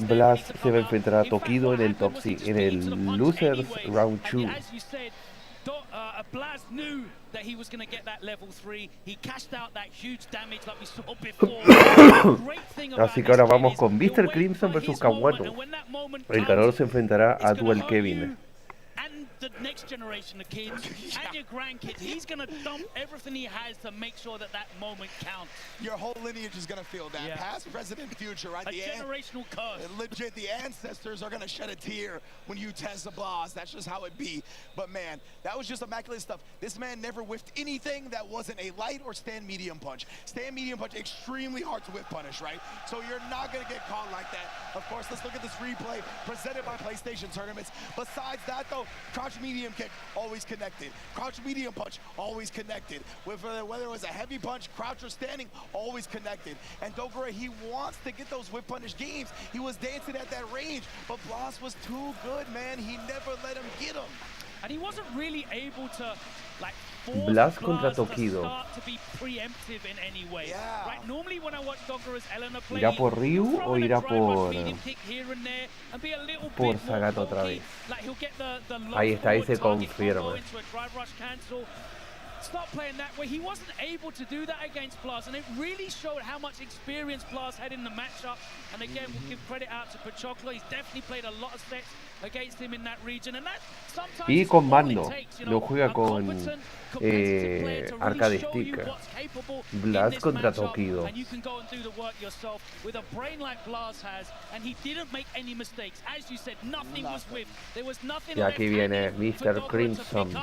Blaz se va a enfrentar a Tokido en el top 6, en el Losers Round 2. Blaz knew that he was going to get that level 3. He cashed out that huge damage like we saw before. Así que ahora vamos con Mr. Crimson vs Kawano. El ganador se enfrentará a Duel Kevin. The next generation of kids and your grandkids, he's going to dump everything he has to make sure that that moment counts. Your whole lineage is going to feel that. Past, present, and future, right? A generational curse. Legit, the ancestors are going to shed a tear when you test the Blaz. That's just how it be. But man, that was just immaculate stuff. This man never whiffed anything that wasn't a light or stand medium punch. Stand medium punch, extremely hard to whiff punish, right? So you're not going to get caught like that. Of course, let's look at this replay presented by PlayStation Tournaments. Besides that, though, crouch medium kick, always connected. Crouch medium punch, always connected. Whether it was a heavy punch, crouch or standing, always connected. And Dogura, he wants to get those whip punish games. He was dancing at that range, but Blaz was too good, man. He never let him get him. And he wasn't really able to, like, Blaz contra Tokido. ¿Irá por Ryu o irá por Sagat otra vez? Ahí está, ahí se confirma. start playing that way. He wasn't able to do that against Blaz, and it really showed how much experience Blaz had in the matchup. And again, we'll give credit out to Pochoclo. He's definitely played a lot of sets against him in that region, and that sometimes Y is con all it mando, takes, you lo know, juega a con competent, competitive player to really arcade show you stick. what's capable in Blaz this contra matchup, Tokido. and you can go and do the work yourself with a brain like Blaz has, and he didn't make any mistakes. As you said, nothing was whiffed. There was nothing Y aquí viene Mr. Dogura Crimson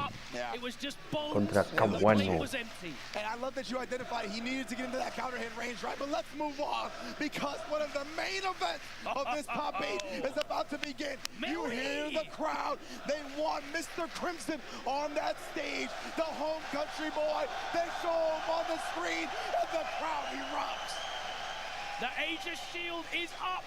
It was just bones, contra and the plate Kawano. was empty. And I love that you identified he needed to get into that counter hit range, right? But let's move on, because one of the main events of this top 8 is about to begin. You hear the crowd. They want Mr. Crimson on that stage. The home country boy. They show him on the screen, and the crowd erupts. The Aegis shield is up.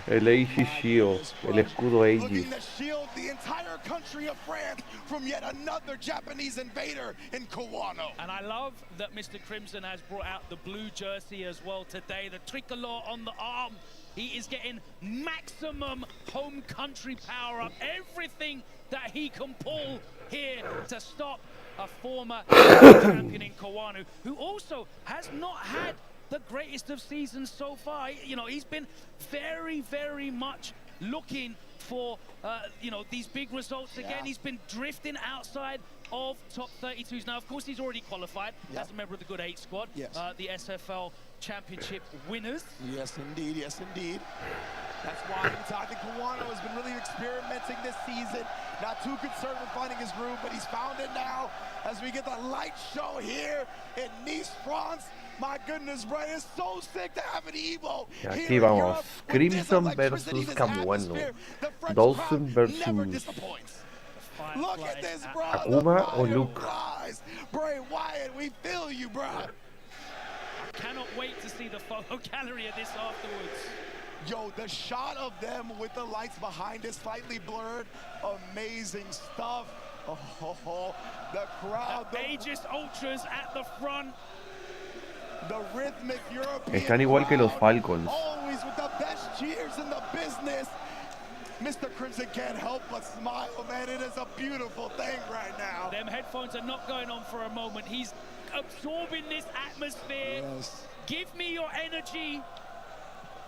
El Aegis Shield, el escudo Aegis. Looking to shield the entire country of France from yet another Japanese invader in Kawano. And I love that Mr. Crimson has brought out the blue jersey as well today. The tricolor on the arm. He is getting maximum home country power up. Everything that he can pull here to stop a former champion in Kawano, who also has not had the greatest of seasons so far. You know, he's been very, very much looking for, you know, these big results again. Yeah. He's been drifting outside of top 32s. Now, of course, he's already qualified as a member of the Good 8 squad, the SFL Championship winners. Yes, indeed. Yes, indeed. That's why Itagi Kawano has been really experimenting this season. Not too concerned with finding his groove, but he's found it now as we get the light show here in Nice, France. My goodness, bro, it's so sick to have an EVO. Y aquí vamos, Crimson versus Kawano, Dhalsim versus Look at this, bro. Akuma or Luke. Bray Wyatt, we feel you, bro. Cannot wait to see the photo gallery of this afterwards. Yo, the shot of them with the lights behind is slightly blurred. Amazing stuff. Oh, the crowd. The Aegis Ultras at the front. The rhythmic European Están igual que los Falcons. always with the best cheers in the business. Mr. Crimson can't help but smile, man. It is a beautiful thing right now. Them headphones are not going on for a moment. He's absorbing this atmosphere. Yes. Give me your energy.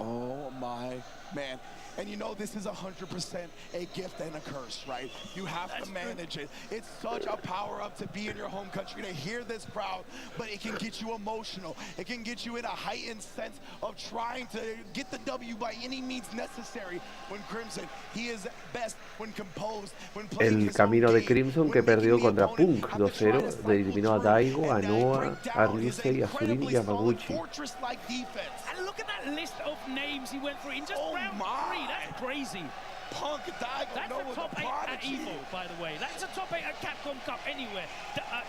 Oh my man. And you know this is 100% a gift and a curse, right? You have to manage it. It's such a power up to be in your home country, to hear this crowd, but it can get you emotional. It can get you in a heightened sense of trying to get the W by any means necessary. When Crimson, he is best when composed, when playing El his camino own de game, Crimson, que perdió contra Punk 2-0, eliminó a Daigo, a Noah, a Ryusei, a Surin y a Maguchi. fortress-like defense. And look at that list of names he went through in just round 3. That's crazy. Punk, Daigo, That's Noah, a top the 8 at Prodigy. EVO, by the way. That's a top 8 at Capcom Cup anywhere.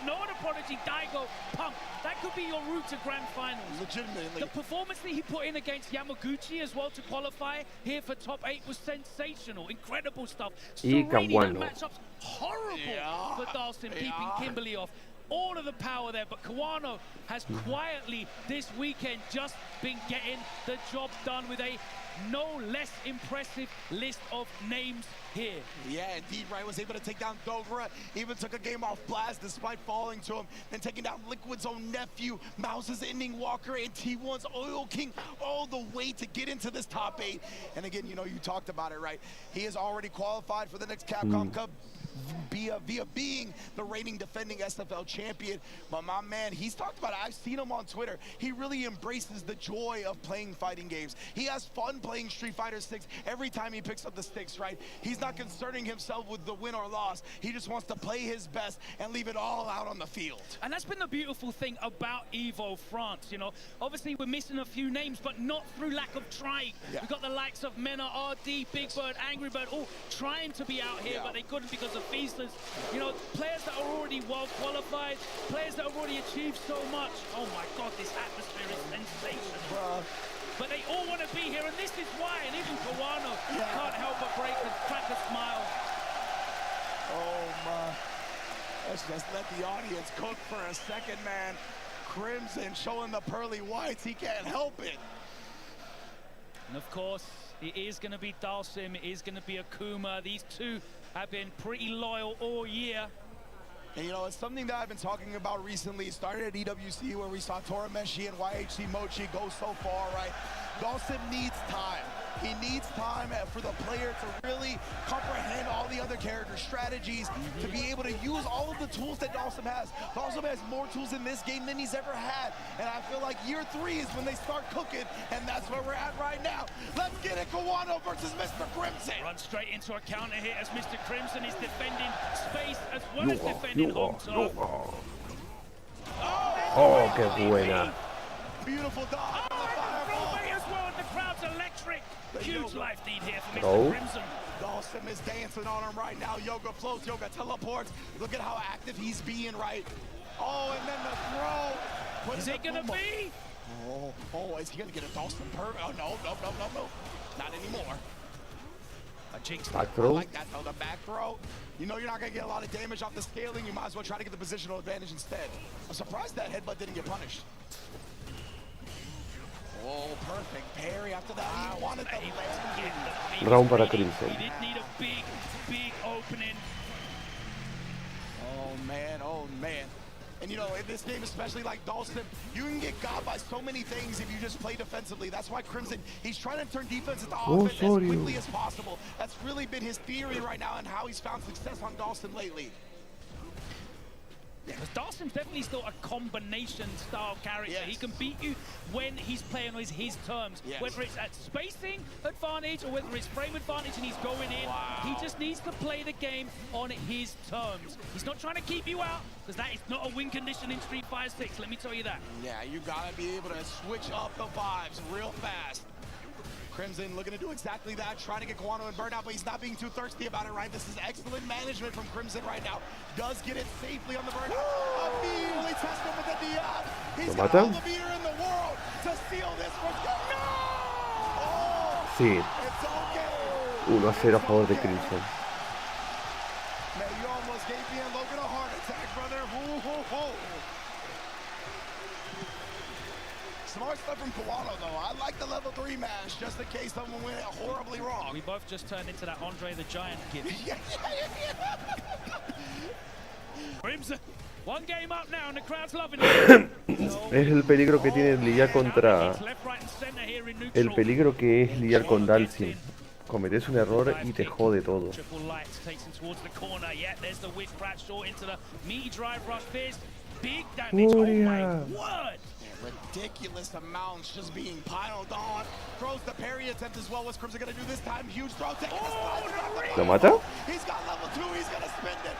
Noah the Prodigy, Daigo, Punk. That could be your route to grand finals. Legitimately. The performance that he put in against Yamaguchi as well to qualify here for top 8 was sensational. Incredible stuff. Y Sereni, that Kawano. matchup's horrible for Dhalsim, keeping Kimberly off. All of the power there, but Kawano has quietly this weekend just been getting the job done with a no less impressive list of names here. Yeah, indeed, right. Was able to take down Dogura, even took a game off Blaz despite falling to him, then taking down Liquid's own nephew, Mouse's ending Walker, and T1's Oil King, all the way to get into this top 8. And again, you know, you talked about it, right? He is already qualified for the next Capcom Cup via being the reigning defending SFL champion. But my man, he's talked about it. I've seen him on Twitter. He really embraces the joy of playing fighting games. He has fun playing Street Fighter 6 every time he picks up the sticks, right? He's not concerning himself with the win or loss. He just wants to play his best and leave it all out on the field. And that's been the beautiful thing about EVO France, you know. Obviously, we're missing a few names, but not through lack of trying. Yeah. We've got the likes of Mena, RD, Big Bird, Angry Bird, all trying to be out here, but they couldn't because of visas. You know, players that are already well qualified, players that have already achieved so much. Oh my God, this atmosphere is sensational. But they all want to be here, and this is why. And even Kawano can't help but crack a smile. Oh my. Let's just let the audience cook for a second, man. Crimson showing the pearly whites. He can't help it. And of course, it is going to be Dhalsim, it is going to be Akuma. These two have been pretty loyal all year. And you know, it's something that I've been talking about recently. It started at EWC where we saw Torameshi and YHC Mochi go so far, right? Dhalsim needs time. He needs time for the player to really comprehend all the other character strategies, to be able to use all of the tools that Dhalsim has. Dhalsim has more tools in this game than he's ever had. And I feel like year 3 is when they start cooking, and that's where we're at right now. Let's get it, Kawano versus Mr. Crimson. Run straight into a counter here as Mr. Crimson is defending space as well as defending home turf. Oh, qué buena. Beautiful dodge. As well, and the crowd's electric. Huge life lead here for Mr. Oh. Crimson. Dhalsim is dancing on him right now. Yoga floats, yoga teleports. Look at how active he's being, right? Oh, and then the throw. Is it gonna be? Oh, is he gonna get a Dhalsim perk? Oh, no. Not anymore. A jinx. Back I throw. like that though, the back throw. You know you're not gonna get a lot of damage off the scaling. You might as well try to get the positional advantage instead. I'm surprised that headbutt didn't get punished. Oh, perfect parry after that. He wanted the Round para Crimson. He did need a big opening. Oh man. And you know, in this game, especially like Dhalsim, you can get got by so many things if you just play defensively. That's why Crimson, he's trying to turn defense into offense as quickly as possible. That's really been his theory right now and how he's found success on Dhalsim lately. Because Dhalsim's definitely still a combination style character. Yes. He can beat you when he's playing on his terms. Yes. Whether it's at spacing advantage or whether it's frame advantage and he's going in. Wow. He just needs to play the game on his terms. He's not trying to keep you out, because that is not a win condition in Street Fighter 6, let me tell you that. Yeah, you gotta be able to switch up the vibes real fast. Crimson looking to do exactly that, trying to get Kawano in burnout, but he's not being too thirsty about it, right? This is excellent management from Crimson right now. Does get it safely on the burnout. Immediately test him with the Diab. He's got all the meter in the world to seal this one. No! Oh, Sí. it's okay. 1-0 a favor de Crimson. Man, you almost gave me and Logan a heart attack, brother. Ho, ho, ho. Smart stuff from Kawano, though. I like the level 3 match, just in case someone went horribly wrong. We both just turned into that Andre the Giant gif. Crimson, one game up now and the crowd's loving it. Es el peligro que tiene lidiar contra... El peligro que es lidiar con Dhalsim. Cometes un error y te jode todo. Triple lights takes him towards the corner. Yeah, there's the whip Bradshaw into the meaty drive rush fist. Big damage. Oh my word. Ridiculous amounts just being piled on. Throws the parry attempt as well. What's Crimson gonna do this time? Huge throw. Taking ¿Lo mata? He's got level 2. He's gonna spend it.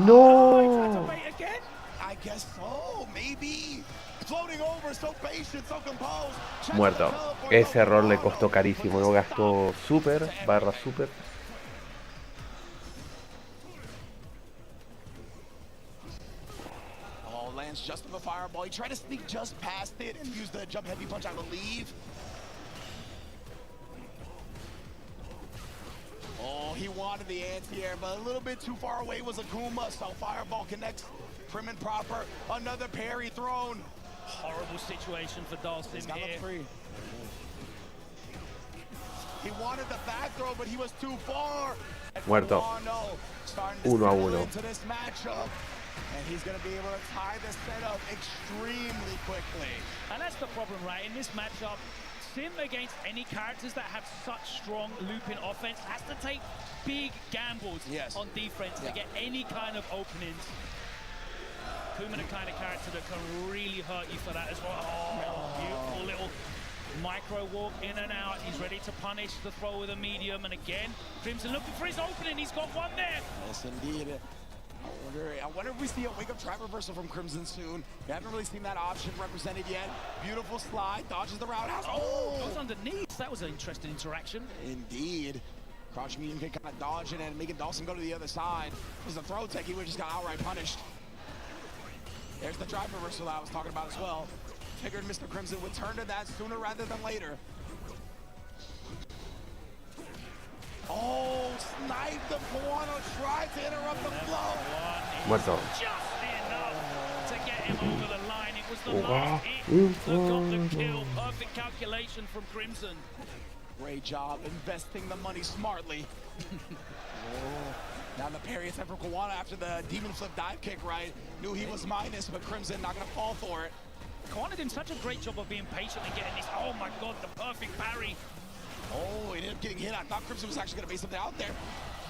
No. Again? I guess so. Maybe. Floating over, so patient, so composed. Muerto. Ese error le costó carísimo. No gastó super, barra super. Lands just in the fireball. He tried to sneak just past it and use the jump heavy punch, I believe. Oh, he wanted the anti-air, but a little bit too far away was Akuma, so fireball connects prim and proper. Another parry thrown. Horrible situation for Dhalsim here. He wanted the back throw, but he was too far. Muerto. 1-1. Into this matchup. And he's going to be able to tie the setup extremely quickly. And that's the problem, right? In this matchup, Sim against any characters that have such strong looping offense has to take big gambles on defense to get any kind of openings. Akuma, the kind of character that can really hurt you for that as well. Oh, beautiful little micro walk in and out. He's ready to punish the throw with a medium. And again, Crimson looking for his opening. He's got one there. Yes, indeed. I wonder if we see a wake-up drive reversal from Crimson soon. We haven't really seen that option represented yet. Beautiful slide, dodges the roundhouse. Oh, goes underneath. That was an interesting interaction. Indeed. Crouch medium kick kind of dodging and making Dhalsim go to the other side. It was a throw tech. He would just got outright punished. There's the drive reversal that I was talking about as well. Figured Mr. Crimson would turn to that sooner rather than later. Oh, sniped the Kawano, tried to interrupt the flow. Muerto. Just enough to get him over the line. It was the last hit that got the kill. Perfect calculation from Crimson. Great job investing the money smartly. Now the parry attempt from Kawano after the demon flip dive kick, right? Knew he was minus, but Crimson not gonna fall for it. Kawano doing such a great job of being patient and getting this. Oh my god, the perfect parry. Oh, he ended up getting hit. I thought Crimson was actually gonna base something out there.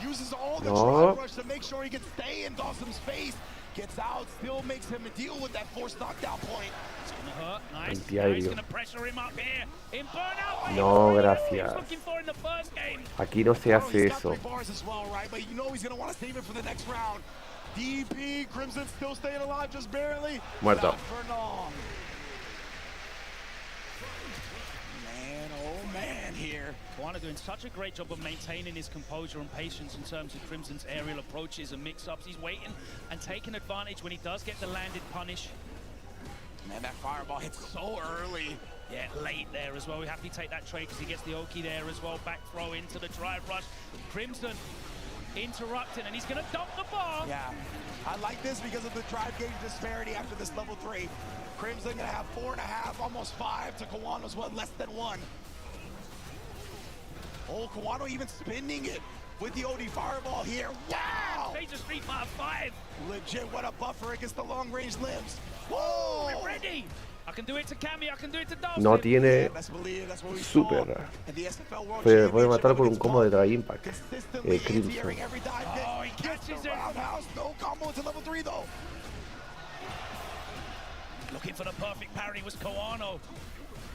Uses all the drive rush to make sure he can stay in Dhalsim's face. Gets out, still makes him deal with that forced knockdown point. It's gonna hurt. Nice. Antiaéreo. Gonna pressure him up here. In burnout. No, gracias. Looking for in the first game. Aquí no se hace eso. Bars as well, right? But you know he's gonna want to save it for the next round. DP, Crimson still staying alive, just barely. Muerto. Not for long. Man, oh man, here. Kawano doing such a great job of maintaining his composure and patience in terms of Crimson's aerial approaches and mix-ups. He's waiting and taking advantage when he does get the landed punish. Man, that fireball hits so early. Yeah, late there as well. We have to take that trade because he gets the Oki there as well. Back throw into the drive rush. Crimson interrupting, and he's going to dump the bar. Yeah, I like this because of the drive gauge disparity after this level 3. Crimson going to have 4.5, almost 5 to Kawano's less than 1. Oh, Kawano even spinning it with the OD fireball here. Wow! Major Street Fighter 5. Legit, what a buffer against the long-range limbs. Whoa! We're ready! I can do it to Kami, I can do it to Dhalsim. No tiene super. Puede matar con un combo de Dry Impact. Crimson. Oh, he catches it. No combo to level 3 though. Looking for the perfect parry was Kawano.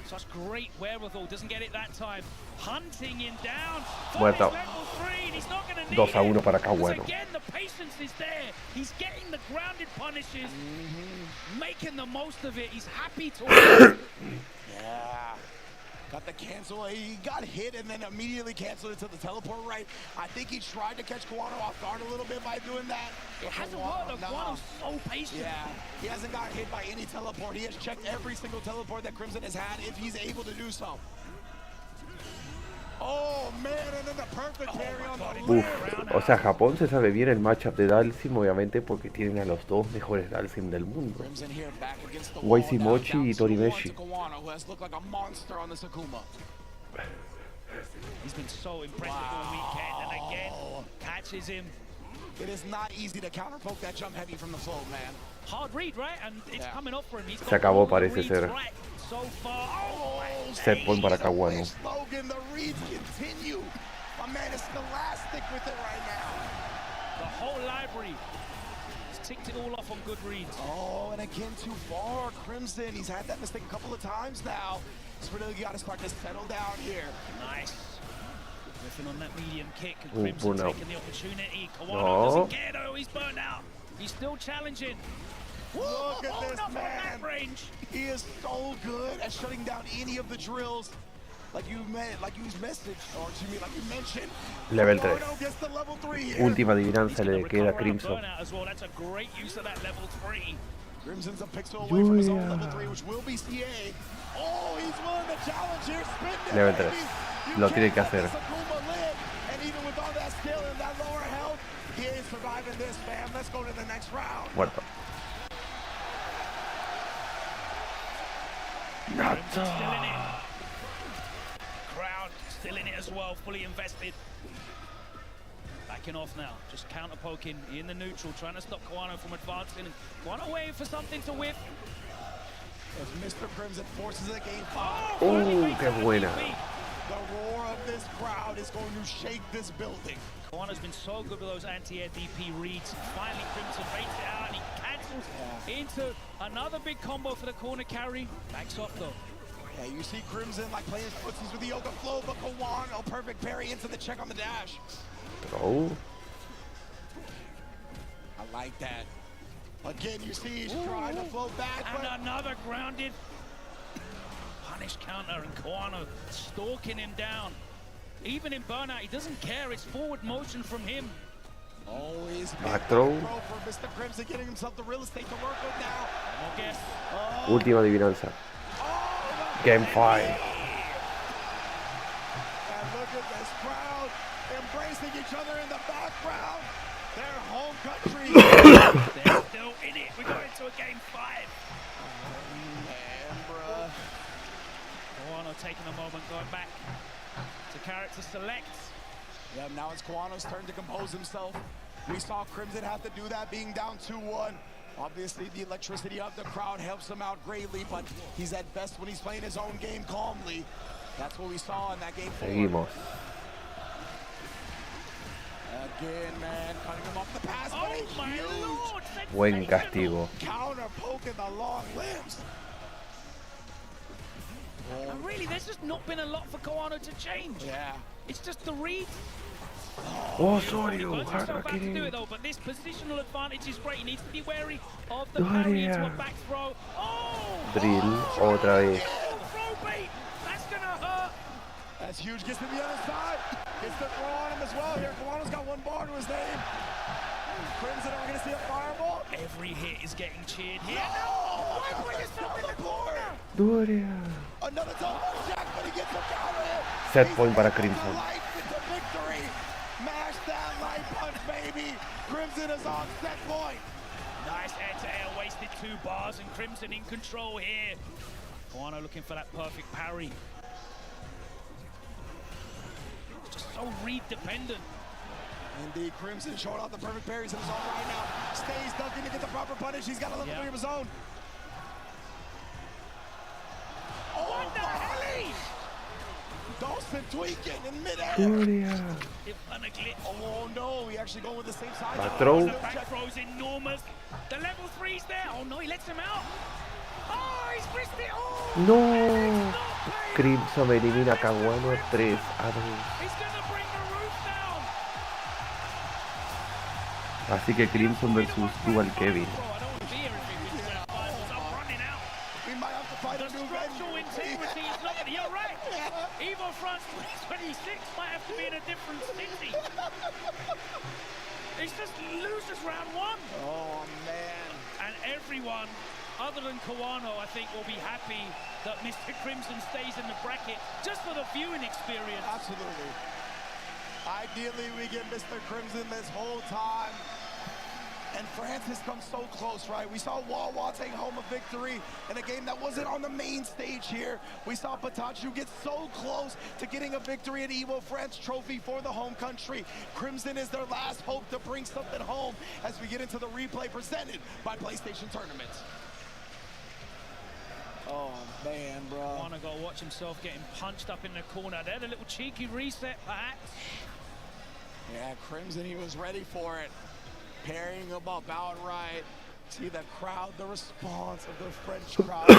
Such great wherewithal, doesn't get it that time. Hunting him down. Muerto. Level 3, and he's not going to need 2-1 para Kawano. Again, the patience is there. He's getting the grounded punishes, making the most of it. He's happy to. Yeah. Got the cancel. He got hit and then immediately canceled it to the teleport right. I think he tried to catch Kawano off guard a little bit by doing that. It hasn't worked though. Kawano's so patient. Yeah, he hasn't got hit by any teleport. He has checked every single teleport that Crimson has had if he's able to do so. Oh man, and then the perfect parry on the Uf, o sea, Japón se sabe bien el matchup de Dhalsim, obviamente, porque tienen a los dos mejores Dhalsim del mundo. Waisi Mochi y Torimeshi. He's been so impressive all weekend, and again, catches him. It is not easy to counterpoke that jump heavy from the flow, man. Hard read, right? And it's coming up for him. Se acabó, parece ser. So far. Set point para Kawano. Logan, the reads continue. My man is scholastic with it right now. The whole library has ticked it all off on good reads. Oh, and again, too far. Crimson, he's had that mistake a couple of times now. So really got to start to settle down here. Nice. Riffing on that medium kick. Crimson taking the opportunity. Kawano doesn't get it. He's burnt out. He's still challenging. Look at this man. He is so good at shutting down any of the drills. Like you mentioned. Level 3. Última adivinanza le queda a Crimson. That's a great use of that level 3. Crimson's a pixel away from his own level 3, which will be CA. Oh, he's willing to challenge here. Spin Level 3. Lo tiene que hacer. And even with all that skill and that lower health, he ain't surviving this, fam. Let's go to the next round. Muerto. Still in it. Crowd still in it as well, fully invested. Backing off now, just counter poking in the neutral, trying to stop Kawano from advancing. And Kawano waiting for something to whiff. As Mr. Crimson forces a game 5. Qué buena. The roar of this crowd is going to shake this building. Kawano's been so good with those anti-air DP reads. Finally, Crimson rates it out and he cancels into another big combo for the corner carry. Backs off though. Yeah, you see Crimson like playing his footsies with the yoga flow, but Kawano, perfect parry into the check on the dash. Oh. I like that. Again, you see he's trying to flow back. And another grounded punish counter, and Kawano stalking him down. Even in burnout, he doesn't care. It's forward motion from him. Always back throw for Mr. Crimson, getting himself the real estate to work with now. No guess. Última adivinanza. Game 5. And look at this crowd embracing each other in the background. Their home country. They're still in it. We're going to a game 5. Man, bruh. Kawano taking a moment, going back to character select. Yeah, now it's Kawano's turn to compose himself. We saw Crimson have to do that being down 2-1. Obviously, the electricity of the crowd helps him out greatly, but he's at best when he's playing his own game calmly. That's what we saw in that game 4. Seguimos. Again, man, cutting him off the pass, but Oh my lord! Buen castigo. Counter poking the long limbs. And really, there's just not been a lot for Kawano to change. Yeah. It's just the read. Oh, He sorry, burns hara himself out to do kidding. it though, but this positional advantage is great. He needs to be wary of the parry into a back throw. Oh! Drill, otra vez. Throw bait! That's gonna hurt! That's huge. Gets to the other side. Gets the throw on him as well here. Kawano's got one bar to his name. Crimson, are we gonna see a fireball? Every hit is getting cheered here. No! Why put yourself in the corner? Doria. Another double jack, but he gets the counter hit. Set point para Crimson. Life into victory. Mash that light punch, baby. Crimson is on set point. Nice air-to-air, wasted 2 bars, and Crimson in control here. Kawano looking for that perfect parry. Just so read-dependent. Indeed, Crimson showing off the perfect parries in his own right now. Stays ducking to get the proper punish. He's got a level 3 of his own. What the hell? Dhalsim tweaking in midair. Doria. Oh no, he actually going with the same side. Back throw. The back throw's enormous. The level 3's there. Oh no, he lets him out. Oh, he's missed it. Oh, No. Crimson elimina a Kawano 3-2. he's gonna bring the roof down. Así que Crimson versus Dual Kevin. Bro, I don't want to be here if he wins that finals. I'm running out. We might have to fight The a new structural integrity is not gonna. You're right. EVO France 2026 might have to be in a different city. It's just losers round 1. Oh man. And everyone, other than Kawano, I think will be happy that Mr. Crimson stays in the bracket just for the viewing experience. Absolutely. Ideally, we get Mr. Crimson this whole time. And France has come so close, right? We saw Wawa take home a victory in a game that wasn't on the main stage here. We saw Patachu get so close to getting a victory at EVO France trophy for the home country. Crimson is their last hope to bring something home as we get into the replay presented by PlayStation Tournaments. Oh man, bro. Wanna go watch himself getting punched up in the corner there. The little cheeky reset, perhaps. Yeah, Crimson, he was ready for it. Parrying him up outright. See the crowd, the response of the French crowd.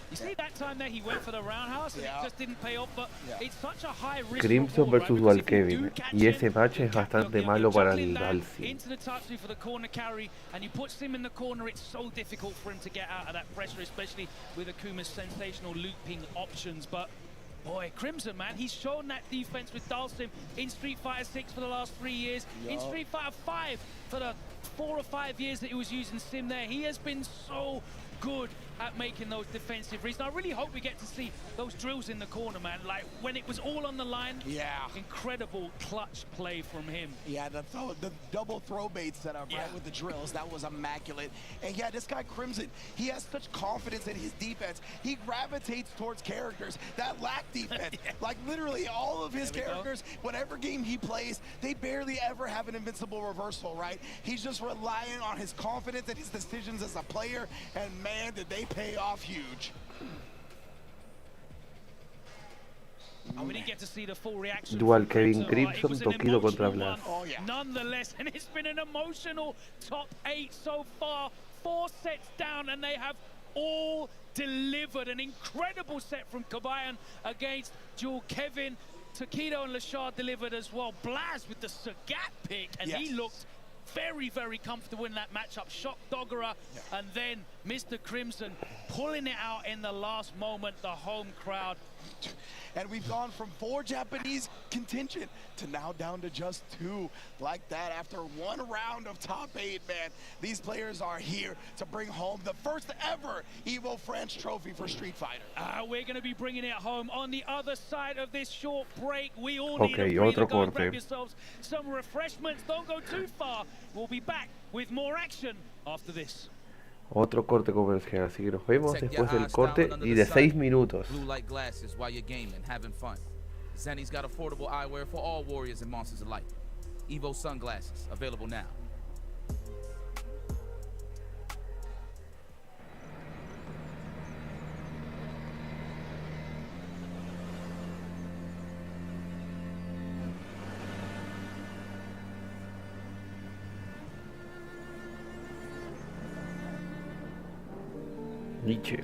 You see that time there he went for the roundhouse and it just didn't pay off, but it's such a high risk. Crimson versus Dual Kevin. Y ese match es bastante malo para el Dhalsim. Into the touch for the corner carry, and you put him in the corner, it's so difficult for him to get out of that pressure, especially with Akuma's sensational looping options. But boy, Crimson, man, he's shown that defense with Dhalsim in Street Fighter 6 for the last 3 years, in Street Fighter 5 for the 4 or 5 years that he was using Sim there. He has been so good at making those defensive reads. And I really hope we get to see those drills in the corner, man. Like when it was all on the line. Yeah. Incredible clutch play from him. Yeah, the double throw bait setup, right, with the drills, that was immaculate. And yeah, this guy Crimson, he has such confidence in his defense. He gravitates towards characters that lack defense. Like literally all of his characters, whatever game he plays, they barely ever have an invincible reversal, right? He's just relying on his confidence and his decisions as a player, and man, did they pay off huge. And we didn't get to see the full reaction. Dual Kevin Crimson, Tokido contra Blaz. Nonetheless, and it's been an emotional top 8 so far. 4 sets down, and they have all delivered. An incredible set from Kobayan against Dual Kevin. Tokido and Leshar delivered as well. Blaz with the Sagat pick, and he looked very, very comfortable in that matchup. Shocked Dogura, and then Mr. Crimson pulling it out in the last moment, the home crowd. And we've gone from 4 Japanese contingent to now down to just 2 like that after 1 round of top 8, man. These players are here to bring home the first ever EVO France trophy for Street Fighter. We're going to be bringing it home on the other side of this short break. We all need a breather. Otro Go and corte. grab yourselves some refreshments. Don't go too far. We'll be back with more action after this. Otro corte comercial, así que nos vemos después del corte y de 6 minutos. Blue light glasses while you're gaming, having fun. Zenny's got affordable eyewear for all warriors and monsters alike. EVO sunglasses, available now. Nietzsche.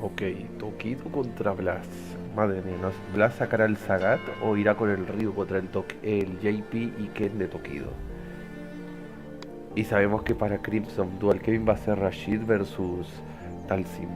Ok, Tokido contra Blaz. Madre mía, ¿no? ¿Blaz sacará el Sagat o irá con el Ryu contra el JP y Ken de Tokido? Y sabemos que para Crimson Dual Kevin va a ser Rashid versus Dhalsim.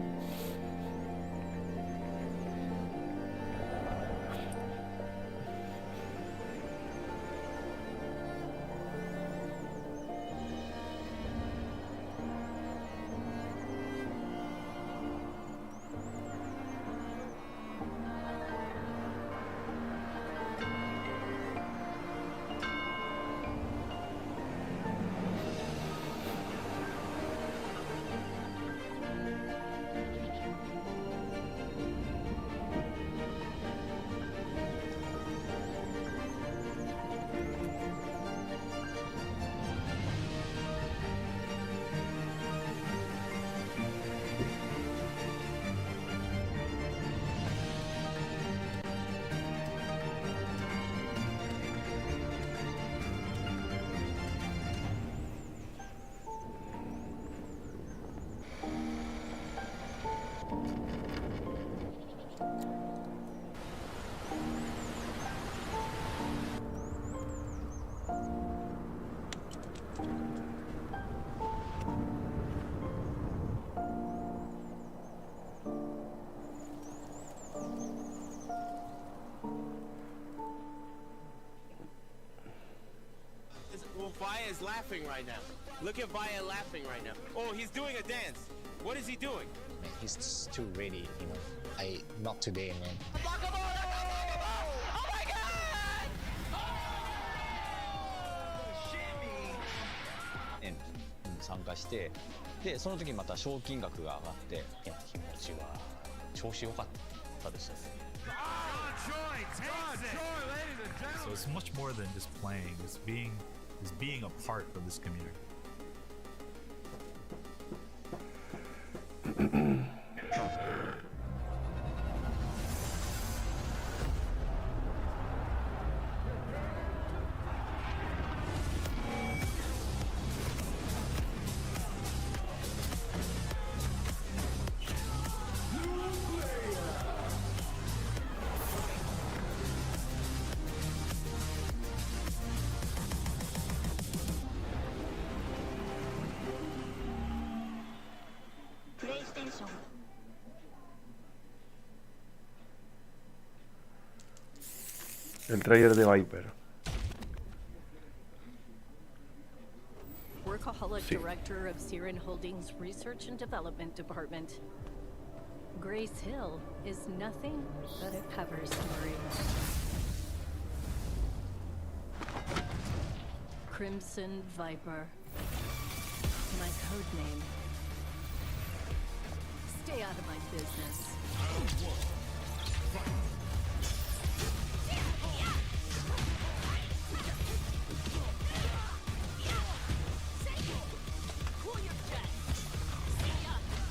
Vaya is laughing right now. Look at Vaya laughing right now. Oh, he's doing a dance. What is he doing? Man, he's too ready, you know. Not today, man. Oh my god! 参加して、でその時また賞金額が上がって気持ちは調子良かったです。So it's much more than just playing. It's being a part of this community. El trailer de Viper. Workaholic Sí. Director of Siren Holdings Research and Development Department. Grace Hill is nothing but a cover story. Crimson Viper. My code name. Stay out of my business.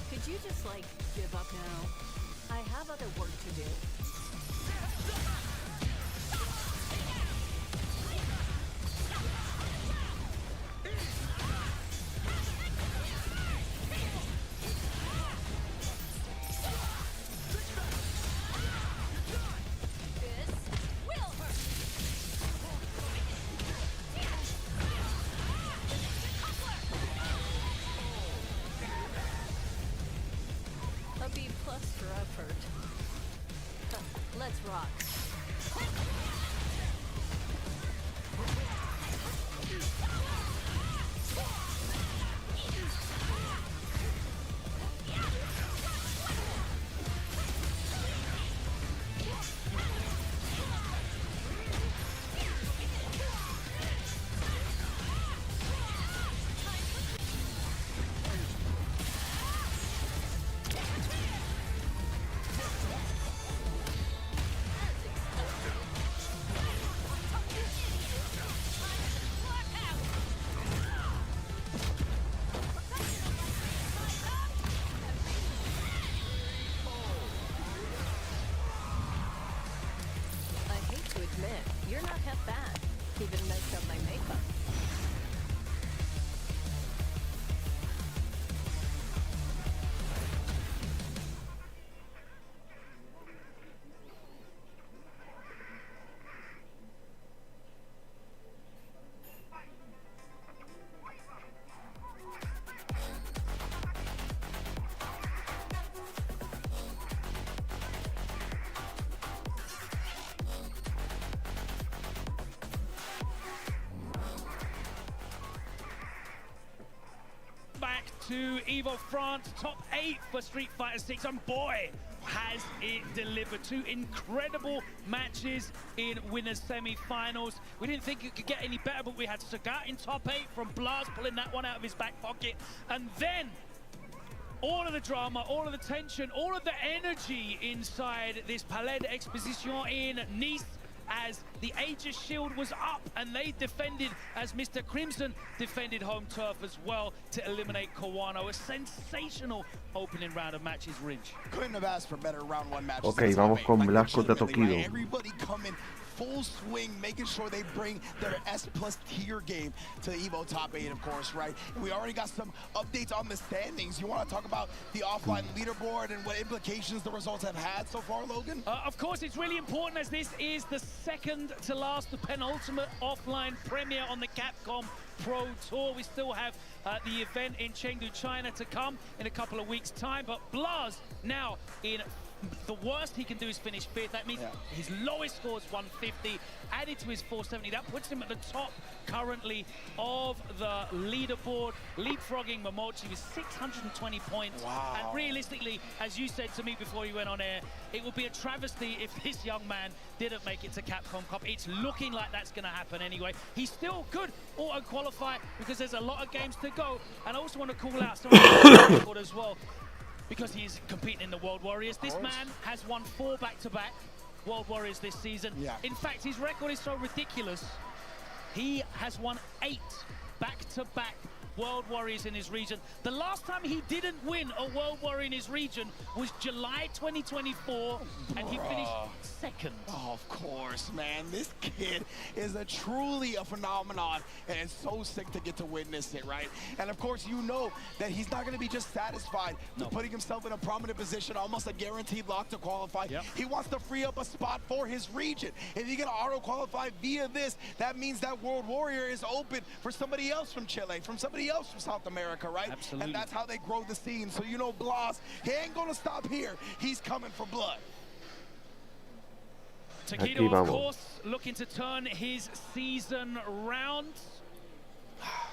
Could you just, like, give up now? I have other work to do. A B+ for effort. Let's rock. You're not half bad. Even messed up my makeup. To EVO France, top 8 for Street Fighter VI, and boy, has it delivered. 2 incredible matches in winners semi-finals. We didn't think it could get any better, but we had Cerca in top 8 from Blaz pulling that one out of his back pocket, and then all of the drama, all of the tension, all of the energy inside this Palais d'Exposition in Nice, as the Aegis shield was up and they defended, as Mr. Crimson defended home turf as well to eliminate Kawano. A sensational opening round of matches, Ridge. Couldn't have asked for better round 1 matches. Ok, vamos con Blaz contra Tokido. Everybody coming full swing, making sure they bring their S+ tier game to EVO top 8, of course, right? And we already got some updates on the standings. You want to talk about the offline leaderboard and what implications the results have had so far, Logan? Of course, it's really important, as this is the second to last, the penultimate offline premiere on the Capcom Pro Tour. We still have the event in Chengdu, China to come in a couple of weeks' time, but Blaz now in the worst he can do is finish 5th. That means his lowest score is 150, added to his 470. That puts him at the top currently of the leaderboard, leapfrogging Momochi with 620 points. Wow. And realistically, as you said to me before you went on air, it would be a travesty if this young man didn't make it to Capcom Cup. It's looking like that's going to happen anyway. He still could auto-qualify because there's a lot of games to go. And I also want to call out some of the record as well, because he's competing in the World Warriors. This man has won 4 back-to-back World Warriors this season. In fact, his record is so ridiculous, he has won 8 back-to-back World Warriors in his region. The last time he didn't win a World Warrior in his region was July 2024, and he finished 2nd. Oh, of course, man. This kid is truly a phenomenon, and it's so sick to get to witness it, right? And of course, you know that he's not going to be just satisfied with putting himself in a prominent position, almost a guaranteed lock to qualify. He wants to free up a spot for his region. If he can auto-qualify via this, that means that World Warrior is open for somebody else from Chile, from somebody else from South America, right? Absolutely. And that's how they grow the scene. So you know Blaz, he ain't gonna stop here. He's coming for blood. Tokido, of course, looking to turn his season round.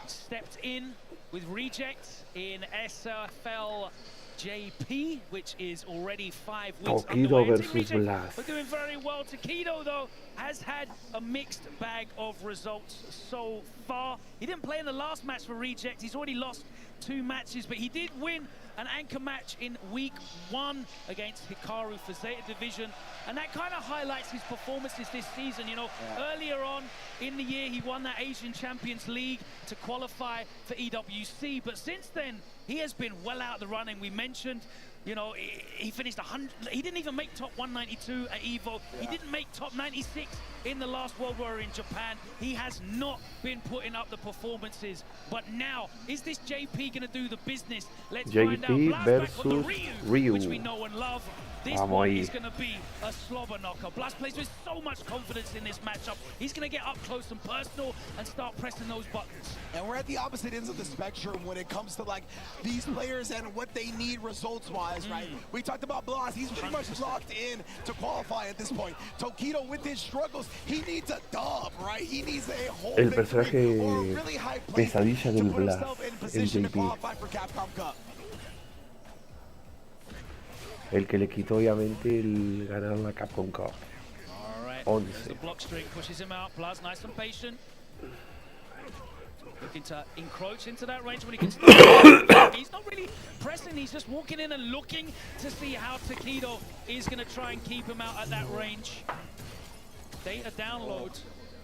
Stepped in with reject in SFL JP, which is already 5 weeks Tokido underway. versus Blaz. We're doing very well. Tokido, though, has had a mixed bag of results so far. He didn't play in the last match for Reject. He's already lost 2 matches, but he did win an anchor match in week 1 against Hikaru for Zeta Division, and that kind of highlights his performances this season. You know, earlier on in the year, he won that Asian Champions League to qualify for EWC, but since then, he has been well out of the running. We mentioned, you know, he finished 100. He didn't even make top 192 at EVO. He didn't make top 96 in the last World War in Japan. He has not been putting up the performances. But now, is this JP going to do the business? Let's find out. JP versus Ryu. Which we know and love. This one is going to be a slobber knocker. Blaz plays with so much confidence in this matchup. He's going to get up close and personal and start pressing those buttons. And we're at the opposite ends of the spectrum when it comes to like these players and what they need results-wise, right? We talked about Blaz. He's pretty much locked in to qualify at this point. Tokido, with his struggles, he needs a dub, right? He needs a whole El personaje pesadilla del Blaz, el JP. El que le quitó obviamente el ganar la Capcom Cup. 11. The block streak pushes him out. Blaz, nice and patient. Looking to encroach into that range when he can start. He's not really pressing, he's just walking in and looking to see how Tokido is going to try and keep him out at that range. Data download.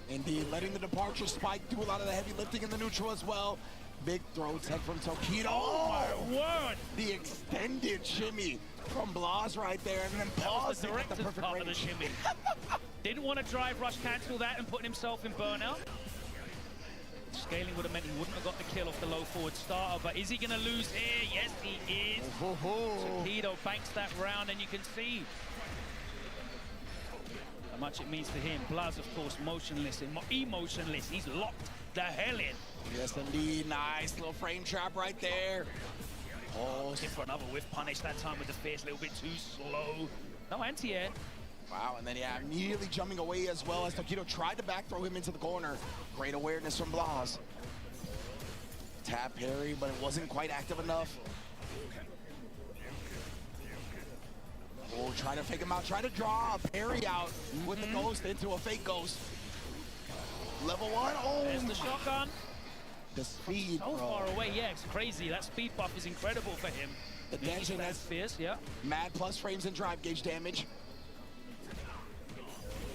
Indeed, letting the departure spike do a lot of the heavy lifting in the neutral as well. Big throw tech from Tokido. Oh my word! The extended shimmy from Blaz right there, and then paused the at the director's perfect part of the range. shimmy. Didn't want to drive rush cancel that and putting himself in burnout. Scaling would have meant he wouldn't have got the kill off the low forward starter, but is he going to lose here? Yes, he is. Tokido banks that round, and you can see how much it means to him. Blaz, of course, motionless, emotionless. He's locked the hell in. Yes, indeed. Nice little frame trap right there. Oh, looking for another whiff punish, that time with the fierce, a little bit too slow. No anti-air. Wow, and then yeah, immediately jumping away as well as Tokido tried to back throw him into the corner. Great awareness from Blaz. Tap parry, but it wasn't quite active enough. Oh, try to fake him out, try to draw a parry out with the ghost into a fake ghost. Level 1, oh! There's the shotgun. The speed, so bro. far away, yeah, it's crazy. That speed buff is incredible for him. The tension, that's fierce, yeah. Mad plus frames and drive gauge damage.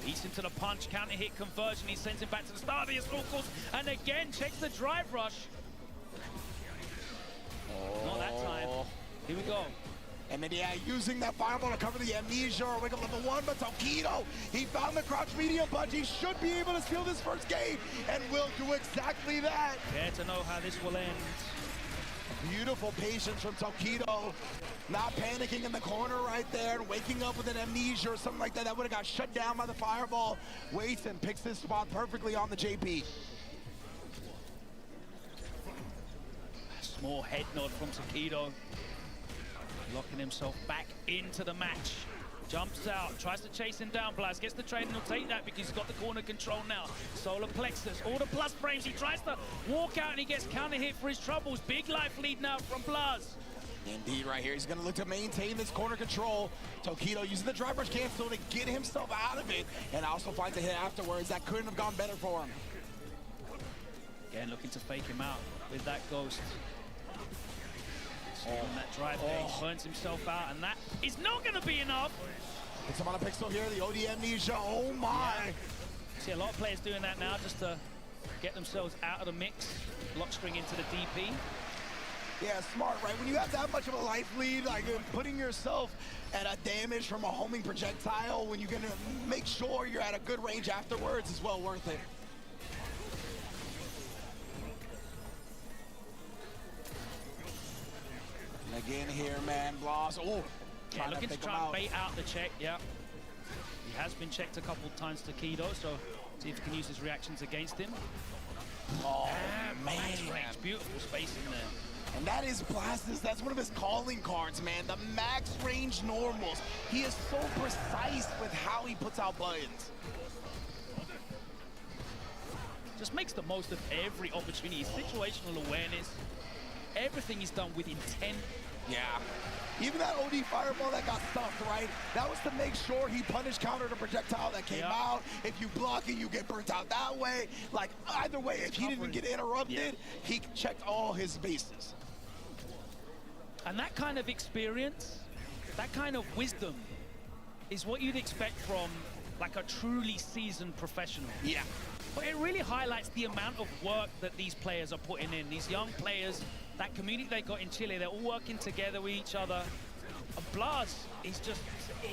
He's into the punch, counter hit conversion. He sends him back to the start of the assault course, and again checks the drive rush. Not that time. Here we go. And then, yeah, using that fireball to cover the amnesia or wake up level 1, but Tokido, he found the crouch medium punch. He should be able to steal this first game, and will do exactly that. Care to know how this will end. Beautiful patience from Tokido. Not panicking in the corner right there and waking up with an amnesia or something like that. That would have got shut down by the fireball. Waits and picks this spot perfectly on the JP. Small head nod from Tokido. Locking himself back into the match. Jumps out, tries to chase him down. Blaz gets the trade and he'll take that because he's got the corner control now. Solar plexus, all the plus frames. He tries to walk out and he gets counter hit for his troubles. Big life lead now from Blaz. Indeed, right here, he's going to look to maintain this corner control. Tokido using the drive rush cancel to get himself out of it, and also finds a hit afterwards. That couldn't have gone better for him. Again, looking to fake him out with that ghost. That drive there, he burns himself out, and that is not going to be enough. It's him on a pixel here, the OD amnesia, oh my. Yeah. See a lot of players doing that now just to get themselves out of the mix. Lock string into the DP. Yeah, smart, right? When you have that much of a life lead, like putting yourself at a damage from a homing projectile, when you're gonna make sure you're at a good range afterwards, is well worth it. And again here, man, Blaz, yeah, looking to try and bait out the check, yeah. He has been checked a couple times, Tokido, so see if he can use his reactions against him. Oh, man. Range, beautiful space in there. And that is Blaz's, that's one of his calling cards, man. The max range normals. He is so precise with how he puts out buttons. Just makes the most of every opportunity. Situational awareness. Everything is done with intent. Yeah. Even that OD fireball that got stuffed, right? That was to make sure he punished counter the projectile that came out. If you block it, you get burnt out that way. Like, either way, if he didn't get interrupted, he checked all his bases. And that kind of experience, that kind of wisdom is what you'd expect from like a truly seasoned professional. Yeah. But it really highlights the amount of work that these players are putting in. These young players, that community they got in Chile, they're all working together with each other. And Blaz, he's just,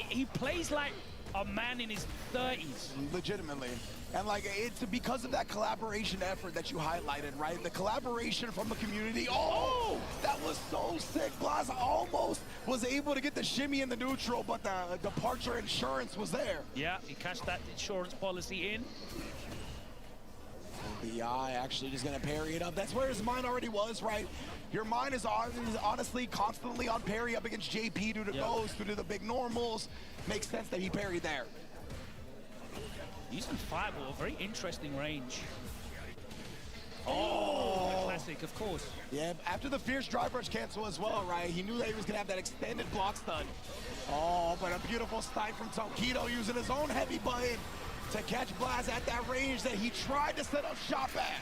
he plays like a man in his 30s. Legitimately. And like, it's because of that collaboration effort that you highlighted, right? The collaboration from the community. Oh, that was so sick. Blaz almost was able to get the shimmy in the neutral, but the departure insurance was there. Yeah, he cashed that insurance policy in. BI actually just gonna parry it up. That's where his mind already was, right? Your mind is honestly constantly on parry up against JP due to Ghost, due to the big normals. Makes sense that he parried there. Using fireball, very interesting range. Oh, the classic, of course. Yeah, after the fierce drive rush cancel as well, right? He knew that he was gonna have that extended block stun. Oh, but a beautiful snipe from Tokido using his own heavy button to catch Blaz at that range that he tried to set up shop at.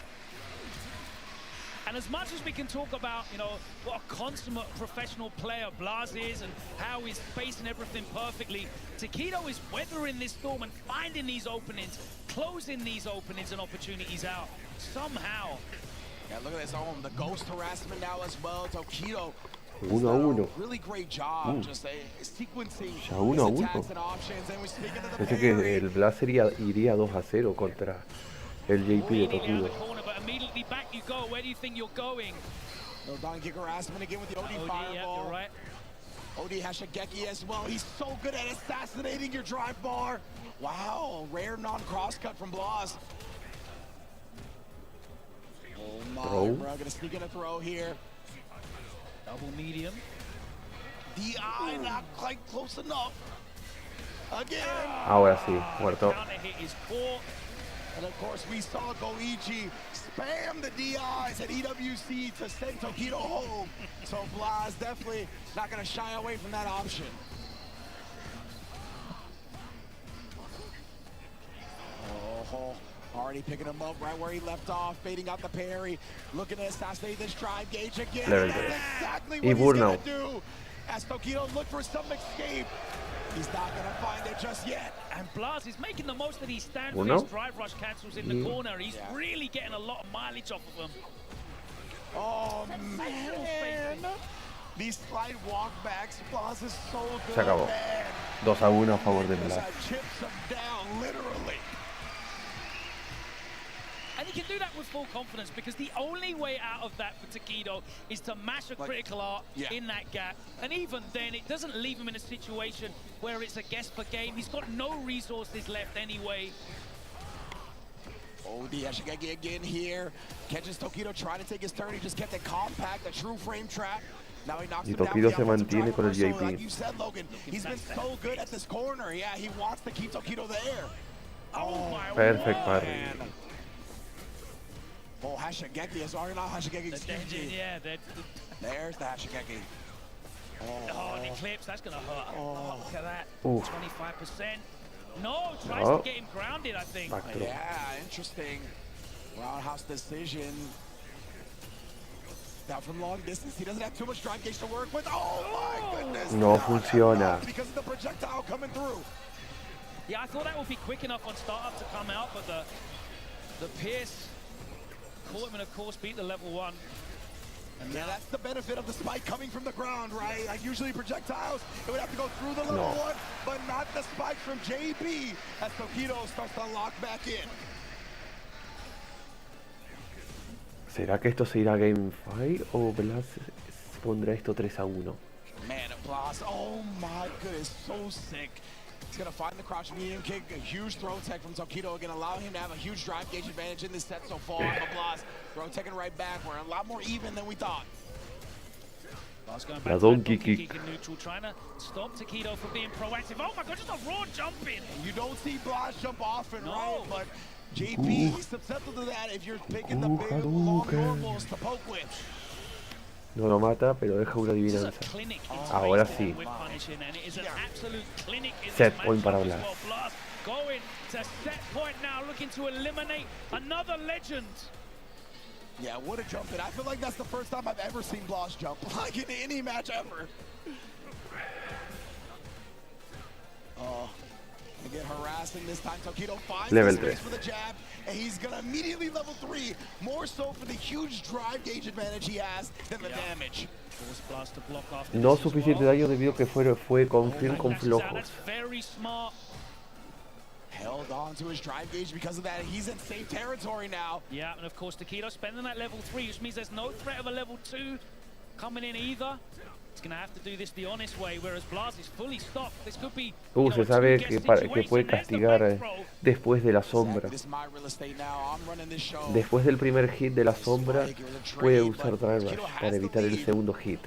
And as much as we can talk about, you know, what a consummate professional player Blaz is and how he's spacing everything perfectly, Tokido is weathering this storm and finding these openings, closing these openings and opportunities out somehow. Yeah, look at this. Oh, the ghost harassment now as well. Tokido 1 a 1. Really great job, just sequencing Ya 1 a 1. attacks and options. And we're speaking of the Pensé que el Blaz iría 2 a 0 contra el JP de Tokido. Immediately back you go. Where do you think you're going? No donkey harassment again with the OD fireball. Yeah, you're right. OD Hashigeki as well. He's so good at assassinating your drive bar. Wow, rare non-cross cut from Blaz. Oh my, Throw. bro, gonna sneak in a throw here. Double medium. DI not quite close enough. Again. Ahora sí, muerto. Counter hit is caught. And of course, we saw Goichi spam the DIs at EWC to send Tokido home. So Blaz definitely not going to shy away from that option. Oh, already picking him up right where he left off, fading out the parry, looking to assassinate this drive gauge again. Level That's 3. exactly Y what he's burnout. going to do. As Tokido look for some escape. He's not going to find it just yet. And Blaz is making the most of these stand Well, for his no. drive rush cancels in the corner. He's really getting a lot of mileage off of them. Oh, man. These slide walkbacks, Blaz is so good, Se acabó. man. 2 a 1 a favor de This Blaz. chips him down, literally. And he can do that with full confidence because the only way out of that for Tokido is to mash a critical art in that gap. And even then, it doesn't leave him in a situation where it's a guess per game. He's got no resources left anyway. Oh, the Ashigeki again here. Catches Tokido trying to take his turn. He just kept it compact, a true frame trap. Now he knocks Y him down Tokido with se the offensive mantiene drive con el reversal. JP. Like you said, Logan, he's been so good at this corner. Yeah, he wants to keep Tokido there. Oh, my Perfect parry. man. Oh, Hashigeki is already not Hashigeki. Yeah, There's the Hashigeki. Oh, and he clips. That's going to hurt. Oh, look at that. Oof. 25%. No, tries No. to get him grounded, I think. Back throw. Yeah, interesting. Roundhouse decision. Now from long distance, he doesn't have too much drive gauge to work with. Oh my goodness. No funciona. Because of the projectile coming through. Yeah, I thought that would be quick enough on startup to come out, but the Pierce caught him and of course beat the level 1. And yeah, that's the benefit of the spike coming from the ground, right? Like usually projectiles, it would have to go through the level 1, but not the spike from JB as Tokido starts to lock back in. ¿Será que esto se irá a Game 5 o Blaz pondrá esto 3 a 1? Man, Blaz, oh my goodness, so sick. He's gonna find the crouch medium kick, a huge throw tech from Tokido, again allowing him to have a huge drive gauge advantage in this set so far. But Blaz, throw teching right back. We're a lot more even than we thought. Blaz going La back donkey to that kick. in neutral, trying to stop Tokido from being proactive. Oh my god, just a raw jump in. You don't see Blaz jump often, No. right? But JP is susceptible to that if you're picking the big long normals to poke with. No lo mata, pero deja una adivinanza. Ahora sí. Set point para Blaz. Going to set point now, looking to eliminate another legend. Yeah, what a jump in. I feel like that's the first time I've ever seen Blaz jump, like in any match ever. Again, harassing this time. Tokido finds Level the space 3. for the jab, and he's gonna immediately level 3, more so for the huge drive gauge advantage he has than the damage. No suficiente daño debido a que fue confirm con flojos. Very smart. Held on to his drive gauge because of that. He's in safe territory now. Yeah, and of course Tokido spending that level 3, which means there's no threat of a level 2 coming in either. He's going to have to do this the honest way, whereas Blaz is fully stocked. This could be, Se sabe que puede castigar después de la sombra. Después del primer hit de la sombra, puede usar Drive Rush para evitar el segundo hit.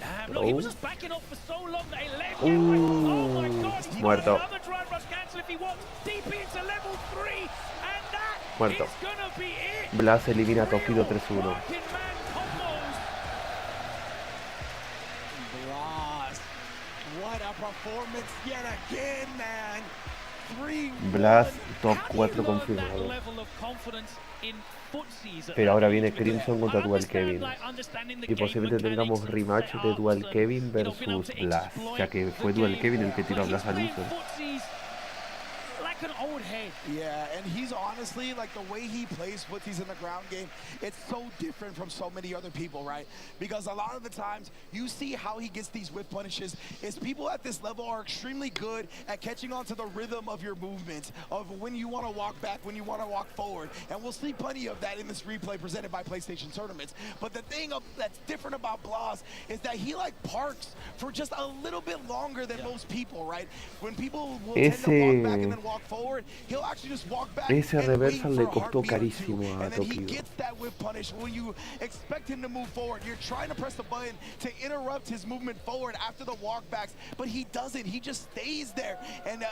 Damn, look, he was just backing off for so long that he let him get away. Oh my god, he's Muerto. got another drive rush cancel if he wants. Deep into level 3, and that Muerto. is gonna be it. Blaz elimina a Tokido 3-1. Working man combos. Blaz, what a performance yet again, man. 3-1. Blaz top 4 confirmado. Level of confidence in footsies. Pero ahora viene Crimson contra Dual Kevin. Y posiblemente tengamos rematch de Dual Kevin versus Blaz, ya que fue Dual Kevin el que tiró a Blaz al uso. Like like an old head. Yeah, and he's honestly, like, the way he plays footsies in the ground game, it's so different from so many other people, right? Because a lot of the times, you see how he gets these whip punishes, is people at this level are extremely good at catching on to the rhythm of your movements, of when you want to walk back, when you want to walk forward. And we'll see plenty of that in this replay presented by PlayStation Tournaments. But the thing that's different about Blaz is that he, like, parks for just a little bit longer than most people, right? When people will tend to walk back and then walk forward, he'll actually just walk back Ese and wait reversal for le a costó heartbeat or two. carísimo a And then he Tokido. gets that whip punish when you expect him to move forward. You're trying to press the button to interrupt his movement forward after the walkbacks, but he doesn't. He just stays there and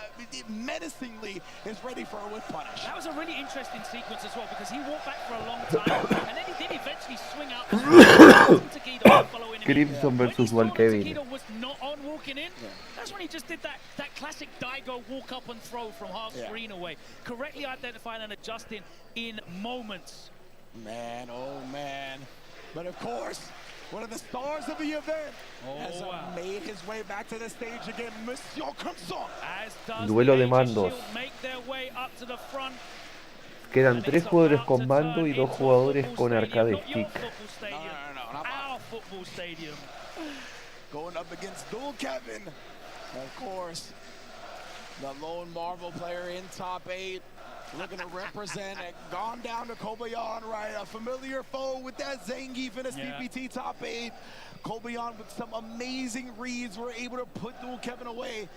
menacingly is ready for a whip punish. That was a really interesting sequence as well, because he walked back for a long time and then he did eventually swing out. Tokido following him. Crimson versus Kevin. Tokido was not on walking in. That's when he just did that classic Daigo walk up and throw from half screen away, correctly identifying and adjusting in moments. Man, oh man. But of course, one of the stars of the event has made his way back to the stage again, Monsieur Crimson. As does Duelo de the mandos. Shield make their way up to the front. Quedan 3 jugadores con mando y 2 jugadores con arcade stick. Our football stadium. Going up against Dual Kevin. Of course, the lone Marvel player in top 8. Looking to represent it. Gone down to Kobayan, right? A familiar foe with that Zangief in a CPT top 8. Kobayan with some amazing reads were able to put Dual Kevin away.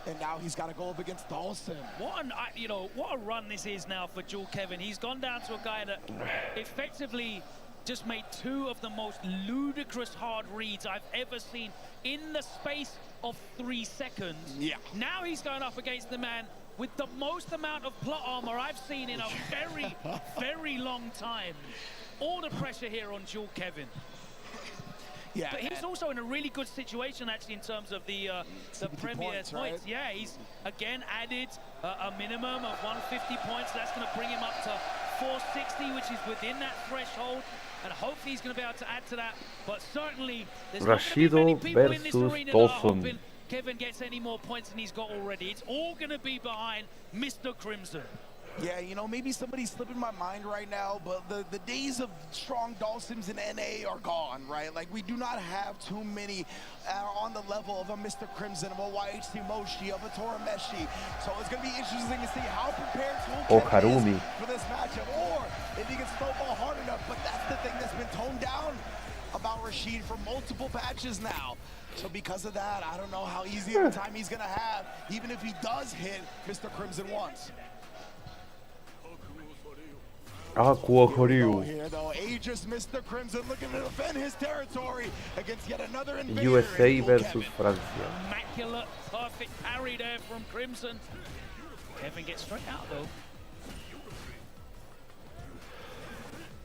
And now he's got to go up against Dhalsim. What a run this is now for Dual Kevin. He's gone down to a guy that effectively just made 2 of the most ludicrous hard reads I've ever seen in the space of 3 seconds. Yeah. Now he's going up against the man with the most amount of plot armor I've seen in a very, very long time. All the pressure here on Dual Kevin. Yeah, but he's also in a really good situation actually in terms of the premier points. Right? Yeah, he's again added a minimum of 150 points. That's going to bring him up to 460, which is within that threshold. And hopefully he's going to be able to add to that. But certainly there's Rashid not going to be many people in this versus arena that are Dhalsim. hoping Kevin gets any more points than he's got already. It's all going to be behind Mr. Crimson. Yeah, maybe somebody's slipping my mind right now, but the days of strong Dhalsims in NA are gone, right? Like, we do not have too many on the level of a Mr. Crimson, of a YHC Moshi, of a Torameshi. So it's going to be interesting to see how prepared Kevin is for this matchup, or if he can snowball hard enough. But that's the thing that's been toned down about Rashid for multiple patches now. So because of that, I don't know how easy of a time he's going to have, even if he does hit Mr. Crimson once. Here though, aegis Mr. Crimson looking to defend his territory against yet another invader. USA versus Francia. Immaculate, perfect parry there from Crimson. Kevin gets straight out though.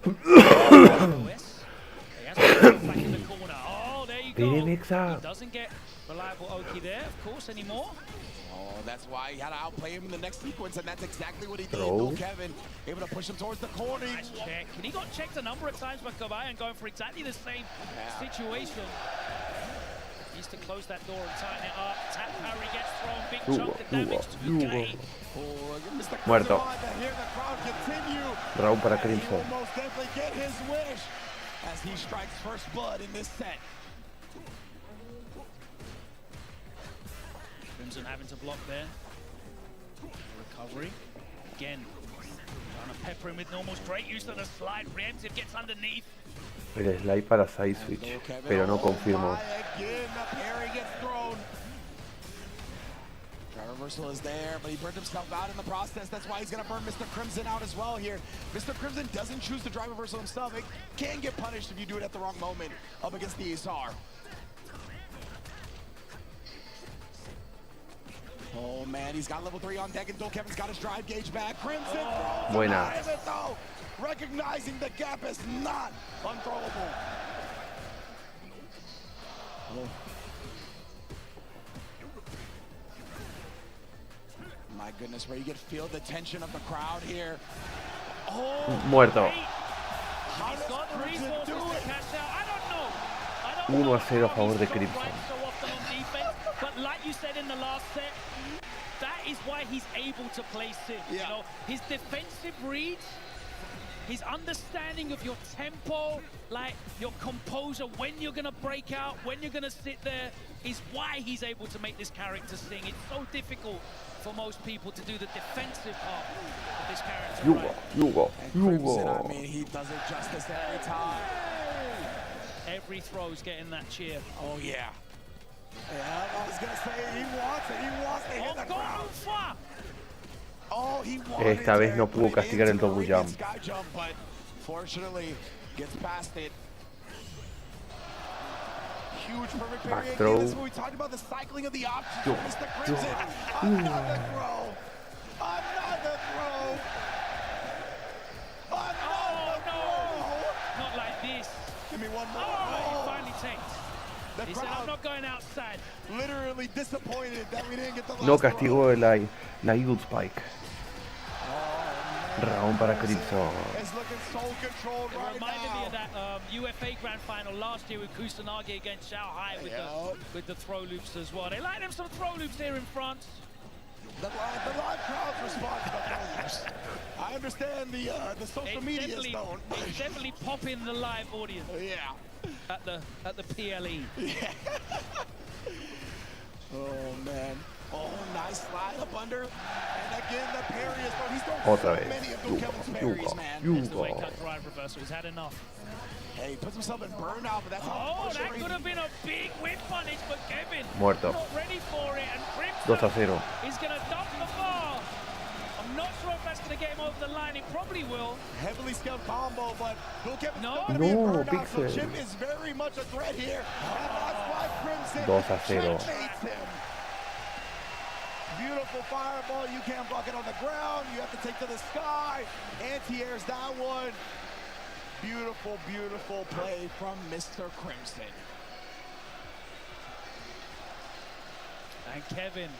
He has to back in the corner. Oh, there you go. He doesn't get reliable Oki there, of course, anymore. Oh, that's why he had to outplay him in the next sequence, and that's exactly what he did. Dual Kevin able to push him towards the corner. Nice check. And he got checked a number of times by Kobayan, going for exactly the same situation. He needs to close that door and tighten it up. Tap parry gets thrown. Big chunk of damage to K. Muerto. Here the crowd continue. Round para He will Crimson. most definitely get his wish as he strikes first blood in this set. Crimson having to block there. Recovery. Again, trying to pepper him with normal straight use of the slide. Preemptive gets underneath. El slide para side switch, pero no confirmó. Again, the parry gets thrown. Try reversal is there, but he burned himself out in the process. That's why he's going to burn Mr. Crimson out as well here. Mr. Crimson doesn't choose to drive reversal himself. It can get punished if you do it at the wrong moment up against the SR. Oh man, he's got level 3 on deck, and Dual Kevin's got his drive gauge back. Crimson Buena. throws it though, recognizing the gap is not unthrowable. Oh. My goodness, where you get feel the tension of the crowd here. Oh, Muerto. How does Crimson do it? 1-0 a favor de Crimson. But like you said in the last set, that is why he's able to play Sim. You know, his defensive reads, his understanding of your tempo, like your composure, when you're gonna break out, when you're gonna sit there, is why he's able to make this character sing. It's so difficult for most people to do the defensive part of this character. I mean, he does it justice every time. Every throw's getting that cheer. Oh yeah. Yeah, I was gonna say he wants it. He wants to hit the crowd. Oh, he wanted Esta vez no pudo castigar el double jump. Sky jump, but fortunately gets past it. Huge perfect parry. Throw. This is what we talked about, the cycling of the options. Mr. Crimson. Another throw. Another throw. Another throw. Not like this. Give me one more. Oh, he finally takes. He said, I'm not going outside. Literally disappointed that we didn't get the last No castigó la Eagle Spike. Round para Crimson. It's looking so controlled right reminded now. me of that UFA Grand Final last year with Kusanagi against Shanghai with the throw loops as well. They like them some throw loops here in France. The live crowds respond to the throw loops. I understand the social media don't. It's definitely popping the live audience. Yeah. At the PLE. Yeah. Oh man. Oh, nice slide up under. And again, the parry is he's throwing so many of Kevin's parries, man. There's the weight cut drive reversal. He's had enough. Hey, he puts himself in burnout, but that's how that could have been a big whip punish for Kevin. Muerto. Not ready for it, and 2-0. He's going to dump the ball. I'm not sure if that's going to get him over the line. It probably will. Heavily scaled combo, but Kevin's no, going to be burned out, so Pixel. Chip is very much a threat here. And that's why Crimson 2-0. checkmates him. Beautiful fireball. You can't block it on the ground. You have to take to the sky. Anti-airs that one. Beautiful, beautiful play from Mr. Crimson. And Kevin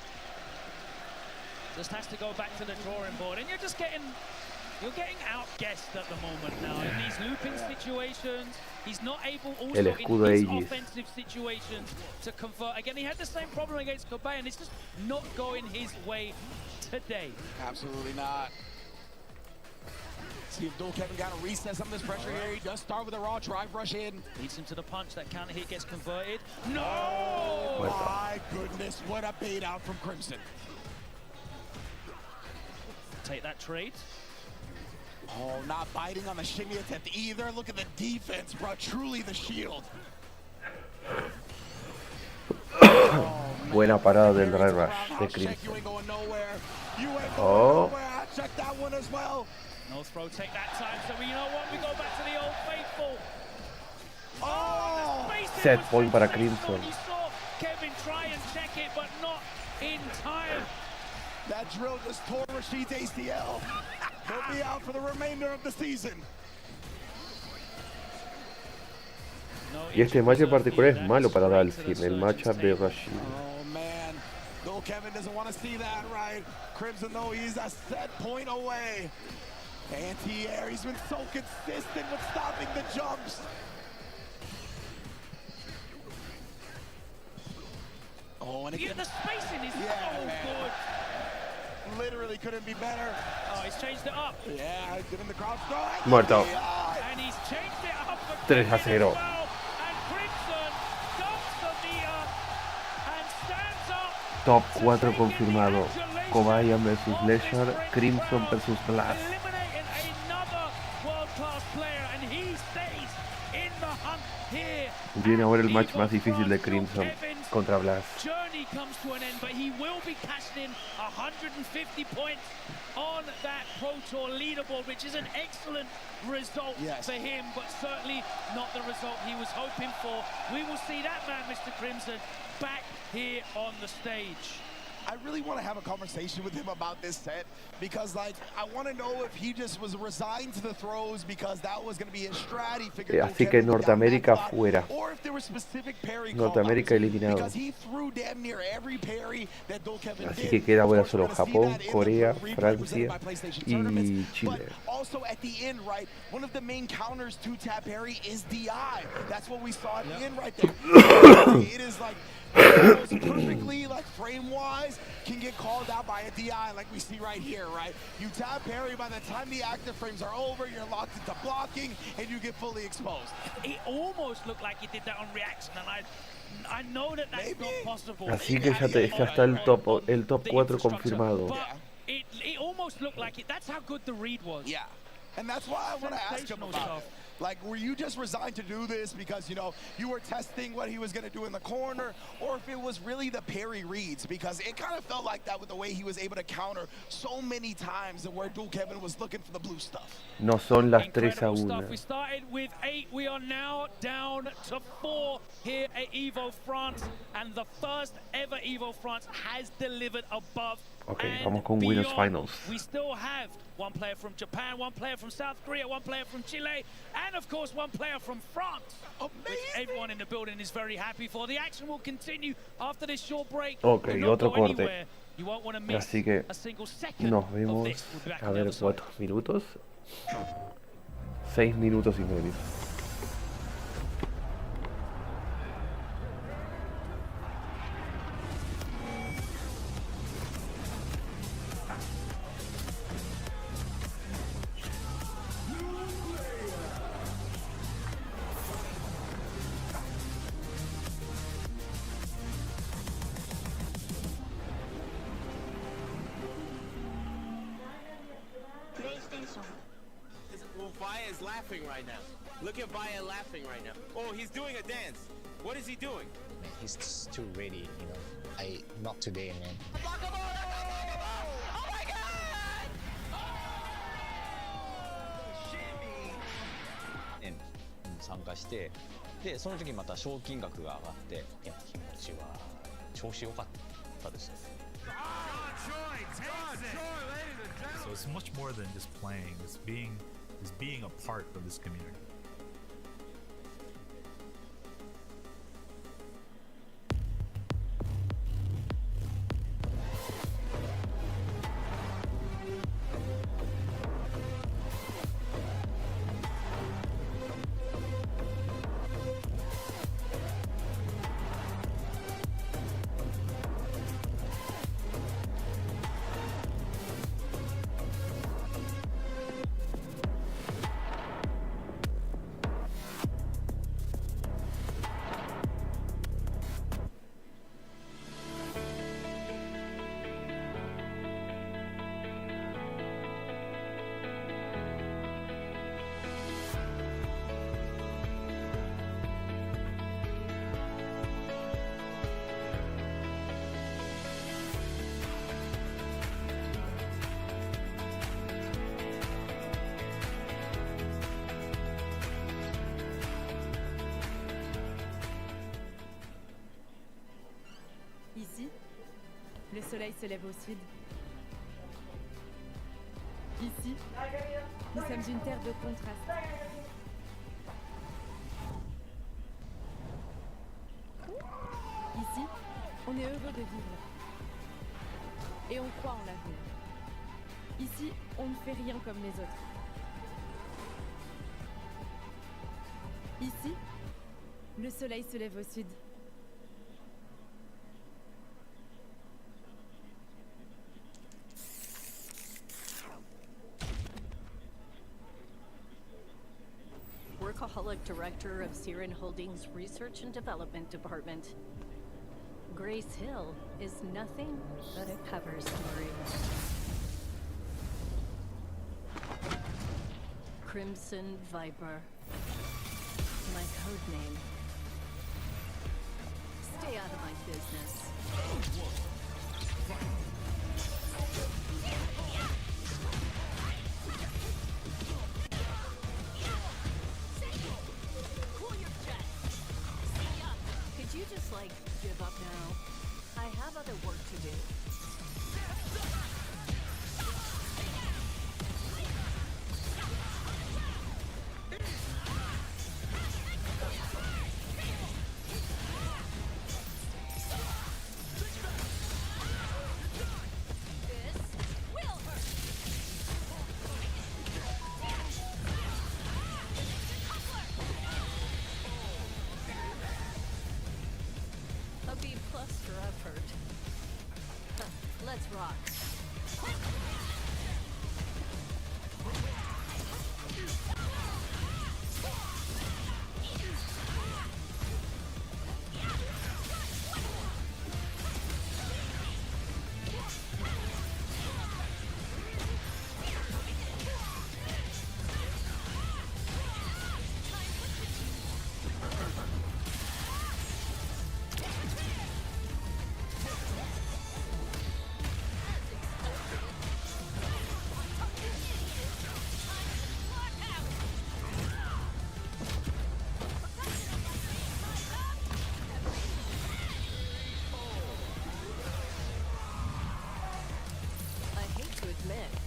just has to go back to the drawing board. And you're getting outguessed at the moment now. In these looping situations, he's not able also in his offensive situations to convert. Again, he had the same problem against Kobayan. It's just not going his way today. Absolutely not. See if Kevin got to reset some of this pressure here. He does start with a raw drive rush in. Leads him to the punch. That counter hit gets converted. No! Oh my goodness, what a bait out from Crimson. Take that trade. Oh, not biting on the shimmy attempt either. Look at the defense, bro. Truly the shield. Buena parada del drive rush de Crimson. You ain't going nowhere. You ain't going nowhere. I checked that one as well. No throw take that time. So you know what? We go back to the old faithful. Set point para Crimson. You saw Kevin try and check it, but not in time. That drill just tore Rashid's ACL. He'll be out for the remainder of the season. Y este match en particular es malo para Dhalsim, el matchup de Rashid. Oh man, though Kevin doesn't want to see that, right? Crimson though, he's a set point away. Anti-air, he's been so consistent with stopping the jumps. Oh, and again, the spacing is so good. Literally couldn't be better. Oh, he's changed it up. Yeah, giving the crowd throw. Muerto. And he's changed it up for 3-0. And Crimson dumps the meter and stands up. Top 4 confirmado. Kobayan versus Leshar, Crimson versus Blaz. Eliminating another world-class player, and he stays in the hunt here. Viene ahora el match más difícil de Crimson contra Blaz. Journey comes to an end, but he will be cashing in 150 points on that Pro Tour leaderboard, which is an excellent result for him, but certainly not the result he was hoping for. We will see that man, Mr. Crimson, back here on the stage. I really want to have a conversation with him about this set because, like, I want to know if he just was resigned to the throws because that was going to be his strat. He figured Así que Norteamérica fuera. or if there were specific parry Norteamérica eliminado. because he threw damn near every parry that Kevin Así did. que queda ahora solo Japón, Corea, Francia y Chile. Also at the end, right, one of the main counters to tap parry is DI. That's what we saw at the end right there. It is like perfectly, like frame-wise, can get called out by a DI like we see right here, right? You tap parry, by the time the active frames are over, you're locked into blocking, and you get fully exposed. It almost looked like he did that on reaction, and I know that that's not possible. Así que ya está el top 4 confirmado. But it almost looked like it. That's how good the read was. Yeah. And that's why I want to ask him about it. Like, were you just resigned to do this because, you know, you were testing what he was going to do in the corner, or if it was really the parry reads? Because it kind of felt like that with the way he was able to counter so many times and where Dual Kevin was looking for the blue stuff. No son las 3-1. We started with 8. We are now down to 4 here at EVO France, and the first ever EVO France has delivered above. Okay, vamos con Winners Finals. We still have one player from Japan, one player from South Korea, one player from Chile, and of course one player from France. Which everyone in the building is very happy for. The action will continue after this short break. Okay, otro corte. You won't want to miss Así que a single second nos vemos, a ver, ¿cuántos minutos? 6 minutos y medio. Vaya is laughing right now. Look at Vaya laughing right now. Oh, he's doing a dance. What is he doing? Man, he's just too ready, you know. Not today, man. Oh my god! 参加して、でその時また賞金額が上がって、いや気持ちは調子良かったですね。So it's much more than just playing. It's being a part of this community. Ici, le soleil se lève au sud. Ici, nous sommes une terre de contraste. Ici, on est heureux de vivre. Et on croit en l'avenir. Ici, on ne fait rien comme les autres. Ici, le soleil se lève au sud. Workaholic Director of Siren Holdings Research and Development Department. Grace Hill is nothing but a cover story. Crimson Viper. My code name. Stay out of my business. Could you just, like, give up now? I have other work to do.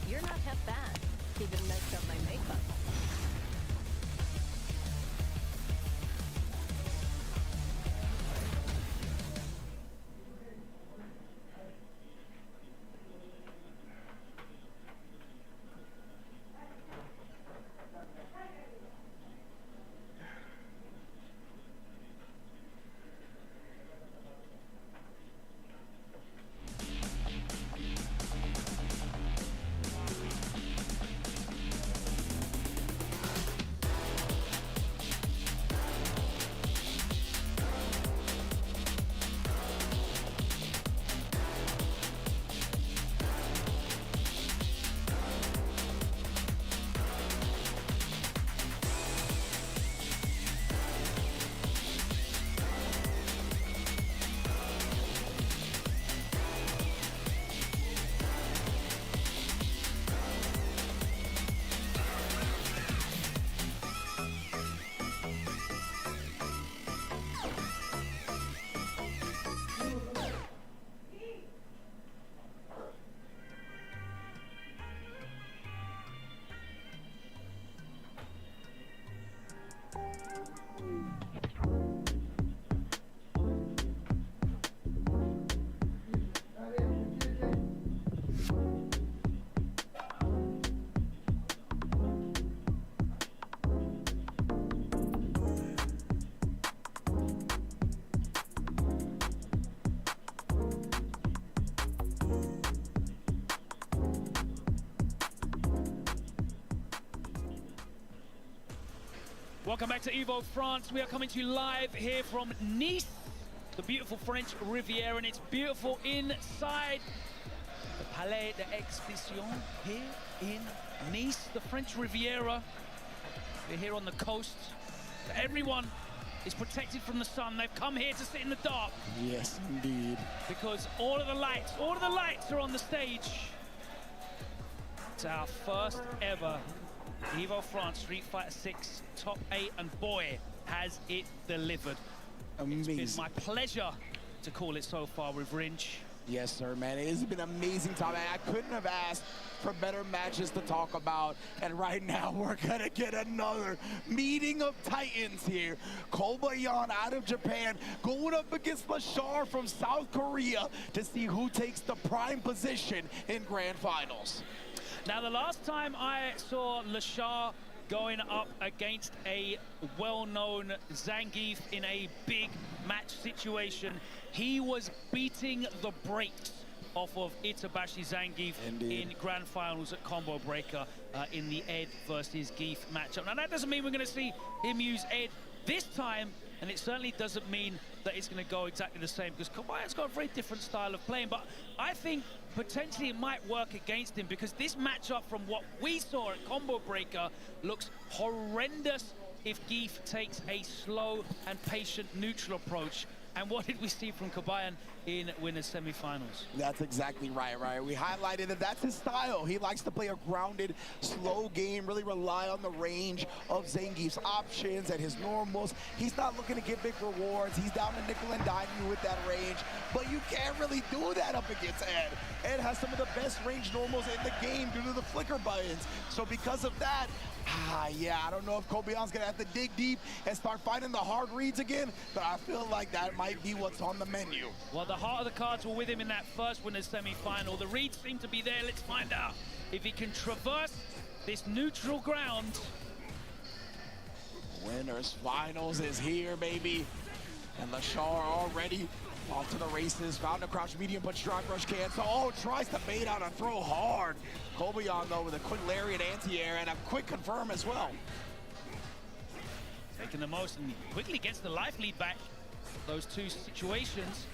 You're not half bad. Even messed up my makeup. Welcome back to EVO France. We are coming to you live here from Nice, the beautiful French Riviera, and it's beautiful inside the Palais d'Exposition here in Nice, the French Riviera. We're here on the coast. Everyone is protected from the sun. They've come here to sit in the dark. Yes, indeed. Because all of the lights are on the stage. It's our first ever EVO France Street Fighter VI Top 8, and boy, has it delivered. Amazing. It's been my pleasure to call it so far with Rinch. Yes, sir, man. It has been an amazing time. I couldn't have asked for better matches to talk about. And right now, we're going to get another meeting of titans here. Kobayan out of Japan going up against Leshar from South Korea to see who takes the prime position in grand finals. Now, the last time I saw Leshar going up against a well-known Zangief in a big match situation, he was beating the brakes off of Itabashi Zangief in grand finals at Combo Breaker in the Ed versus Geef matchup. Now, that doesn't mean we're going to see him use Ed this time, and it certainly doesn't mean that it's going to go exactly the same, because Kobayan's got a very different style of playing, but I think potentially it might work against him, because this matchup, from what we saw at Combo Breaker, looks horrendous if Geef takes a slow and patient neutral approach. And what did we see from Kobayan in winners semifinals? That's exactly right, right? We highlighted that that's his style. He likes to play a grounded, slow game, really rely on the range of Zangief's options and his normals. He's not looking to get big rewards. He's down to nickel and dime you with that range, but you can't really do that up against Ed. Ed has some of the best range normals in the game due to the flicker buttons. So because of that, yeah, I don't know if Kobayan's gonna have to dig deep and start finding the hard reads again, but I feel like that might be what's on the menu. Well, the heart of the cards were with him in that first winners semi-final. The reads seem to be there. Let's find out if he can traverse this neutral ground. Winners finals is here, baby. And Leshar already Off to the races, found a crouch medium, but drive rush cancel. Oh, tries to bait out a throw hard. Kobayan though with a quick lariat anti-air and a quick confirm as well. Taking the most and quickly gets the life lead back. Those two situations.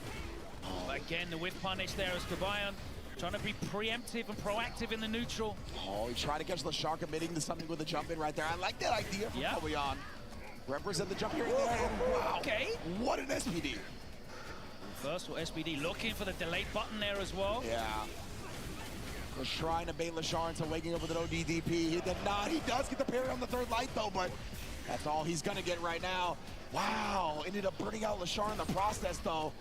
But again, the whiff punish there as Kobayan trying to be preemptive and proactive in the neutral. Oh, he tried to catch Leshar committing to something with a jump in right there. I like that idea from Kobayan. Represent the jump here and there. And wow, okay. What an SPD. Reversal SPD looking for the delay button there as well. Yeah. Was trying to bait Leshar into waking up with an ODDP. He did not. He does get the parry on the third light though, but that's all he's gonna get right now. Wow, ended up burning out Leshar in the process though.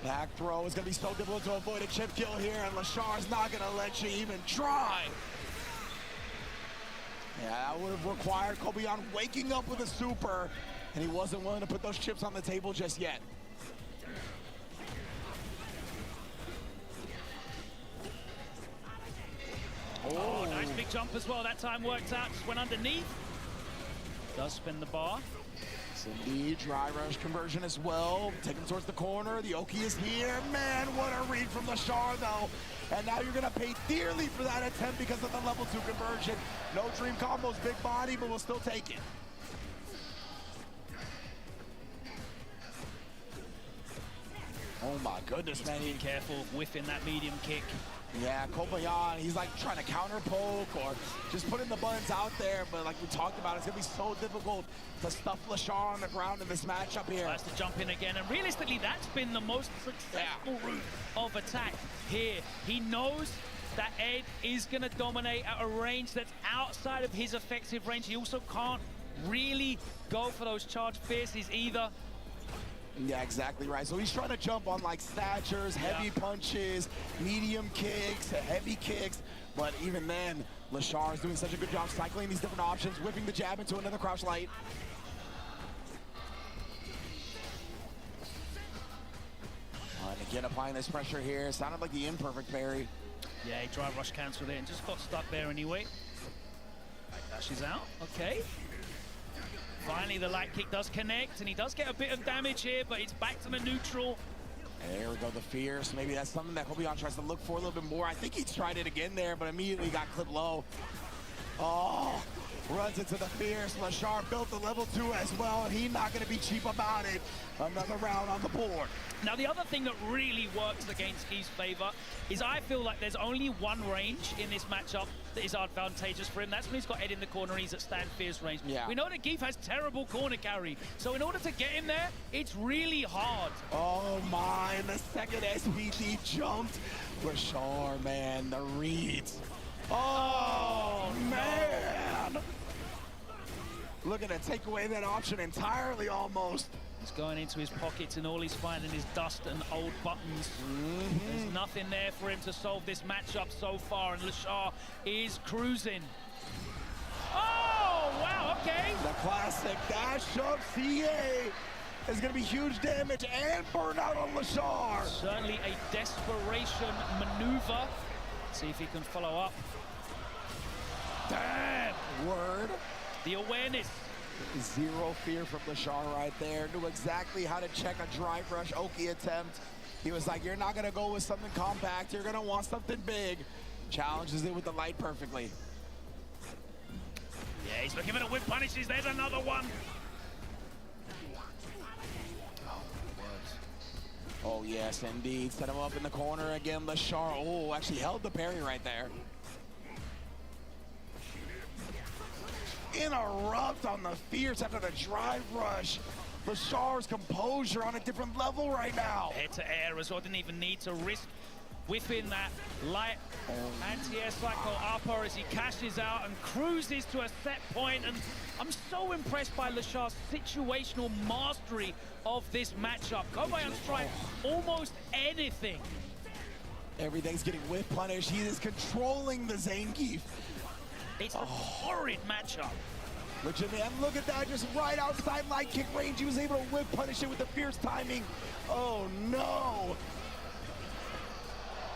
Back throw is gonna be so difficult to avoid a chip kill here, and Leshar's not gonna let you even try. Yeah, that would have required Kobayan waking up with a super, and he wasn't willing to put those chips on the table just yet. Oh, nice big jump as well. That time worked out, just went underneath. Does spin the bar. Indeed, dry rush conversion as well. Take him towards the corner. The Oki is here. Man, what a read from Leshar though. And now you're gonna pay dearly for that attempt because of the level 2 conversion. No dream combos, big body, but we'll still take it. Oh my goodness, man. Be careful whiffing that medium kick. Yeah, Kobayan, he's like trying to counter poke or just putting the buttons out there, but like we talked about, it's gonna be so difficult to stuff Leshar on the ground in this matchup here. Tries to jump in again, and realistically, that's been the most successful route of attack here. He knows that Ed is gonna dominate at a range that's outside of his effective range. He also can't really go for those charged fierces either. Yeah, exactly right. So he's trying to jump on like snatchers, heavy punches, medium kicks, heavy kicks. But even then, Leshar is doing such a good job cycling these different options, whipping the jab into another crouch light. And again, applying this pressure here. Sounded like the imperfect parry. Yeah, he drive rush canceled it and just got stuck there anyway. Dashes out, okay. Finally, the light kick does connect, and he does get a bit of damage here, but it's back to the neutral. There we go, the fierce. Maybe that's something that Kobayan tries to look for a little bit more. I think he tried it again there, but immediately got clipped low. Oh, runs into the fierce. Leshar built the level 2 as well, and he's not going to be cheap about it. Another round on the board. Now, the other thing that really works against Geef's favor is I feel like there's only one range in this matchup that is advantageous for him. That's when he's got Ed in the corner, he's at stand fierce range. Yeah. We know that Geef has terrible corner carry, so in order to get him there, it's really hard. Oh my, and the second SPD jumped. Leshar, man, the reads. Oh, man. Looking to take away that option entirely almost. He's going into his pockets, and all he's finding is dust and old buttons. There's nothing there for him to solve this matchup so far, and Leshar is cruising. Oh, wow, okay. The classic dash up CA is going to be huge damage and burnout on Leshar. Certainly a desperation maneuver. Let's see if he can follow up. Damn! Word. The awareness. Zero fear from Leshar right there. Knew exactly how to check a drive rush Oki attempt. He was like, you're not going to go with something compact. You're going to want something big. Challenges it with the light perfectly. Yeah, he's looking for the whip punishes. There's another one. Oh, yes, indeed. Set him up in the corner again. Leshar, oh, actually held the parry right there. Interrupt on the fierce after the drive rush. Leshar's composure on a different level right now. Head to air as well. Didn't even need to risk whipping that light anti-air cycle upper as he cashes out and cruises to a set point. And I'm so impressed by Leshar's situational mastery of this matchup. Kobayan's tried almost anything. Everything's getting whip punished. He is controlling the Zangief. It's a horrid matchup. Legitimate, and look at that, just right outside light kick range. He was able to whip punish it with the fierce timing. Oh no.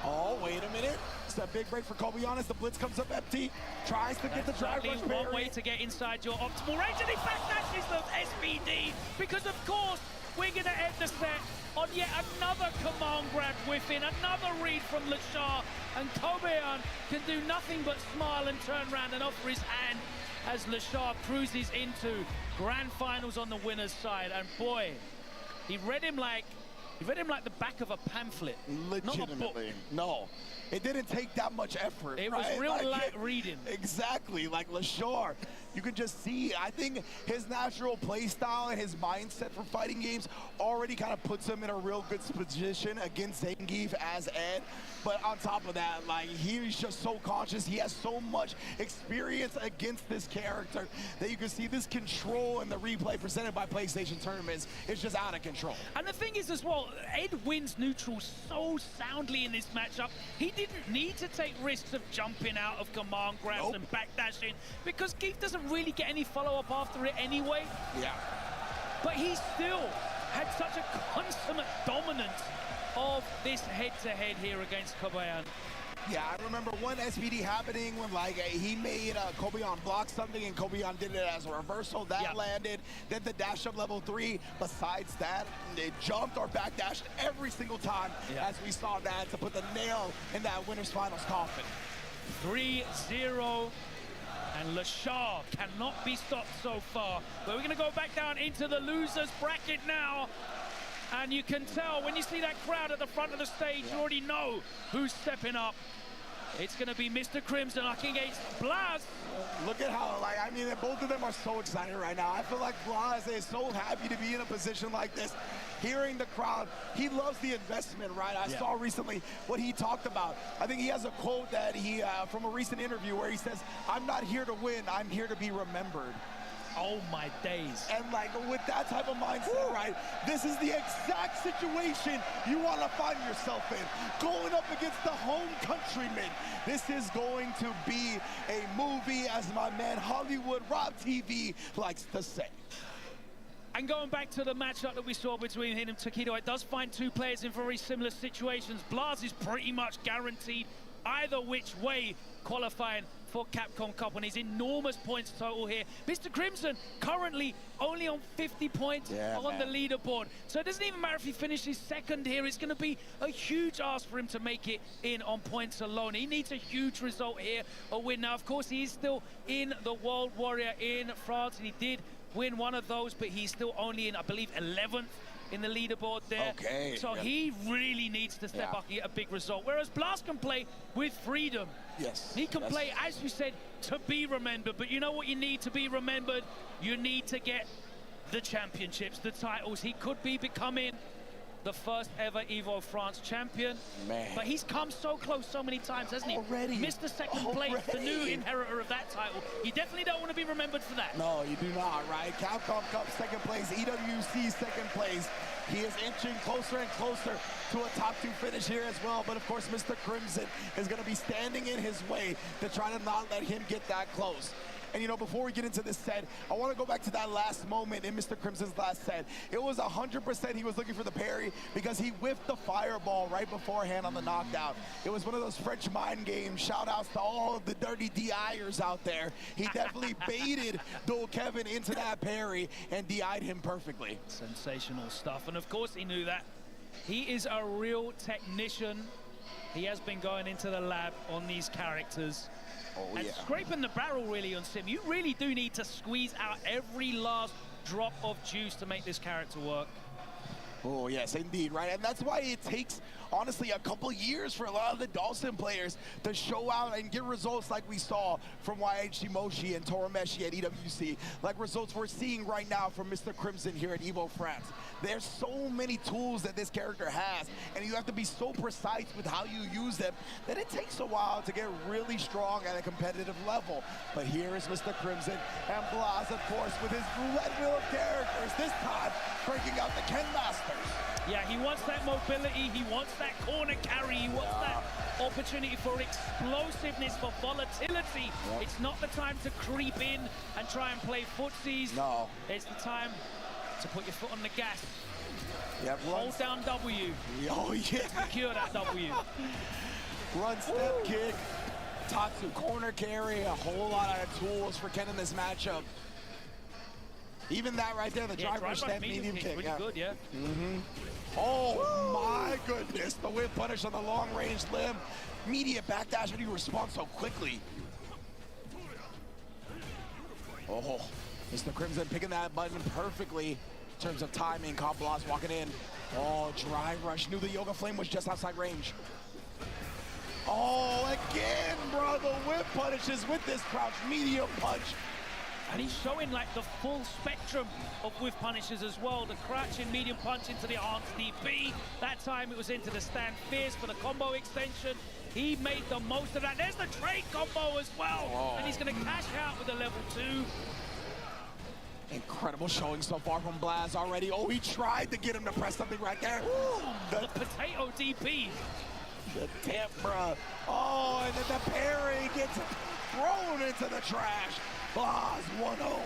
Oh, wait a minute. It's a big break for Kobayan as the blitz comes up empty. Tries to get the drive rush one way to get inside your optimal range, and in fact, that is the SPD, because of course, we're going to end the set on yet another command grab whiffing, another read from Leshar, and Kobayan can do nothing but smile and turn around and offer his hand as Leshar cruises into grand finals on the winner's side. And boy, he read him like the back of a pamphlet. Legitimately, no. It didn't take that much effort. It was real light reading. Exactly, like Leshar. You can just see, I think his natural play style and his mindset for fighting games already kind of puts him in a real good position against Zangief as Ed. But on top of that, like, he's just so conscious. He has so much experience against this character that you can see this control in the replay presented by PlayStation Tournaments is just out of control. And the thing is as well, Ed wins neutral so soundly in this matchup. He didn't need to take risks of jumping out of command grabs and backdashing because Keith doesn't really get any follow-up after it anyway. Yeah. But he still had such a consummate dominance of this head-to-head here against Kobayan. Yeah, I remember one SPD happening when, like, he made Kobayan block something and Kobayan did it as a reversal. That landed. Then the dash up level 3. Besides that, it jumped or backdashed every single time as we saw that to put the nail in that winner's finals coffin. 3-0. And Leshar cannot be stopped so far. But we're going to go back down into the losers bracket now. And you can tell when you see that crowd at the front of the stage, you already know who's stepping up. It's going to be Mr. Crimson against Blaz. Look at how, like, I mean, both of them are so excited right now. I feel like Blaz is so happy to be in a position like this. Hearing the crowd, he loves the investment, right? I saw recently what he talked about. I think he has a quote that he, from a recent interview where he says, "I'm not here to win, I'm here to be remembered." Oh my days. And like with that type of mindset, right, this is the exact situation you want to find yourself in. Going up against the home countrymen. This is going to be a movie, as my man Hollywood Rob TV likes to say. And going back to the matchup that we saw between him and Tokido, it does find two players in very similar situations. Blaz is pretty much guaranteed either which way qualifying for Capcom Cup on his enormous points total here. Mr. Crimson currently only on 50 points on the leaderboard. So it doesn't even matter if he finishes second here. It's going to be a huge ask for him to make it in on points alone. He needs a huge result here, a win. Now, of course, he is still in the World Warrior in France, and he did win one of those, but he's still only in, I believe, 11th in the leaderboard there. So he really needs to step up and get a big result. Whereas Blaz can play with freedom. He can play, as you said, to be remembered. But you know what you need to be remembered? You need to get the championships, the titles. He could be becoming the first ever EVO France champion. But he's come so close so many times, hasn't he? Mr. Second place, the new inheritor of that title. You definitely don't want to be remembered for that. No, you do not, right? Capcom Cup second place, EWC second place. He is inching closer and closer to a top 2 finish here as well. But of course, Mr. Crimson is going to be standing in his way to try to not let him get that close. And, you know, before we get into this set, I want to go back to that last moment in Mr. Crimson's last set. It was 100% he was looking for the parry because he whiffed the fireball right beforehand on the knockdown. It was one of those French mind games. Shout outs to all of the dirty DIers out there. He definitely baited Dole Kevin into that parry and DI'd him perfectly. Sensational stuff. And of course he knew that. He is a real technician. He has been going into the lab on these characters. And scraping the barrel really on Sim. You really do need to squeeze out every last drop of juice to make this character work. Oh, yes, indeed, right? And that's why it takes, honestly, a couple years for a lot of the Dhalsim players to show out and get results like we saw from YHG Moshi and Torameshi at EWC, like results we're seeing right now from Mr. Crimson here at EVO France. There's so many tools that this character has, and you have to be so precise with how you use them that it takes a while to get really strong at a competitive level. But here is Mr. Crimson and Blaz, of course, with his roulette wheel of characters, this time breaking out the Ken Masters. Yeah, he wants that mobility, he wants that corner carry, he wants that opportunity for explosiveness, for volatility. It's not the time to creep in and try and play footsies. No. It's the time to put your foot on the gas. Hold down W. Oh, yeah. Secure that W. Run, step, kick, Tatsu corner carry, a whole lot of tools for Ken in this matchup. Even that right there, the drive rush that medium kick. Really good, yeah. Oh my goodness, the whip punish on the long range limb. Immediate backdash, how do you respond so quickly? Oh, Mr. Crimson picking that button perfectly in terms of timing. Blaz walking in. Oh, drive rush, knew the Yoga Flame was just outside range. Oh, again, bro, the whip punishes with this crouch medium punch. And he's showing like the full spectrum of whiff punishes as well. The crouching medium punch into the enhanced DP. That time it was into the stand fierce for the combo extension. He made the most of that. There's the trade combo as well. And he's gonna cash out with a level 2. Incredible showing so far from Blaz already. Oh, he tried to get him to press something right there. The potato DP. The tip, bruh. Oh, and then the parry gets thrown into the trash. Blaz 1-0.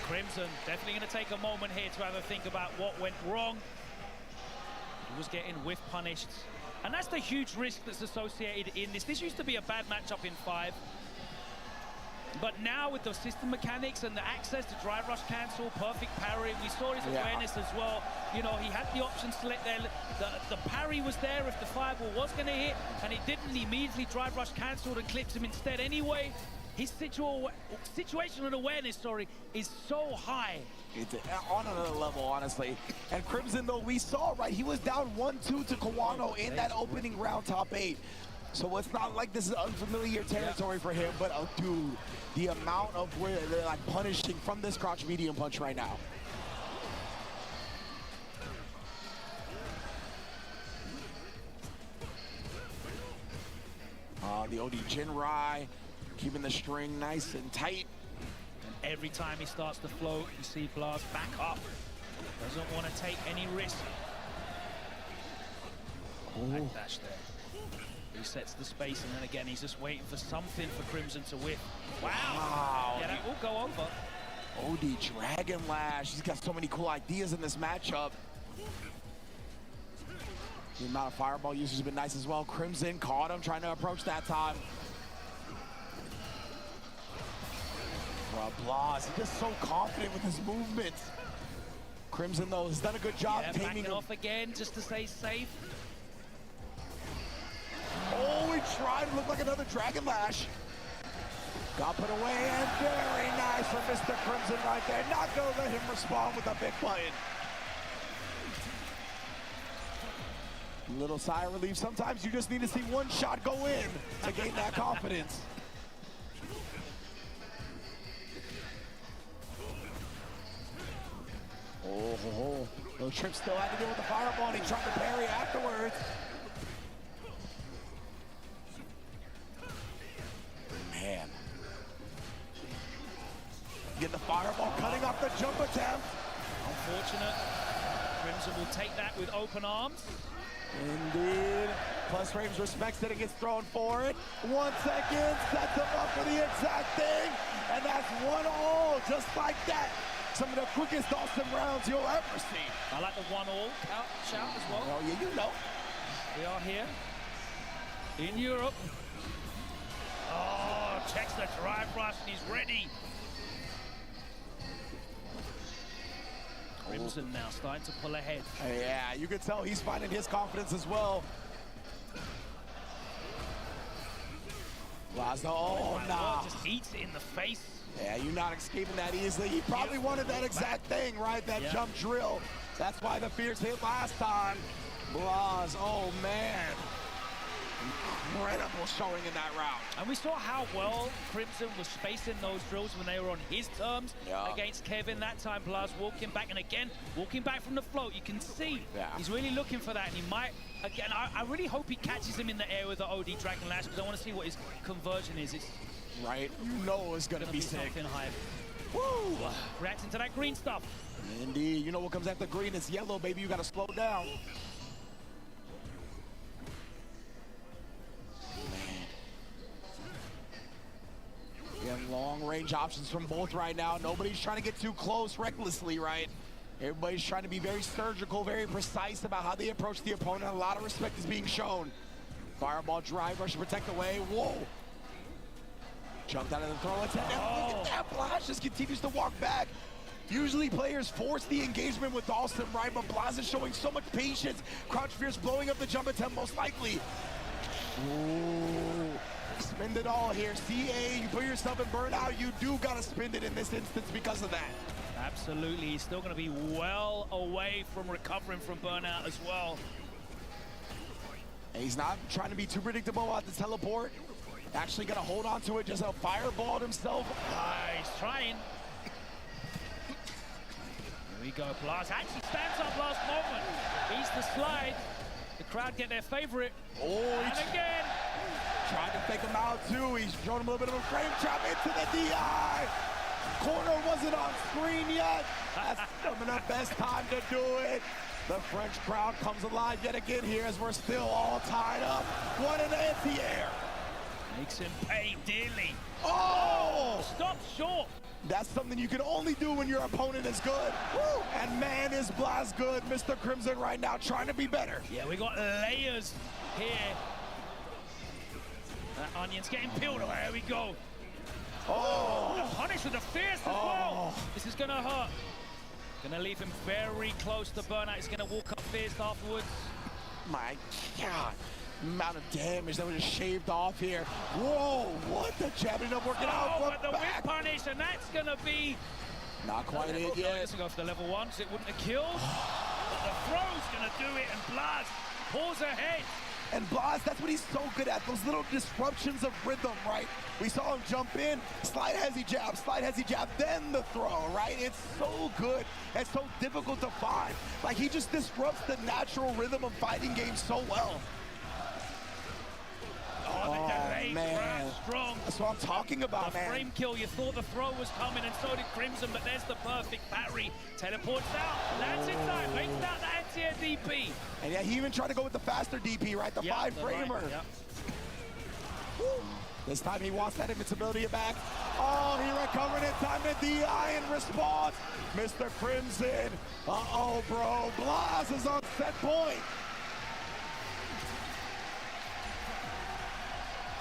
Crimson definitely going to take a moment here to have a think about what went wrong. He was getting whiff punished. And that's the huge risk that's associated in this. This used to be a bad matchup in 5. But now with the system mechanics and the access to drive rush cancel, perfect parry, we saw his awareness as well. You know, he had the option select there. The parry was there if the fireball was going to hit, and it didn't. He immediately drive rush canceled and clipped him instead anyway. His situational awareness, is so high. It's on another level, honestly. And Crimson, though, we saw, right, he was down 1-2 to Kawano in that opening round top 8. So it's not like this is unfamiliar territory for him, but dude, the amount of where they're like punishing from this crouch medium punch right now. The OD Jinrai, keeping the string nice and tight. And every time he starts to float, you see Blaz back up. Doesn't want to take any risk. Backdash there. Resets the space, and then again, he's just waiting for something for Crimson to whip. Wow. Yeah, that will go over. OD Dragon Lash. He's got so many cool ideas in this matchup. The amount of fireball usage has been nice as well. Crimson caught him, trying to approach that time. Blaz, he's just so confident with his movements. Crimson, though, has done a good job taming him. Off again, just to stay safe. Oh, he tried to look like another Dragon Lash. Got put away, and very nice for Mr. Crimson right there. Not gonna let him respond with a big button. Little sigh of relief. Sometimes you just need to see one shot go in to gain that confidence. Oh, no Trip still had to deal with the fireball, and he tried to parry afterwards. Man. Get the fireball cutting off the jump attempt. Unfortunate. Crimson will take that with open arms. Indeed. Plus frames respects it and gets thrown for it. 1 second, sets him up for the exact thing. And that's 1-all, just like that. Some of the quickest Dhalsim rounds you'll ever see. I like the 1-all shout as well. Oh, yeah, you know. We are here in Europe. Oh, checks the drive rush and he's ready. Crimson now starting to pull ahead. Yeah, you can tell he's finding his confidence as well. Blaz, oh, nah. Just eats it in the face. Yeah, you're not escaping that easily. He probably wanted that exact thing, right? That jump drill. That's why the Fierce hit last time. Blaz, oh man. Incredible showing in that round. And we saw how well Crimson was spacing those drills when they were on his terms against Kevin. That time Blaz walking back, and again, walking back from the float. You can see he's really looking for that, and he might, again, I really hope he catches him in the air with the OD Dragon Lash, because I want to see what his conversion is. It's right, you know it's gonna be sick. Something high. Woo! Reacting to that green stuff. Indeed, you know what comes after green is yellow, baby. You gotta slow down. Again, long-range options from both right now. Nobody's trying to get too close recklessly, right? Everybody's trying to be very surgical, very precise about how they approach the opponent. A lot of respect is being shown. Fireball drive rush to protect away. Whoa! Jumped out of the throw attempt. Look at that. Blaz just continues to walk back. Usually players force the engagement with Dhalsim, right? But Blaz is showing so much patience. Crouch Fierce blowing up the jump attempt most likely. Ooh. Spend it all here. CA, you put yourself in burnout, you do gotta spend it in this instance because of that. Absolutely, he's still gonna be well away from recovering from burnout as well. And he's not trying to be too predictable at the teleport. Actually gonna hold on to it, just a fireball himself. He's trying. Here we go, Blaz actually stands up last moment. He's the slide. The crowd get their favorite. Oh, and again. Tried to fake him out too. He's thrown him a little bit of a frame trap into the DI. Corner wasn't on screen yet. That's some of the best time to do it. The French crowd comes alive yet again here as we're still all tied up. What an anti-air. Makes him pay dearly. Oh! Stop short. That's something you can only do when your opponent is good. Woo! And man, is Blaz good. Mr. Crimson right now trying to be better. Yeah, we got layers here. That onion's getting peeled away. Here we go. Oh! The punish with the fierce as well. This is gonna hurt. Gonna leave him very close to burnout. He's gonna walk up fierce afterwards. My God. Amount of damage that was just shaved off here. Whoa, what? The jab ended up working out. But the whip punish, and that's gonna be not quite it yet. Let's go for the level 1 because it wouldn't have killed. But the throw's gonna do it, and Blaz pulls ahead. And Blaz, that's what he's so good at, those little disruptions of rhythm, right? We saw him jump in, slide hezzy jab, then the throw, right? It's so good. It's so difficult to find. Like, he just disrupts the natural rhythm of fighting games so well. Oh, the delay, man. strong. That's what I'm talking about, the man. Frame kill, you thought the throw was coming, and so did Crimson, but there's the perfect parry. Teleports out, lands inside, makes out the anti-air DP. And yeah, he even tried to go with the faster DP, right? The 5-framer. This time he wants that invincibility back. Oh, he recovered in time to DI in response. Mr. Crimson. Uh-oh, bro. Blaz is on set point.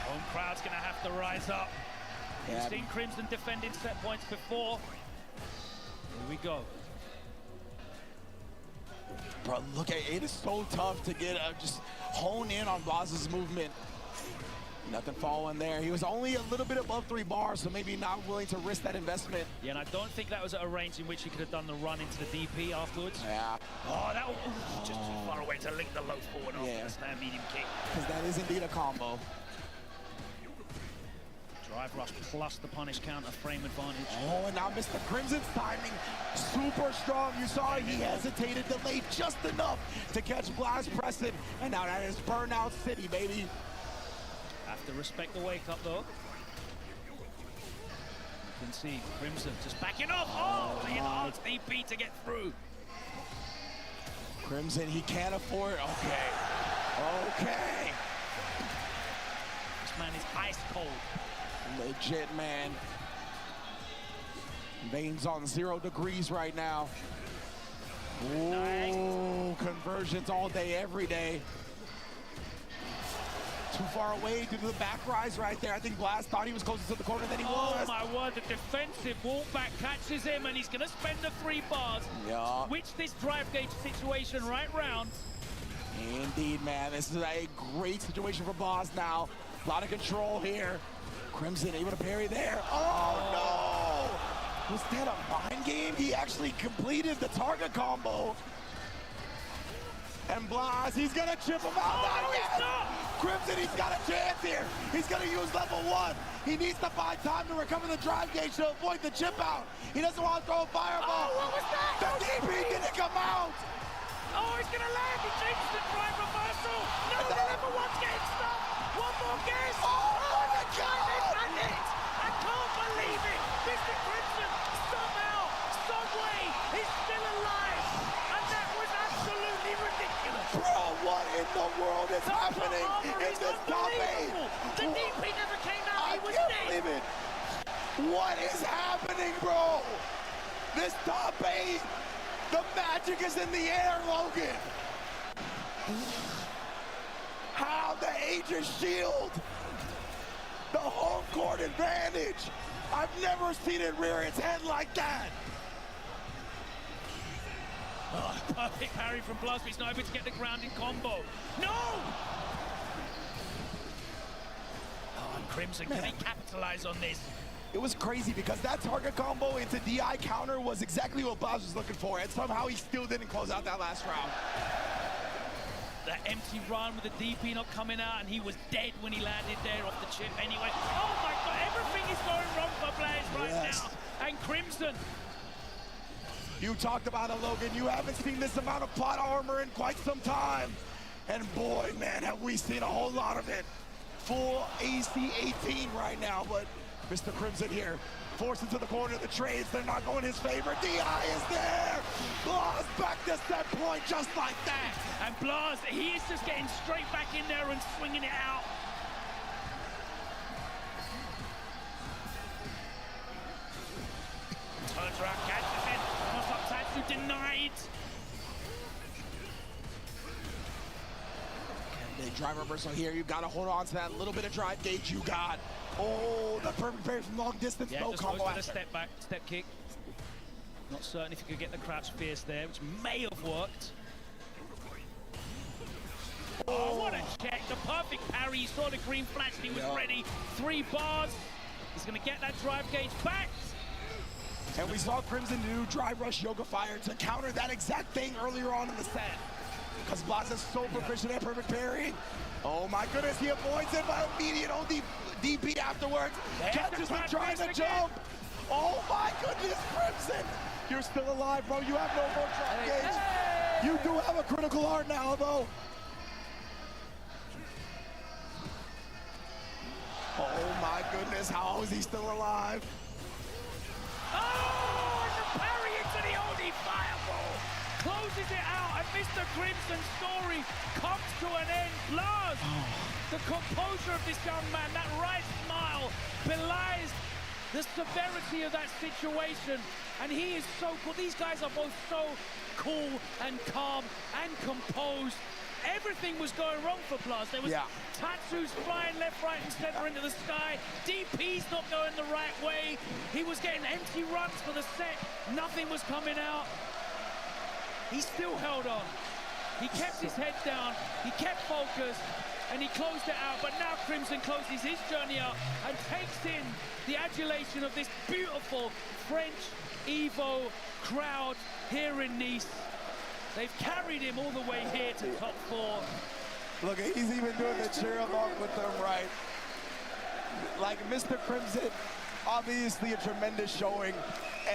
Home crowd's gonna have to rise up. Yeah. We've seen Crimson defending set points before. Here we go. Bro, look at it. It is so tough to get just hone in on Blaz's movement. Nothing falling there. He was only a little bit above 3 bars, so maybe not willing to risk that investment. Yeah, and I don't think that was at a range in which he could have done the run into the DP afterwards. Yeah. Oh, that was just too far away to link the low forward after the stand medium kick. Because that is indeed a combo. Drive rush plus the punish counter frame advantage. Oh, and now Mr. Crimson's timing super strong. You saw he hesitated, delayed just enough to catch Blaz pressing. And now that is Burnout City, baby. Have to respect the wake up though. You can see Crimson just backing off. Oh, the enhanced DP to get through. Crimson, he can't afford. Okay. Okay. This man is ice cold. Legit, man. Veins on 0 degrees right now. Ooh, conversions all day, every day. Too far away due to the back rise right there. I think Blaz thought he was closer to the corner than he was. Oh my word, the defensive walk back catches him, and he's gonna spend the 3 bars. Yeah. Switch this drive gauge situation right round. Indeed, man. This is a great situation for Blaz now. A lot of control here. Crimson able to parry there. Oh no! Was that a mind game? He actually completed the target combo. And Blaz, he's gonna chip him out. Oh, Not yet. Crimson, he's got a chance here. He's gonna use level 1. He needs to find time to recover the drive gauge to avoid the chip out. He doesn't want to throw a fireball. Oh, what was that? The DP didn't come out. Oh, he's gonna land. He changes the drive reversal. No, the level 1's getting stuck. One more guess. Oh my God! I can't believe it. Mr. Crimson, somehow, some way, he's still alive. And that was absolutely ridiculous. Bro, what in the world is happening in this top 8? The DP never came out. He was I can't dead. believe it. What is happening, bro? This top 8. The magic is in the air, Logan. How the Aegis shield. The home court advantage. I've never seen it rear its head like that. Oh, perfect parry from Blaz, but he's not able to get the grounded combo. No! Oh, and Crimson, can he capitalize on this? It was crazy because that target combo into DI counter was exactly what Blaz was looking for, and somehow he still didn't close out that last round. That empty run with the DP not coming out, and he was dead when he landed there off the chip anyway. Oh my god, everything is going wrong for Blaz right now. And Crimson. You talked about it, Logan. You haven't seen this amount of plot armor in quite some time. And boy, man, have we seen a whole lot of it. Full AC 18 right now, but Mr. Crimson here, forced into the corner of the trades. They're not going his favor. DI is there. Blaz back to set point just like that. And Blaz, he is just getting straight back in there and swinging it out. Turns around, catches it. Comes up, Tatsu denied. Okay, drive reversal here. You got to hold on to that little bit of drive gauge you got. Oh, the perfect parry from long distance. Yeah, no just combo goes for after. the step back, step kick. Not certain if you could get the crouch fierce there, which may have worked. Oh, what a check. The perfect parry. He saw the green flash. He was ready. 3 bars. He's going to get that drive gauge back. And we saw Crimson do drive rush yoga fire to counter that exact thing earlier on in the set. Because Blaz is so proficient at perfect parrying. Oh my goodness, he avoids it by immediate DP afterwards. Catches him trying to jump. Oh my goodness, Crimson. You're still alive, bro. You have no more drop gauge. You do have a critical art now, though. Oh my goodness, how is he still alive? Oh, and the parry into the OD fireball. Closes it out, and Mr. Crimson's story comes to an end. Blaz, the composure of this young man, that right smile belies the severity of that situation. And he is so cool. These guys are both so cool and calm and composed. Everything was going wrong for Blaz. There was Tatsu's flying left, right, and center into the sky. DP's not going the right way. He was getting empty runs for the set. Nothing was coming out. He still held on. He kept his head down. He kept focused, and he closed it out. But now Crimson closes his journey out and takes in the adulation of this beautiful French EVO crowd here in Nice. They've carried him all the way here to top 4. Look, he's even doing the cheer along with them, right? Like Mr. Crimson, obviously a tremendous showing.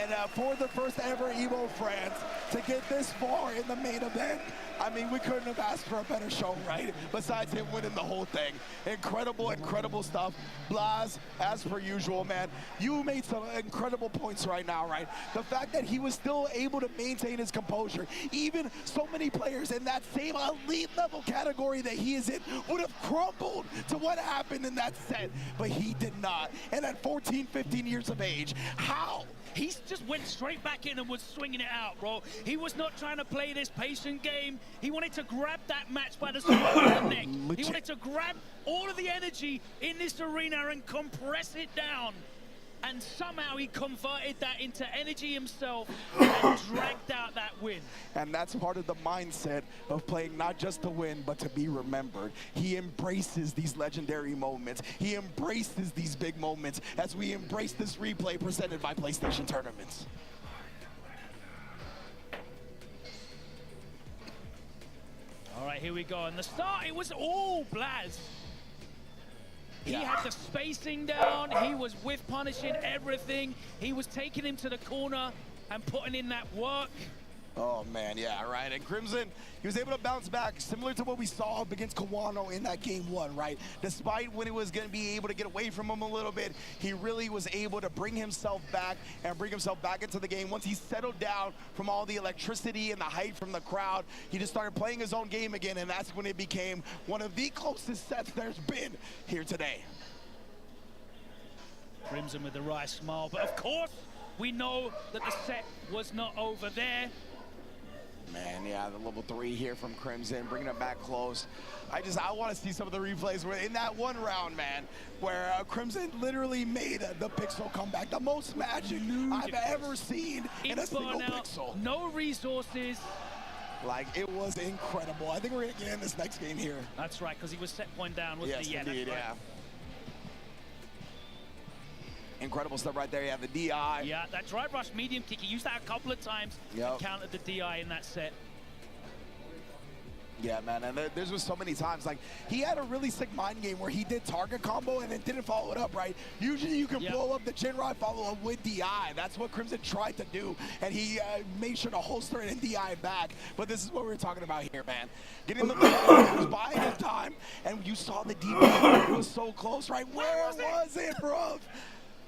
And for the first ever EVO France, to get this far in the main event, I mean, we couldn't have asked for a better show, right? Besides him winning the whole thing. Incredible, incredible stuff. Blaz, as per usual, man, you made some incredible points right now, right? The fact that he was still able to maintain his composure, even so many players in that same elite level category that he is in would have crumbled to what happened in that set, but he did not. And at 14, 15 years of age, how? He just went straight back in and was swinging it out, bro. He was not trying to play this patient game. He wanted to grab that match by the scruff of the neck. He wanted to grab all of the energy in this arena and compress it down. And somehow he converted that into energy himself and dragged out that win. And that's part of the mindset of playing not just to win, but to be remembered. He embraces these legendary moments. He embraces these big moments as we embrace this replay presented by PlayStation Tournaments. All right, here we go. And the start, it was all Blaz. He had the spacing down. He was whiff punishing everything. He was taking him to the corner and putting in that work. Oh man, yeah, right. And Crimson, he was able to bounce back, similar to what we saw up against Kawano in that game 1, right? Despite when he was going to be able to get away from him a little bit, he really was able to bring himself back and bring himself back into the game. Once he settled down from all the electricity and the hype from the crowd, he just started playing his own game again, and that's when it became one of the closest sets there's been here today. Crimson with the right smile, but of course, we know that the set was not over there. Man, yeah, the level 3 here from Crimson, bringing it back close. I want to see some of the replays where in that one round, man, where Crimson literally made the pixel comeback, the most magic I've ever seen in a single pixel. No resources, Like, it was incredible. I think we're going to get in this next game here. That's right, because he was set point down, wasn't he? Yes, indeed, yeah. Incredible stuff right there. You have the DI. Yeah, that drive rush medium kick, he used that a couple of times. Yep. Countered the DI in that set. Yeah, man, and there's just so many times, like, he had a really sick mind game where he did target combo and then didn't follow it up, right? Usually you can blow up the Jinrai follow-up with DI. That's what Crimson tried to do, and he made sure to holster it and DI back. But this is what we're talking about here, man. Getting the he was buying his time, and you saw the DP. It was so close, right? Where was it, bro?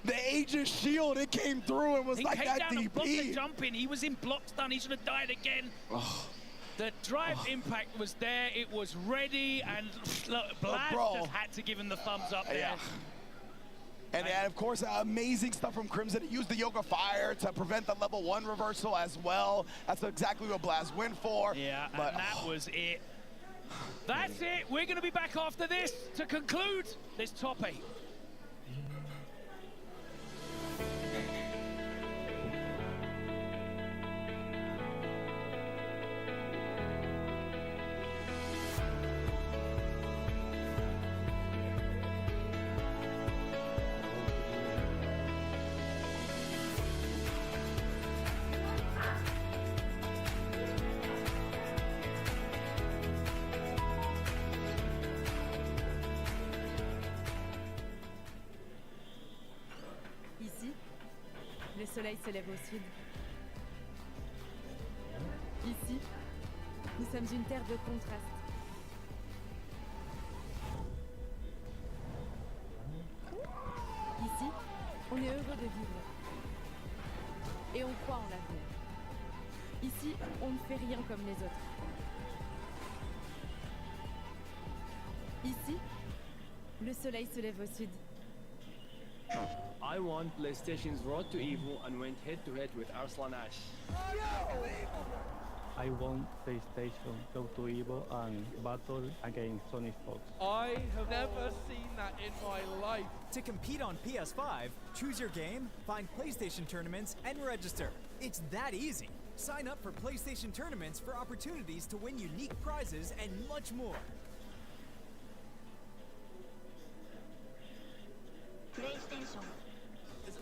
The Aegis shield, it came through and was he like came that down DP. and blocked the jump in. He was in block stun. He should have died again. The drive impact was there. It was ready, and look, Blaz just had to give him the thumbs up there. Yeah. And of course, amazing stuff from Crimson. He used the Yoga Fire to prevent the level 1 reversal as well. That's exactly what Blaz went for. Yeah, but, and that was it. That's it. We're going to be back after this to conclude this top 8. Le soleil se lève au sud. Ici, nous sommes une terre de contraste. Ici, on est heureux de vivre. Et on croit en l'avenir. Ici, on ne fait rien comme les autres. Ici, le soleil se lève au sud. I won PlayStation's Road to EVO and went head-to-head with Arslan Ash. I won PlayStation Road to EVO and battled against Sony Fox. I have never seen that in my life. To compete on PS5, choose your game, find PlayStation tournaments, and register. It's that easy. Sign up for PlayStation tournaments for opportunities to win unique prizes and much more. PlayStation.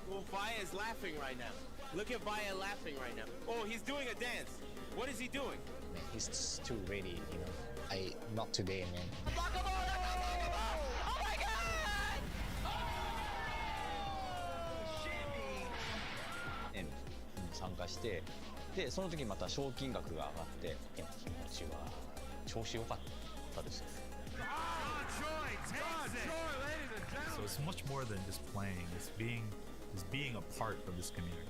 Well, Vaya is laughing right now. Look at Vaya laughing right now. Oh, he's doing a dance. What is he doing? Man, he's just too ready, you know. Not today, man. Oh my god! 参加して、でその時また賞金額が上がって気持ちは調子良かったです。So it's much more than just playing. It's being a part of this community.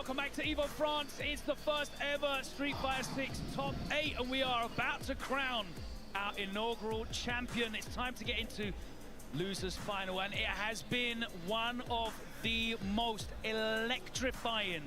welcome back to EVO France. It's the first ever Street Fighter VI Top 8, and we are about to crown our inaugural champion. It's time to get into losers final, and it has been one of the most electrifying,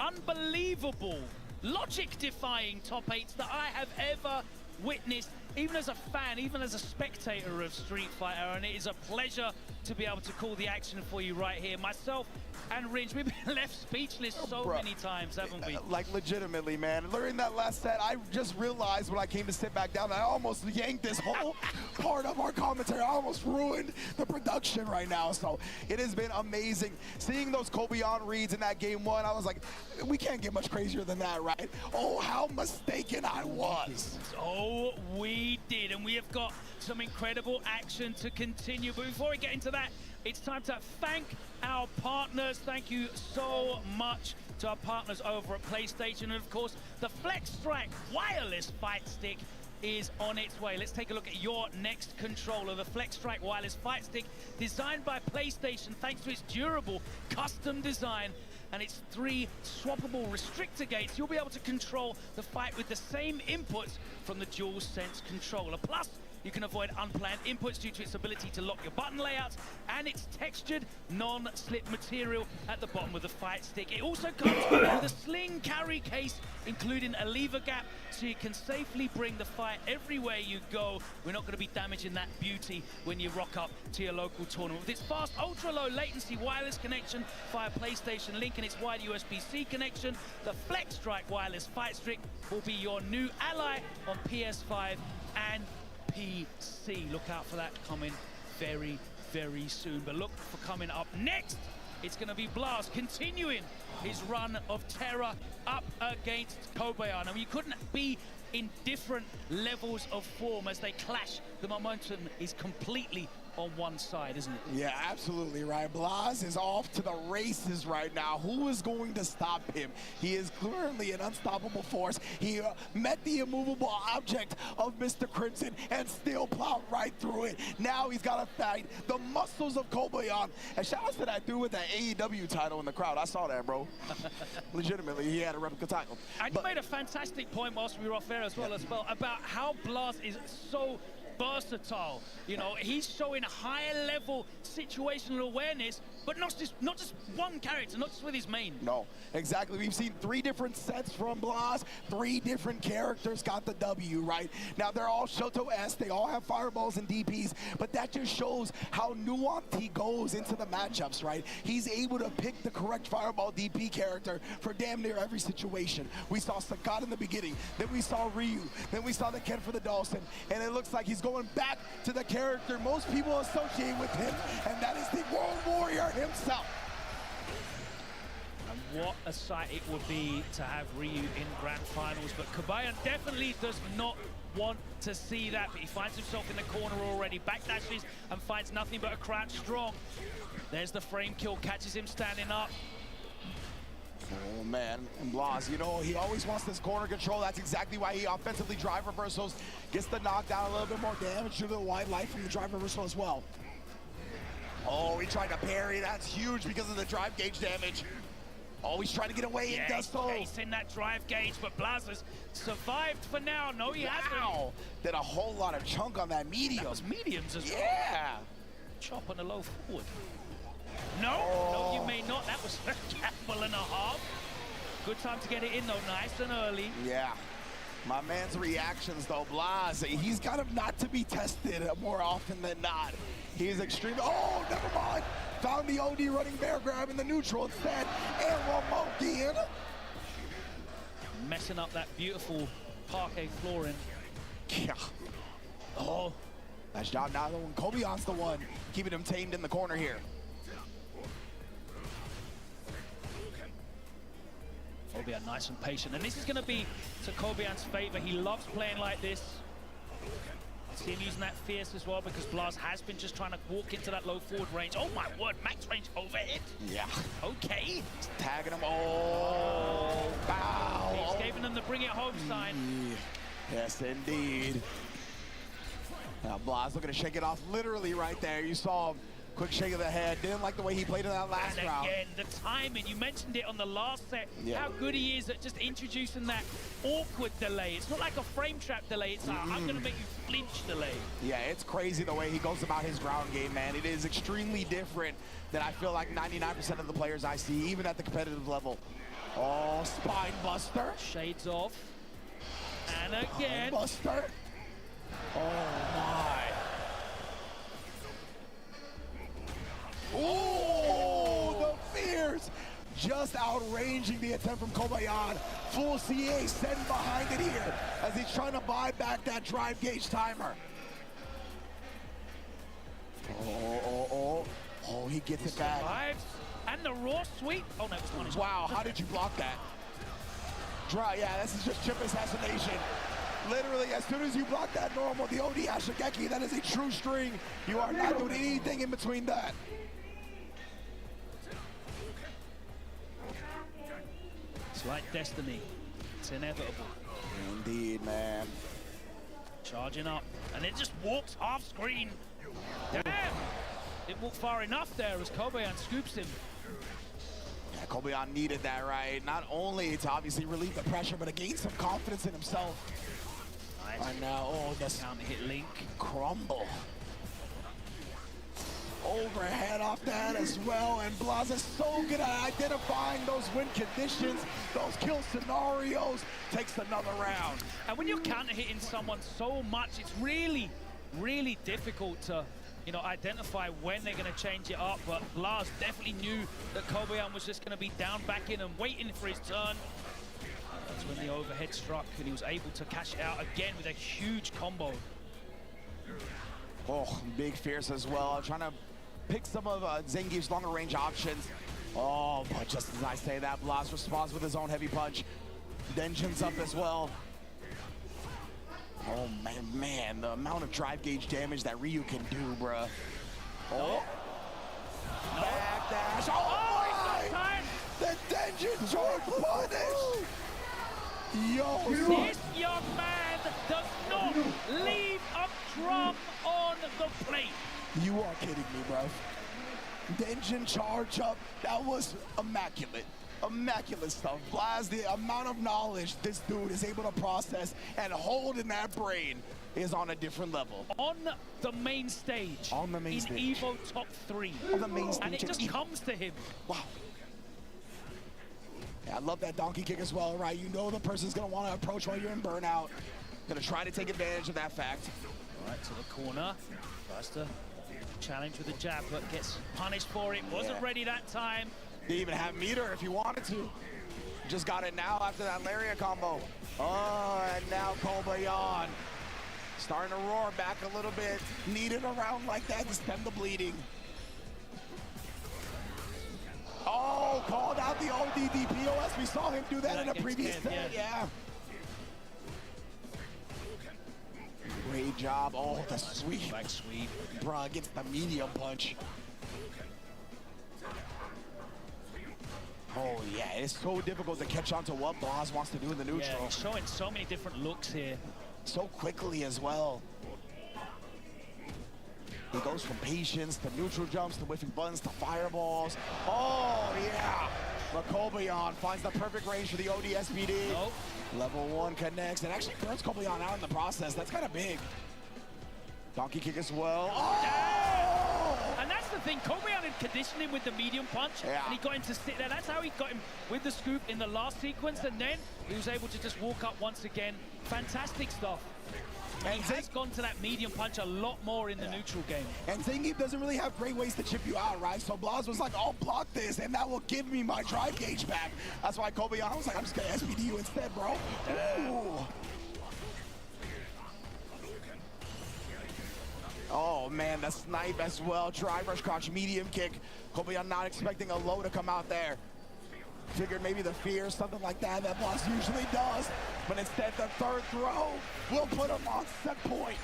unbelievable, logic-defying top 8s that I have ever witnessed, even as a fan, even as a spectator of Street Fighter, and it is a pleasure to be able to call the action for you right here. Myself and Ringe, we've been left speechless so many times, haven't we? Like, legitimately, man. During that last set, I just realized when I came to sit back down, I almost yanked this whole part of our commentary. I almost ruined the production right now. So it has been amazing. Seeing those Kobayan reads in that game one, I was like, we can't get much crazier than that, right? Oh, how mistaken I was. So we did, and we have got some incredible action to continue. But before we get into that, it's time to thank our partners. Thank you so much to our partners over at PlayStation. And of course, the Flex Strike wireless fight stick is on its way. Let's take a look at your next controller. The Flex Strike wireless fight stick, designed by PlayStation thanks to its durable custom design and its 3 swappable restrictor gates. You'll be able to control the fight with the same inputs from the DualSense controller. Plus, you can avoid unplanned inputs due to its ability to lock your button layouts and its textured, non-slip material at the bottom of the fight stick. It also comes with a sling carry case, including a lever gap, so you can safely bring the fight everywhere you go. We're not going to be damaging that beauty when you rock up to your local tournament. With its fast, ultra-low latency wireless connection via PlayStation Link and its wide USB-C connection, the Flex Strike wireless fight stick will be your new ally on PS5 and PC. Look out for that coming very, very soon. But look for coming up next. It's going to be Blaz continuing his run of terror up against Kobayan. I mean, you couldn't be in different levels of form as they clash. The momentum is completely on one side, isn't it? Yeah, absolutely right. Blaz is off to the races right now. Who is going to stop him? He is clearly an unstoppable force. He met the immovable object of Mr. Crimson and still plowed right through it. Now he's got to fight the muscles of Kobayan. And shout out to that dude with that AEW title in the crowd. I saw that, bro. Legitimately, he had a replica title. And you made a fantastic point whilst we were off air as well, about how Blaz is so versatile. You know, he's showing a higher level situational awareness, but not just one character, not just with his main. No, exactly. We've seen 3 different sets from Blaz. 3 different characters got the W, right? Now, they're all Shoto-esque. They all have fireballs and DPs, but that just shows how nuanced he goes into the matchups, right? He's able to pick the correct fireball DP character for damn near every situation. We saw Sagat in the beginning, then we saw Ryu, then we saw the Ken for the Dhalsim, and it looks like he's going back to the character most people associate with him, and that is the World Warrior himself. And what a sight it would be to have Ryu in grand finals, but Kobayan definitely does not want to see that, but he finds himself in the corner already, backdashes and finds nothing but a crouch strong. There's the frame kill, catches him standing up. Oh man, and Blaz, you know, he always wants this corner control. That's exactly why he offensively drive reversals, gets the knockdown, a little bit more damage to the wide life from the drive reversal as well. Oh, he tried to parry. That's huge because of the drive gauge damage. Oh, he's trying to get away and does so. He's in that drive gauge, but Blaz has survived for now. No, he hasn't. Did a whole lot of chunk on that medium. That was mediums as well. Yeah. Chop on the low forward. No, you may not. That was a gamble and a half. Good time to get it in, though. Nice and early. Yeah. My man's reactions, though, Blaz, he's kind of not to be tested more often than not. He's extremely... Oh, never mind. Found the OD running bear grab in the neutral instead. And Ramokian. Messing up that beautiful parquet flooring. Yeah. Oh. Nice job. Now Kobayan's the one keeping him tamed in the corner here. Kobayan nice and patient, and this is going to be to Kobayan's favor. He loves playing like this. See him using that fierce as well, because Blaz has been just trying to walk into that low forward range. Oh my word, max range overhit. Yeah. Okay. Tagging him. Oh, wow. He's giving them the bring it home sign. Yes, indeed. Now Blaz looking to shake it off literally right there. You saw him Quick shake of the head. Didn't like the way he played in that last round. And again, the timing, you mentioned it on the last set, how good he is at just introducing that awkward delay. It's not like a frame trap delay, it's like, I'm gonna make you flinch delay. Yeah, it's crazy the way he goes about his ground game, man. It is extremely different than I feel like 99% of the players I see, even at the competitive level. Oh, spine buster. Shades off. And again. Spine buster. Oh, my. Oh, the fears just outranging the attempt from Kobayan. Full CA sitting behind it here as he's trying to buy back that drive gauge timer. Oh, he gets it back. Survives. And the raw sweep. Oh, no, it was punished. Wow, how did you block that? Yeah, this is just chip assassination. Literally, as soon as you block that normal, the OD Ashigeki, that is a true string. You are not doing anything in between that. It's like destiny. It's inevitable. Indeed, man. Charging up. And it just walks off screen. Damn! Didn't walk far enough there as Kobayan scoops him. Yeah, Kobayan needed that, right? Not only to obviously relieve the pressure, but to gain some confidence in himself. Nice. And now, this counter hit link. Crumble. Overhead off that as well, and Blaz is so good at identifying those win conditions, those kill scenarios, takes another round. And when you're counter hitting someone so much, it's really, really difficult to, you know, identify when they're going to change it up. But Blaz definitely knew that Kobayan was just going to be down back in and waiting for his turn. That's when the overhead struck, and he was able to cash it out again with a huge combo. Oh, big fierce as well. Trying to pick some of Zangief's longer range options. Oh, but just as I say that, Blaz responds with his own heavy punch. Denjin's up as well. Oh, man, the amount of drive gauge damage that Ryu can do, bruh. Oh. No. Backdash. Oh, my! The Denjin charge punish! Yo, this young man does not leave a drum on the plate. You are kidding me, bro. Denjin charge up, that was immaculate. Immaculate stuff. Blaz, the amount of knowledge this dude is able to process and hold in that brain is on a different level. On the main stage. On the main stage. In EVO top 3. On the main stage. And it just comes to him. Wow. Yeah, I love that donkey kick as well, right? You know the person's gonna want to approach while you're in burnout. Gonna try to take advantage of that fact. All right, to the corner. Buster. Challenge with a jab, but gets punished for it. Wasn't ready that time. Didn't even have meter if he wanted to. Just got it now after that lariat combo. Oh, and now Kobayan starting to roar back a little bit. Needed a round like that to stem the bleeding. Oh, called out the ODDPOS. We saw him do that in a previous set. Yeah. Great job. Oh, the sweep. Back sweep. Bruh, gets the medium punch. Oh, yeah, it's so difficult to catch on to what Blaz wants to do in the neutral. Yeah, he's showing so many different looks here. So quickly as well. He goes from patience to neutral jumps to whiffing buttons to fireballs. Oh, yeah. Kobayan finds the perfect range for the ODSPD. Nope. Level 1 connects and actually burns Kobayan out in the process. That's kind of big. Donkey kick as well. Oh! And that's the thing, Kobayan had conditioned him with the medium punch, and he got him to sit there. That's how he got him with the scoop in the last sequence, and then he was able to just walk up once again. Fantastic stuff. And he has gone to that medium punch a lot more in the neutral game. And Zangief doesn't really have great ways to chip you out, right? So Blaz was like, I'll block this, and that will give me my drive gauge back. That's why Kobayan was like, I'm just gonna SPD you instead, bro. Ooh. Oh man, the snipe as well. Drive rush crouch, medium kick. Kobayan not expecting a low to come out there. Figured maybe the fear, something like that Blaz usually does. But instead, the third throw will put him on set point.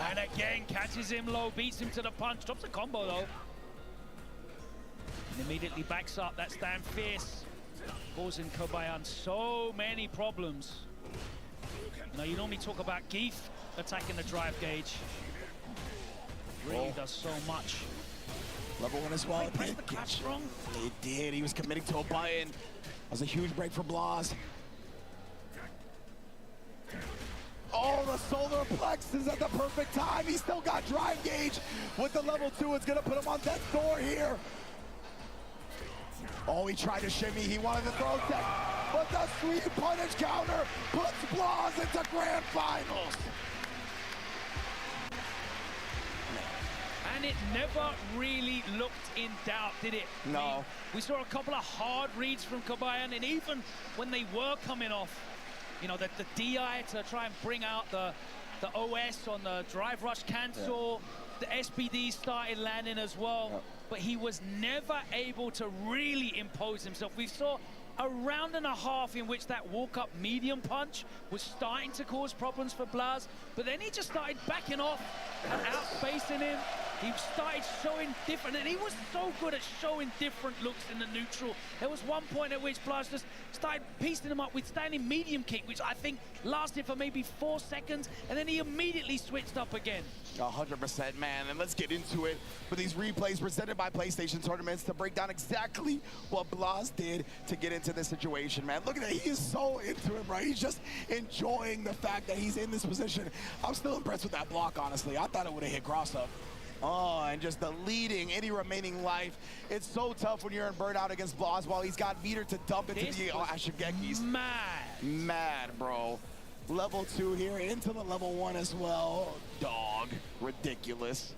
And again, catches him low, beats him to the punch. Drops a combo though. And immediately backs up. That's damn fierce. Causing Kobayan so many problems. You know, you normally talk about Geef attacking the drive gauge. really does so much. Level 1 as well. He pressed the clutch wrong. It did. He was committing to a button. That was a huge break for Blaz. Oh, the solar plex is at the perfect time. He still got drive gauge with the level 2. It's gonna put him on death's door here. Oh, he tried to shimmy. He wanted to throw tech, but the sweet punish counter puts Blaz into grand finals. And it never really looked in doubt, did it? No. We saw a couple of hard reads from Kobayan, and even when they were coming off, you know, the DI to try and bring out the OS on the drive rush cancel, the SPD started landing as well, but he was never able to really impose himself. We saw a round and a half in which that walk-up medium punch was starting to cause problems for Blaz, but then he just started backing off and outspacing him. He started showing different, and he was so good at showing different looks in the neutral. There was one point at which Blaz just started piecing him up with standing medium kick, which I think lasted for maybe 4 seconds, and then he immediately switched up again. 100%, man, and let's get into it with these replays presented by PlayStation Tournaments to break down exactly what Blaz did to get into this situation, man. Look at that, he is so into it, right? He's just enjoying the fact that he's in this position. I'm still impressed with that block, honestly. I thought it would have hit cross-up. Oh, and just deleting any remaining life. It's so tough when you're in burnout against Blaz while he's got meter to dump into the Ashigekis. Mad, bro. Level 2 here into the level 1 as well. Dog. Ridiculous.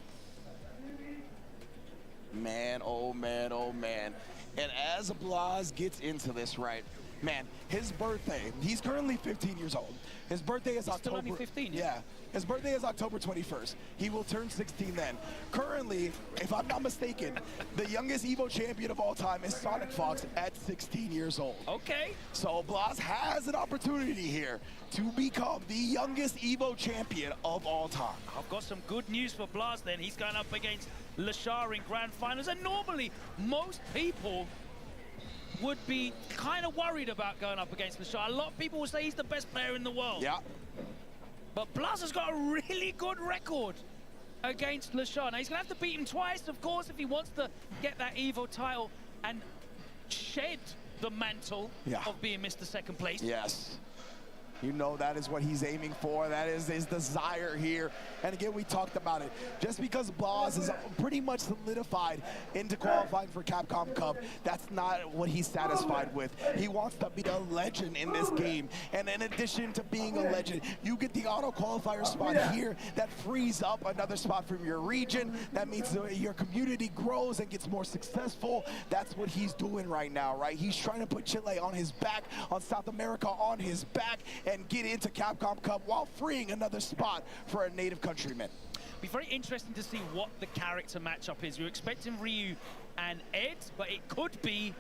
Man, oh man, oh man. And as Blaz gets into this, right, man, his birthday, he's currently 15 years old. His birthday is October. Still only 15? Yeah. His birthday is October 21st. He will turn 16 then. Currently, if I'm not mistaken, the youngest EVO champion of all time is Sonic Fox at 16 years old. Okay. So Blaz has an opportunity here to become the youngest EVO champion of all time. I've got some good news for Blaz then. He's going up against Leshar in grand finals, and normally most people would be kind of worried about going up against Leshar. A lot of people will say he's the best player in the world. Yeah. But Blaz has got a really good record against Leshar. Now, he's going to have to beat him twice, of course, if he wants to get that EVO title and shed the mantle of being Mr. Second Place. Yes. You know that is what he's aiming for. That is his desire here. And again, we talked about it. Just because Blaz is pretty much solidified into qualifying for Capcom Cup, that's not what he's satisfied with. He wants to be a legend in this game. And in addition to being a legend, you get the auto qualifier spot here that frees up another spot from your region. That means your community grows and gets more successful. That's what he's doing right now, right? He's trying to put Chile on his back, on South America on his back, and get into Capcom Cup while freeing another spot for a native countryman. Be very interesting to see what the character matchup is. We're expecting Ryu and Ed, but it could be,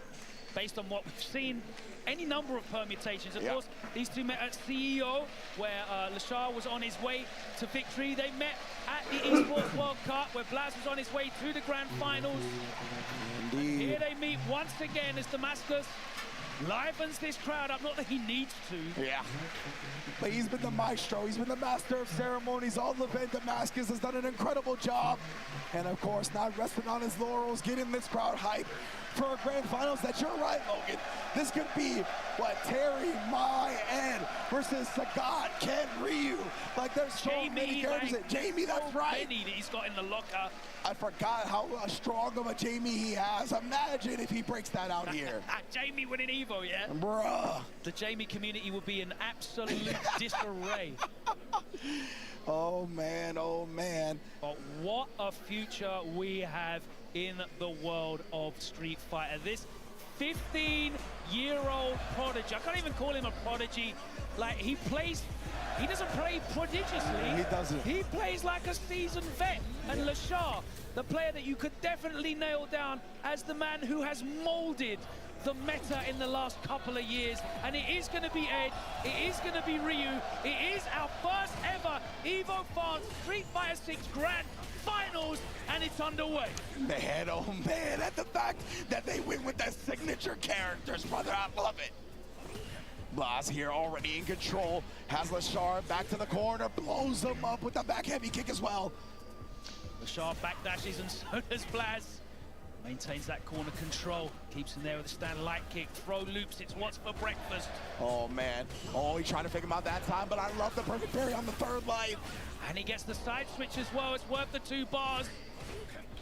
based on what we've seen, any number of permutations. Of course, these two met at CEO, where Leshar was on his way to victory. They met at the Esports World Cup, where Blaz was on his way to the grand finals. Indeed. Here they meet once again as Damascus livens this crowd up, not that he needs to. Yeah. But he's been the maestro, he's been the master of ceremonies all event. Damascus has done an incredible job. And of course, not resting on his laurels, getting this crowd hyped for a grand finals. That you're right, Logan. This could be, what, Terry, Mai, Ed versus Sagat, Ken, Ryu. Like, there's so many characters. Jamie, that's right. Many that he's got in the locker. I forgot how strong of a Jamie he has. Imagine if he breaks that out here. Jamie winning EVO, yeah? Bruh. The Jamie community will be in absolute disarray. Oh, man, oh, man. But what a future we have in the world of Street Fighter. This 15-year-old prodigy. I can't even call him a prodigy. Like, he doesn't play prodigiously. He doesn't. He plays like a seasoned vet. And Leshar, the player that you could definitely nail down as the man who has molded the meta in the last couple of years. And it is going to be Ed, it is going to be Ryu, it is our first ever EVO France Street Fighter VI Grand Finals, and it's underway. Man, oh man, at the fact that they win with their signature characters, brother, I love it. Blaz here already in control, has Leshar back to the corner, blows him up with the back heavy kick as well. Leshar backdashes and so does Blaz. Maintains that corner control, keeps him there with a stand light kick, throw loops, it's what's for breakfast. Oh man, oh he tried to fake him out that time, but I love the perfect parry on the third light. And he gets the side switch as well, it's worth the 2 bars.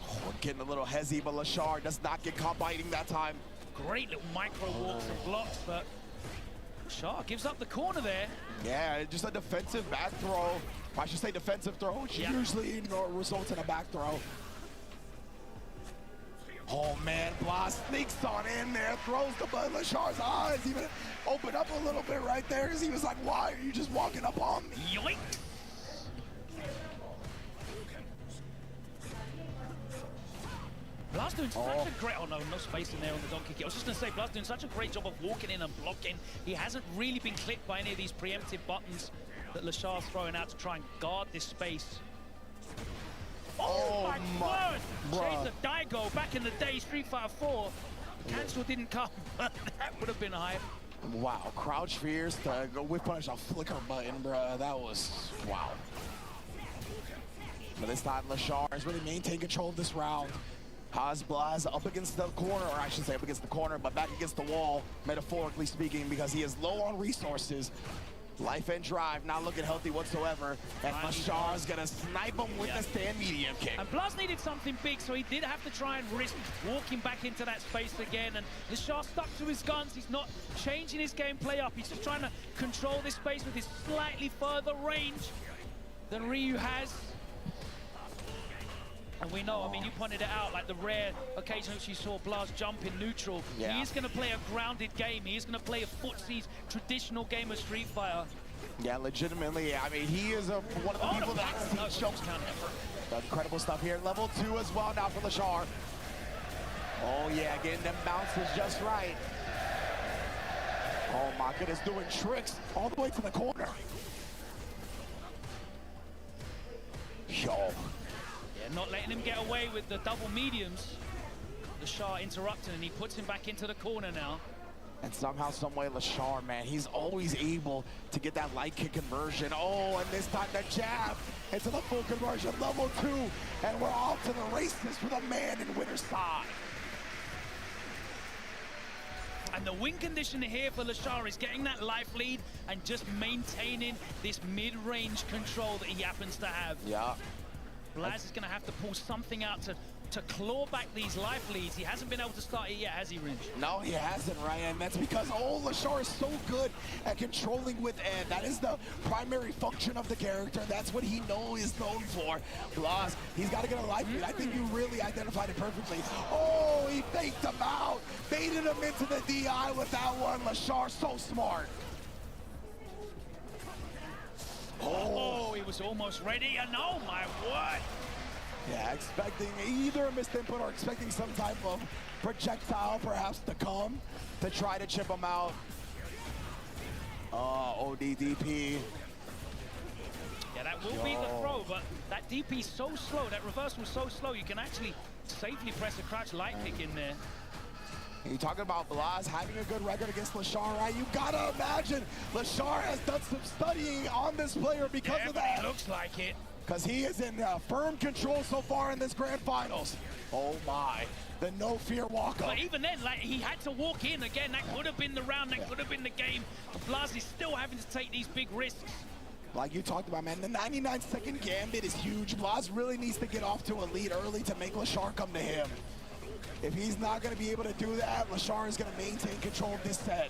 Oh, we're getting a little hezzy, but Leshar does not get caught biting that time. Great little micro walks and blocks, but Leshar gives up the corner there. Yeah, just a defensive back throw. I should say defensive throw, which usually results in a back throw. Oh man, Blaz sneaks on in there, throws the button. Leshar's eyes even open up a little bit right there because he was like, why are you just walking up on me? Yoink! Blaz doing such a great, oh no space in there on the donkey kick. I was just going to say, Blaz doing such a great job of walking in and blocking. He hasn't really been clipped by any of these preemptive buttons that Leshar's throwing out to try and guard this space. Oh my word! Chase the Daigo back in the day, Street Fighter 4. Cancel didn't come, but that would have been hype. Wow, crouch fears to go whip punish a flicker button, bruh. That was, wow. But this time, Leshar has really maintained control of this round. Has Blaz up against the corner, or I should say up against the corner, but back against the wall, metaphorically speaking, because he is low on resources. Life and drive, not looking healthy whatsoever. And Leshar's gonna snipe him with the stand medium kick. And Blaz needed something big, so he did have to try and risk walking back into that space again. And Leshar stuck to his guns. He's not changing his gameplay up. He's just trying to control this space with his slightly further range than Ryu has. And we know, I mean, you pointed it out, like the rare occasion which you saw Blaz jump in neutral. Yeah. He is going to play a grounded game. He is going to play a footsie's traditional game of Street Fighter. Yeah, legitimately. I mean, he is one of the people that shows incredible stuff here. Level 2 as well now for Leshar. Oh yeah, getting them bounces just right. Oh my goodness, doing tricks all the way to the corner. Yo. Yeah, not letting him get away with the double mediums. Leshar interrupting, and he puts him back into the corner now. And somehow, someway, Leshar, man, he's always able to get that light kick conversion. Oh, and this time the jab into the full conversion, level 2. And we're off to the races for the man in winner's side. And the win condition here for Leshar is getting that life lead and just maintaining this mid-range control that he happens to have. Yeah. Blaz is going to have to pull something out to claw back these life leads. He hasn't been able to start it yet, has he, Ringe? No, he hasn't, Ryan. That's because, Leshar is so good at controlling with Ed. That is the primary function of the character. That's what he is known for. Blaz, he's got to get a life lead. I think you really identified it perfectly. Oh, he faked him out. Baited him into the DI with that one. Leshar, so smart. Oh, he was almost ready, and oh my word. Yeah, expecting either a missed input or expecting some type of projectile perhaps to come to try to chip him out. ODDP. Yeah, that will be the throw, but that DP's so slow, that reversal was so slow, you can actually safely press a crouch light kick in there. You talking about Blaz having a good record against Leshar, right? You gotta imagine Leshar has done some studying on this player because of that. It looks like it. Because he is in firm control so far in this grand finals. Oh my, the no fear walk up. But even then, like, he had to walk in again. That could have been the round, that could have been the game. Blaz is still having to take these big risks. Like you talked about, man, the 99-second gambit is huge. Blaz really needs to get off to a lead early to make Leshar come to him. If he's not going to be able to do that, Leshar is going to maintain control of this set.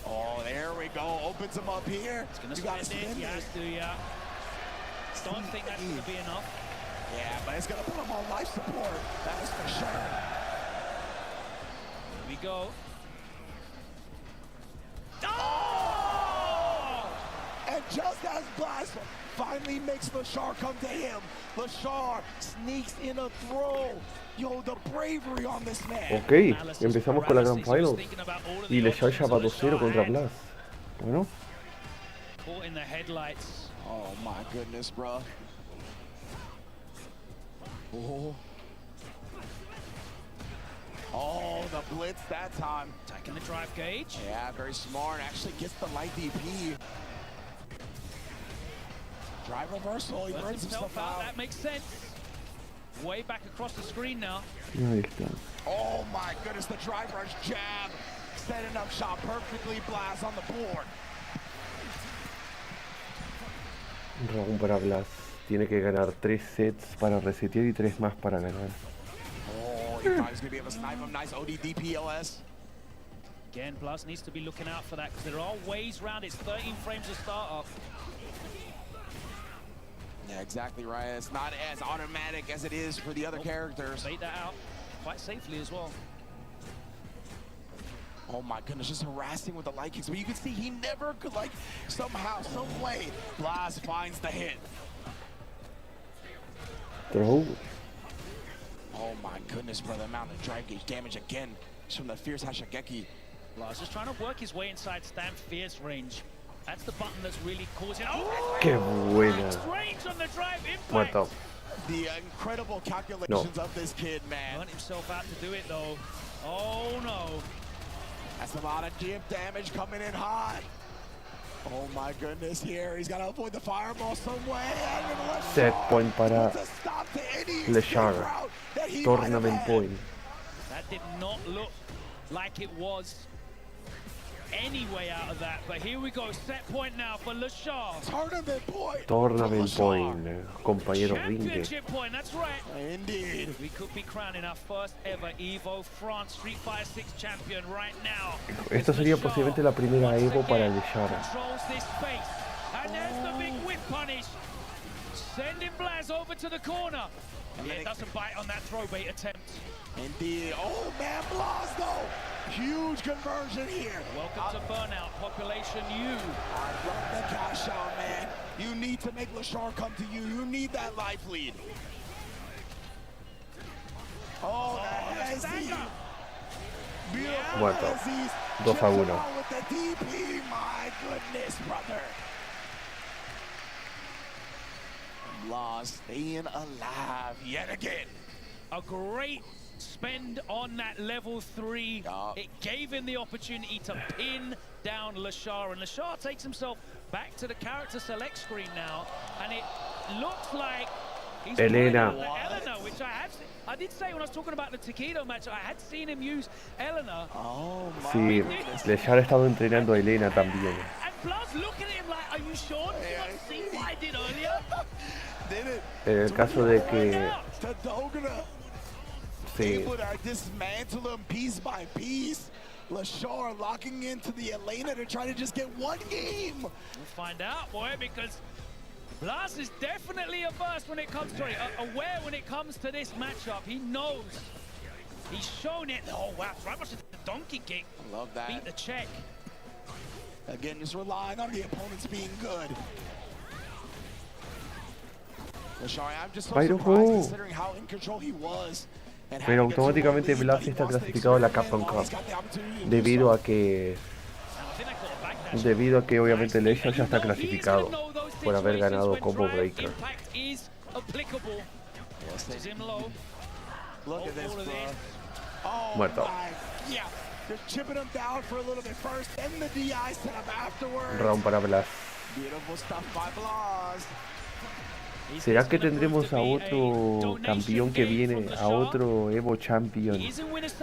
Oh, there we go. Opens him up here. You got to spin it. He has to, yeah. Don't think that's going to be enough. Yeah, but it's going to put him on life support. That is for sure. Here we go. Oh! And just as Blaz finally makes Leshar come to him, Leshar sneaks in a throw. Yo, the bravery on this man. Ok, empezamos con la Grand Finals y Leshar ya va 2-0 contra Blaz. Bueno. Caught in the headlights. Oh my goodness, bro. Oh. Oh, the blitz that time. Attacking the drive gauge. Yeah, very smart. Actually gets the light DP. Drive reversal. He burns himself out. That makes sense. Way back across the screen now. Ahí está. Oh my goodness, the drive rush jab. Setting up shot perfectly. Blaz on the board. Round para Blaz. Tiene que ganar 3 sets para resetear y 3 más para ganar. Oh, he probably going to be able to snipe him. Nice ODD PLS. Again, Blaz needs to be looking out for that because there are ways around. It's 13 frames of startup. Yeah, exactly right. It's not as automatic as it is for the other characters. Bait that out quite safely as well. Oh my goodness, just harassing with the light kicks. But you can see he never could, like, somehow, some way, Blaz finds the hit. Throw. Oh my goodness, bro, the amount of drive gauge damage again from the Fierce Hashigeki. Blaz just trying to work his way inside Stan Fierce range. That's the button that's really causing. Oh, qué buena. Range on the drive impact. Muerto. The incredible calculations of this kid, man. Burnt himself out to do it though. Oh no. That's a lot of dip damage coming in hot. Oh my goodness, here he's got to avoid the fireball some way. Set point para Leshar. Tournament point. That did not look like it was any way out of that, but here we go. Set point now for Leshar. Tournament point. Tournament point, compañero ringue. Championship point, that's right. Indeed. We could be crowning our first ever EVO France Street Fighter VI champion right now. Esto sería posiblemente la primera Evo para Leshar. Controls this space, and there's the big whip punish. Sending Blaz over to the corner. Yeah, it doesn't bite on that throw bait attempt. Indeed. Oh man, Blaz though. Huge conversion here. Welcome to Burnout, Population U. I love the cash out, man. You need to make Leshar come to you. You need that life lead. Oh, the hezzy. Beautiful Muerto. hezzies. 2-1. With the DP, my goodness, brother. Blaz staying alive yet again. A great spend on that level 3. It gave him the opportunity to pin down Leshar, and Leshar takes himself back to the character select screen now, and it looks like he's Elena. Elena, which I did say when I was talking about the Tokido match, I had seen him use Elena. Oh my Sí, Leshar ha estado entrenando a Elena también. And Blaz looking at him like, are you sure? Did you not see what I did earlier? En el caso de que Dogura. sí. Able to dismantle him piece by piece. Leshar locking into the Elena to try to just get one game. We'll find out, boy, because Blaz is definitely averse when it comes to aware when it comes to this matchup. He knows. He's shown it. Oh wow, right much the donkey kick. I love that. Beat the check. Again, just relying on the opponents being good. Leshar, I'm just so surprised considering how in control he was. Pero automáticamente Blaz está clasificado a la Capcom Cup debido a que obviamente Leshar ya está clasificado por haber ganado Combo Breaker. Muerto. Round para Blaz. ¿Será que tendremos a otro campeón que viene, a otro Evo Champion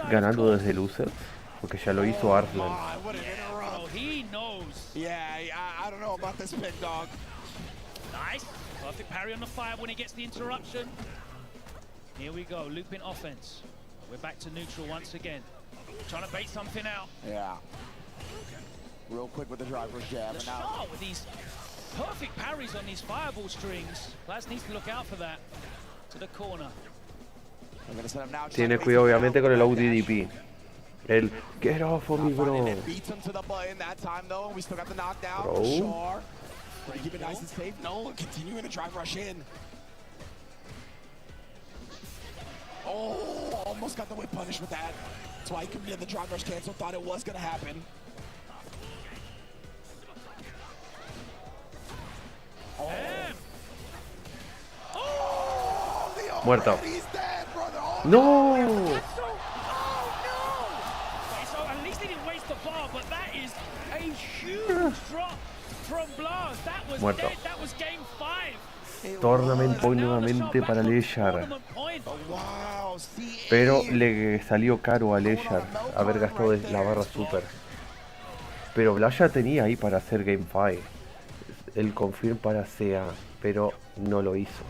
ganando desde Losers? Porque ya lo hizo Arslan. I don't know about this pin dog. Nice. Perfect parry on the fire when he gets the interruption. Here we go, looping offense. We're back to neutral once again. Trying to bait something out. Yeah. Real quick with the driver's jab. The start with these perfect parries on these fireball strings. Blaz needs to look out for that. To the corner. Tiene cuidado obviamente con el ODDP. El get off of me, bro. Beats him to the button that time though. We still got the knockdown. Bro. Leshar. Keep it nice and safe. No, continuing to drive rush in. Oh, almost got the whip punish with that. That's why he committed the drive rush cancel. Thought it was gonna happen. Muerto. No. So at least he didn't waste the bar, but that is a huge drop from Blaz. That was Muerto. dead. That was game 5. Tournament point nuevamente para Leshar. Pero le salió caro a Leshar haber gastado la barra super. Pero Blaz ya tenía ahí para hacer game 5. El confirm para CA, pero no lo hizo.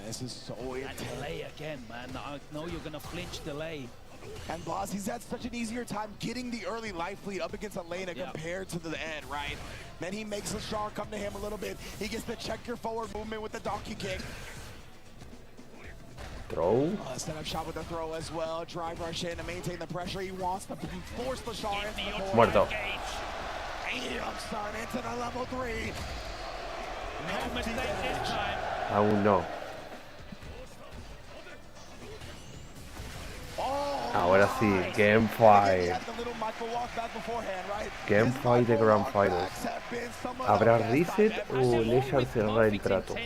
Delay again, man. I know you're gonna flinch delay. And Blaz, he's had such an easier time getting the early life lead up against Elena compared to the end, right? Then he makes Leshar come to him a little bit. He gets to check your forward movement with the donkey kick. Throw. Set up shot with the throw as well. Drive rush in to maintain the pressure. He wants to force Leshar into the corner. Muerto. Damn, son, into the level 3. No mistake this time. Aún no. Ahora sí, Game 5. Game 5 de Grand Finals. ¿Habrá reset o Leshar cerrará el trato?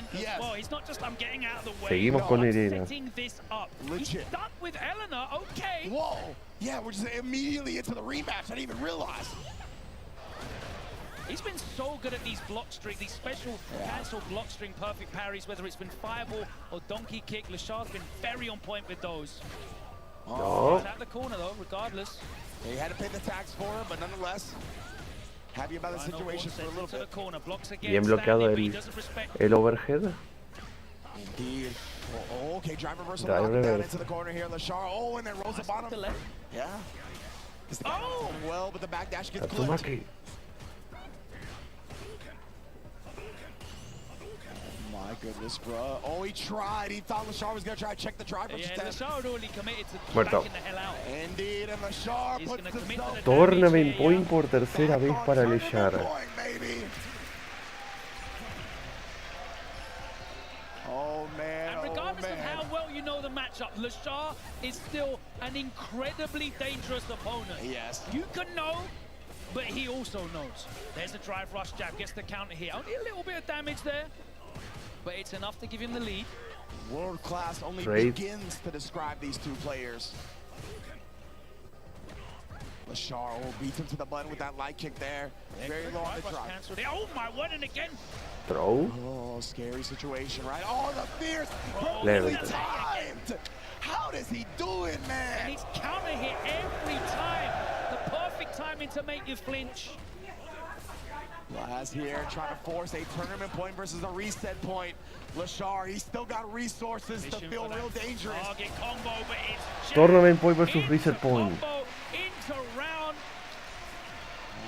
Seguimos con Elena. Whoa! Yeah, we're just immediately into the rematch. I didn't even realize. He's been so good at these block string, these special cancel block string perfect parries, whether it's been fireball or donkey kick. Leshar's been very on point with those. No. He's out the corner though, regardless. He had to pay the tax for it, but nonetheless, happy about the situation for a little bit. Bien bloqueado el overhead. Indeed. Oh, okay, drive reversal Drive down into the corner here. Leshar, oh, and then rolls the bottom. Yeah. Oh! Well, but the backdash gets clipped. My goodness, bro. Oh, he tried. He thought Leshar was going to try to check the drive. Yeah, Leshar had already committed to Muerto. backing the hell out. Indeed, and Leshar puts himself Tournament point por tercera vez para Leshar. Oh, man. And regardless of how well you know the matchup, Leshar is still an incredibly dangerous opponent. Yes. You can know, but he also knows. There's a drive rush jab, gets the counter here. Only a little bit of damage there, but it's enough to give him the lead. World class only begins to describe these two players. Leshar beats him to the button with that light kick there. Very low on the drive. Oh my word, and again. Throw. Oh, scary situation, right? Oh, the fierce, Perfectly timed. How does he do it, man? And he's counter hit every time. The perfect timing to make you flinch. Blaz here trying to force a tournament point versus a reset point. Leshar, he's still got resources to feel real dangerous. Combo, but it's Tournament point versus reset point. Into round.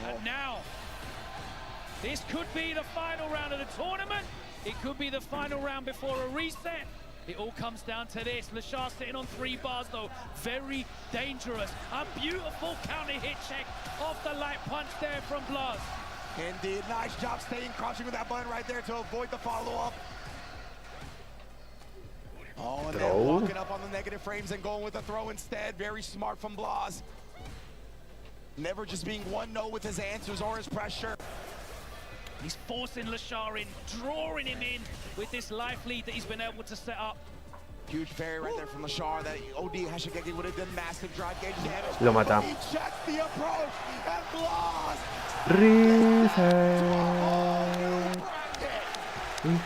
And now, this could be the final round of the tournament. It could be the final round before a reset. It all comes down to this. Leshar sitting on 3 bars though. Very dangerous. A beautiful counter hit check off the light punch there from Blaz. Indeed, nice job staying crouching with that button right there to avoid the follow-up. Oh, and then walking up on the negative frames and going with the throw instead. Very smart from Blaz. Never just being 1-0 with his answers or his pressure. He's forcing Leshar in, drawing him in with this life lead that he's been able to set up. Huge parry right there from Leshar. That OD Hashigeki would have done massive drive gauge damage. Lo mata. He checks the approach and Blaz. Reset. And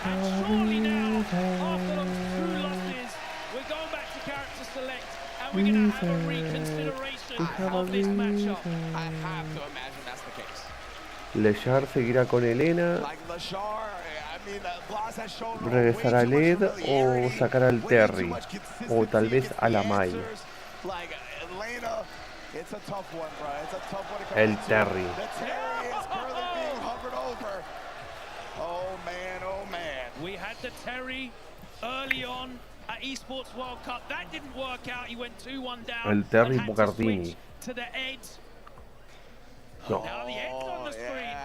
surely now, after those 2 losses, we're going back to character select and we're going to have a reconsideration of this matchup. I have to imagine that's the case. Leshar seguirá con Elena. Regresará al Ed o sacará al Terry. O tal vez a la Mai. El Terry. We had the Terry early on at Esports World Cup. That didn't work out. He went 2-1 down. El Terry and had to Bocardini. switch to the Ed. No. Now the Ed's on the screen.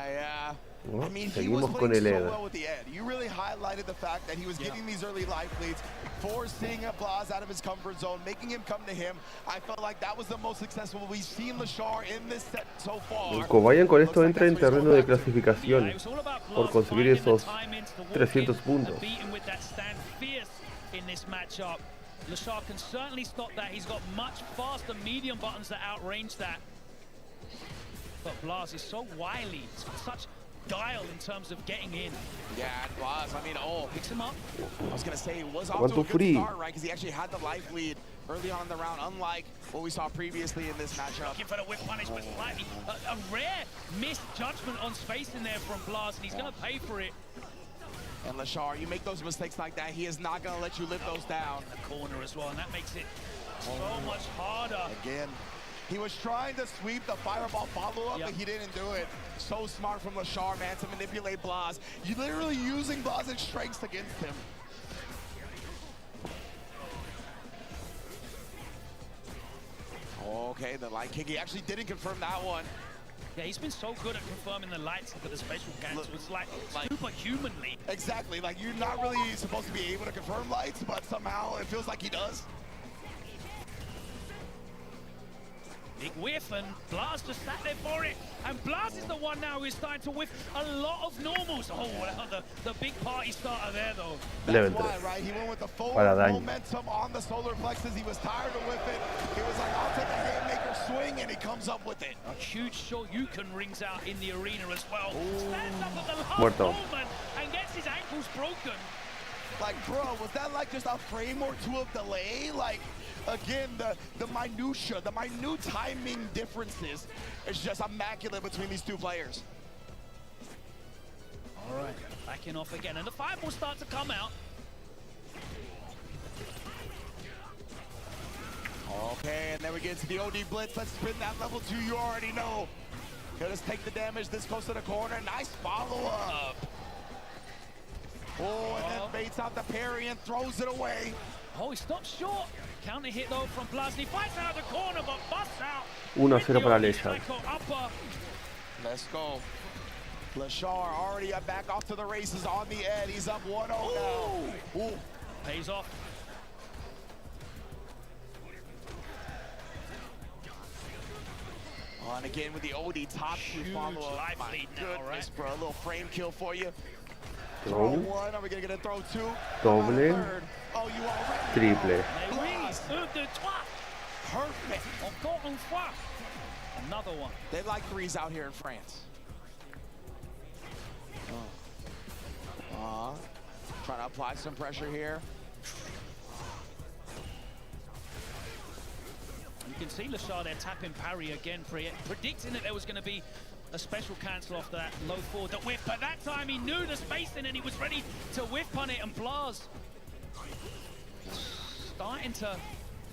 No, I mean, he seguimos was con playing el so Ed. well with the Ed. You really highlighted the fact that he was getting these early life leads, forcing Blaz out of his comfort zone, making him come to him. I felt like that was the most successful we've seen Leshar in this set so far. Kobayan con esto entra en terreno de clasificación por conseguir esos 300 puntos. In this matchup, Leshar can certainly stop that. He's got much faster medium buttons that outrange that. But Blaz is so wily. He's got such guile in terms of getting in. Yeah, it was. I mean, picks him up. I was gonna say it was off to a good start, right? Because he actually had the life lead early on in the round, unlike what we saw previously in this matchup. Looking for the whip punish, but slightly a rare misjudgment on space in there from Blaz, and he's gonna pay for it. And Leshar, you make those mistakes like that, he is not gonna let you live those down. The corner as well, and that makes it so much harder. Again, he was trying to sweep the fireball follow-up, but he didn't do it. So smart from Leshar, man, to manipulate Blaz. You're literally using Blaz's strengths against him. Okay, the light kick, he actually didn't confirm that one. Yeah, he's been so good at confirming the lights for the special cancel. It's like superhumanly. Exactly, like you're not really supposed to be able to confirm lights, but somehow it feels like he does. Big whiff, and Blaz just sat there for it. And Blaz is the one now who's starting to whiff a lot of normals. Oh, the big party starter there, though. That's why, right? He went with the forward momentum on the solar plexus. He was tired to whip it. He was like, I'll take a haymaker swing, and he comes up with it. A huge Shoryuken rings out in the arena as well. Stands up at the last moment and gets his ankles broken. Like, bro, was that like just a frame or two of delay? Like, again, the minutia, the minute timing differences is just immaculate between these two players. All right, backing off again, and the five will start to come out. Okay, and then we get to the OD blitz. Let's spin that level 2, you already know. Let us take the damage this close to the corner. Nice follow-up. Oh, and then baits out the parry and throws it away. Oh, he stops short. Counter hit though from Blaz. He fights out of the corner, but busts out. 1-0 para Leshar. Let's go. Leshar already back off to the races on the edge. He's up 1-0 now. Ooh. Pays off. Oh, and again with the OD top 2 follow-up. My goodness, bro. A little frame kill for you. Throw 1. Are we going to get a throw 2? Double. Oh, you already. Triple. Perfect. Encore une fois. Another one. They like threes out here in France. Trying to apply some pressure here. You can see Leshar there tapping parry again, predicting that there was going to be a special cancel off that low forward that whiff, but that time he knew the spacing and he was ready to whiff on it, and Blaz starting to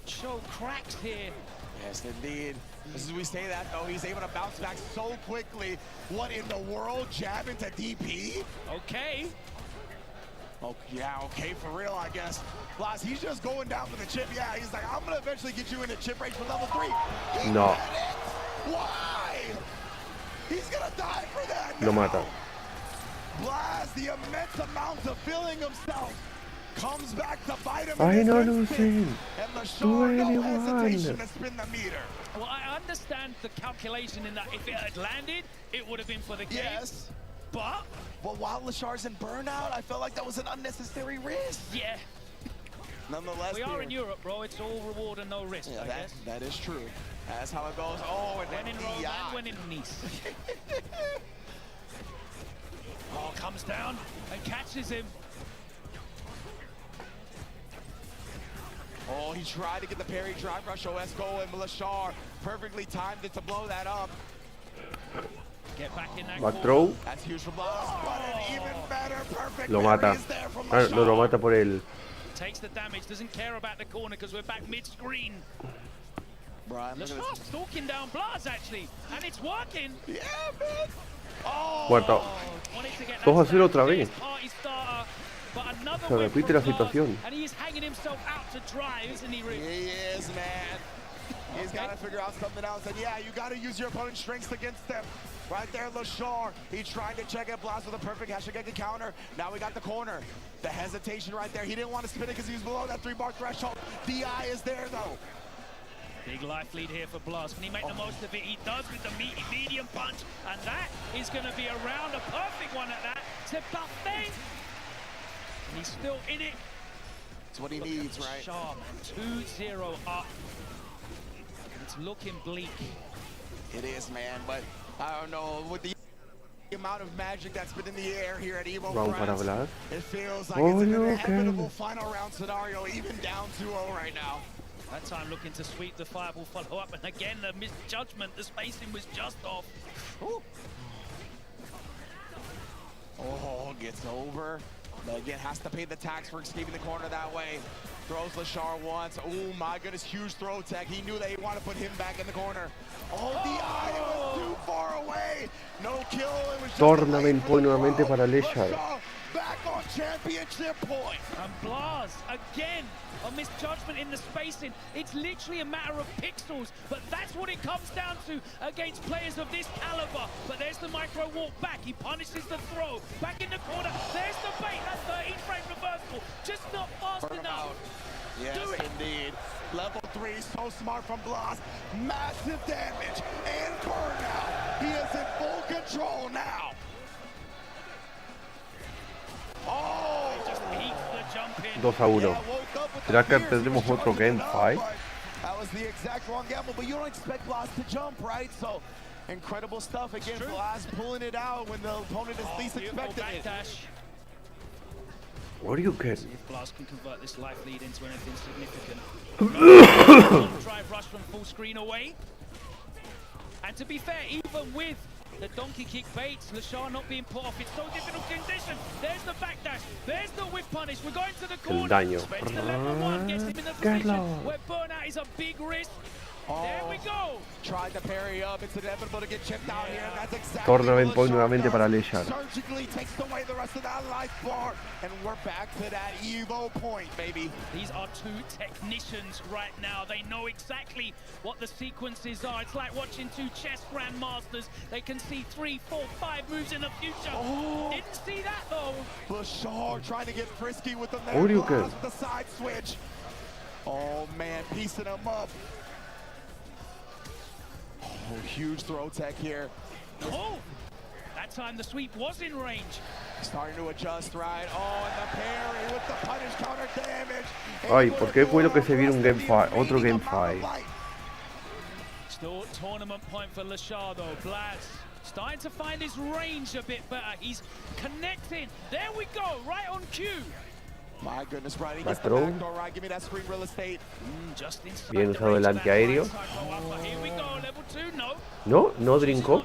show cracks here. Yes, indeed. As we say that, though, he's able to bounce back so quickly. What in the world? Jab into DP? Okay. Oh, yeah, okay, for real, I guess. Blaz, he's just going down for the chip. Yeah, he's like, I'm going to eventually get you into chip range for level 3. No. Why? He's going to die for that. Lo mata. Blaz, the immense amount of feeling himself, comes back to bite him. I know losing. And Leshar, no hesitation to spin the meter. Well, I understand the calculation in that if it had landed, it would have been for the game. Yes. But while Leshar's in burnout, I felt like that was an unnecessary risk. Yeah. Nonetheless, we are in Europe, bro. It's all reward and no risk, I guess. That is true. That's how it goes. Oh, and when in Rome and when in Nice. Oh, comes down and catches him. Oh, he tried to get the parry drive rush OS going. Leshar perfectly timed it to blow that up. Get back in that Back throw. That's huge from Blaz, but an even better perfect Lo mata. No, lo mata por el. Takes the damage, doesn't care about the corner because we're back mid-screen. Leshar stalking down Blaz actually, and it's working. Yeah, man. Oh. Muerto. 2-0 otra vez. Se repite la situación. And he is hanging himself out to dry, isn't he, Rick? He is, man. He's got to figure out something else. And yeah, you got to use your opponent's strengths against them. Right there, Leshar. He's trying to check at Blaz with a perfect Hashigeki counter. Now we got the corner. The hesitation right there. He didn't want to spin it because he was below that 3-bar threshold. DI is there, though. Big life lead here for Blaz. Can he make the most of it? He does with the meaty medium punch. And that is going to be around a perfect one at that. C'est parfait. He's still in it. That's what he needs, right? Sharp, 2-0 up. It's looking bleak. It is, man, but I don't know. With the amount of magic that's been in the air here at EVO Round para France. Blaz. It feels like it's an inevitable final round scenario, even down 2-0 right now. That time looking to sweep the fireball follow up, and again the misjudgment, the spacing was just off. Ooh. Oh, gets over. But again, has to pay the tax for escaping the corner that way. Throws Leshar once. Oh my goodness, huge throw tech. He knew that he wanted to put him back in the corner. Oh, the eye, it was too far away. No kill, it was just Tournament point nuevamente para Leshar. back on championship point. And Blaz, again, a misjudgment in the spacing. It's literally a matter of pixels, but that's what it comes down to against players of this caliber. But there's the micro walk back. He punishes the throw. Back in the corner. There's the bait. That 13-frame reversal. Just not fast enough. Yes, indeed. Level 3, so smart from Blaz. Massive damage and burnout. He is in full control now. Oh, just eats the jump in. 2-1. ¿Será que tendremos otro game fight? That was the exact wrong gamble, but you don't expect Blaz to jump, right? So, incredible stuff. Again, Blaz pulling it out when the opponent is least expecting it. What are you getting? If Blaz can convert this life lead into anything significant. Drive rush from full screen away. And to be fair, even with the donkey kick baits, Leshar not being put off, it's so difficult condition. There's the backdash, there's the whip punish. We're going to the corner. Daño. Spends the level 1, gets him in the position where burnout is a big risk. There we go. Tried to parry up. It's inevitable to get chipped out here. That's exactly Tournament point nuevamente para Leshar. Surgically takes away the rest of that life bar, and we're back to that EVO point, baby. These are two technicians right now. They know exactly what the sequences are. It's like watching two chess grandmasters. They can see 3, 4, 5 moves in the future. Didn't see that though. Leshar trying to get frisky with the with the side switch. Oh man, piecing him up. Oh, huge throw tech here. Oh, that time the sweep was in range. Starting to adjust, right? Oh, and the parry with the punish counter damage. Ay, ¿por qué fue lo que se viene un game fight? Otro game fight. Still tournament point for Leshar though. Blaz starting to find his range a bit better. He's connecting. There we go, right on cue. My goodness, right, he gets the back door, right, give me that screen real estate. Bien usado el antiaéreo. Here we go, level 2, no. No, no drinkó.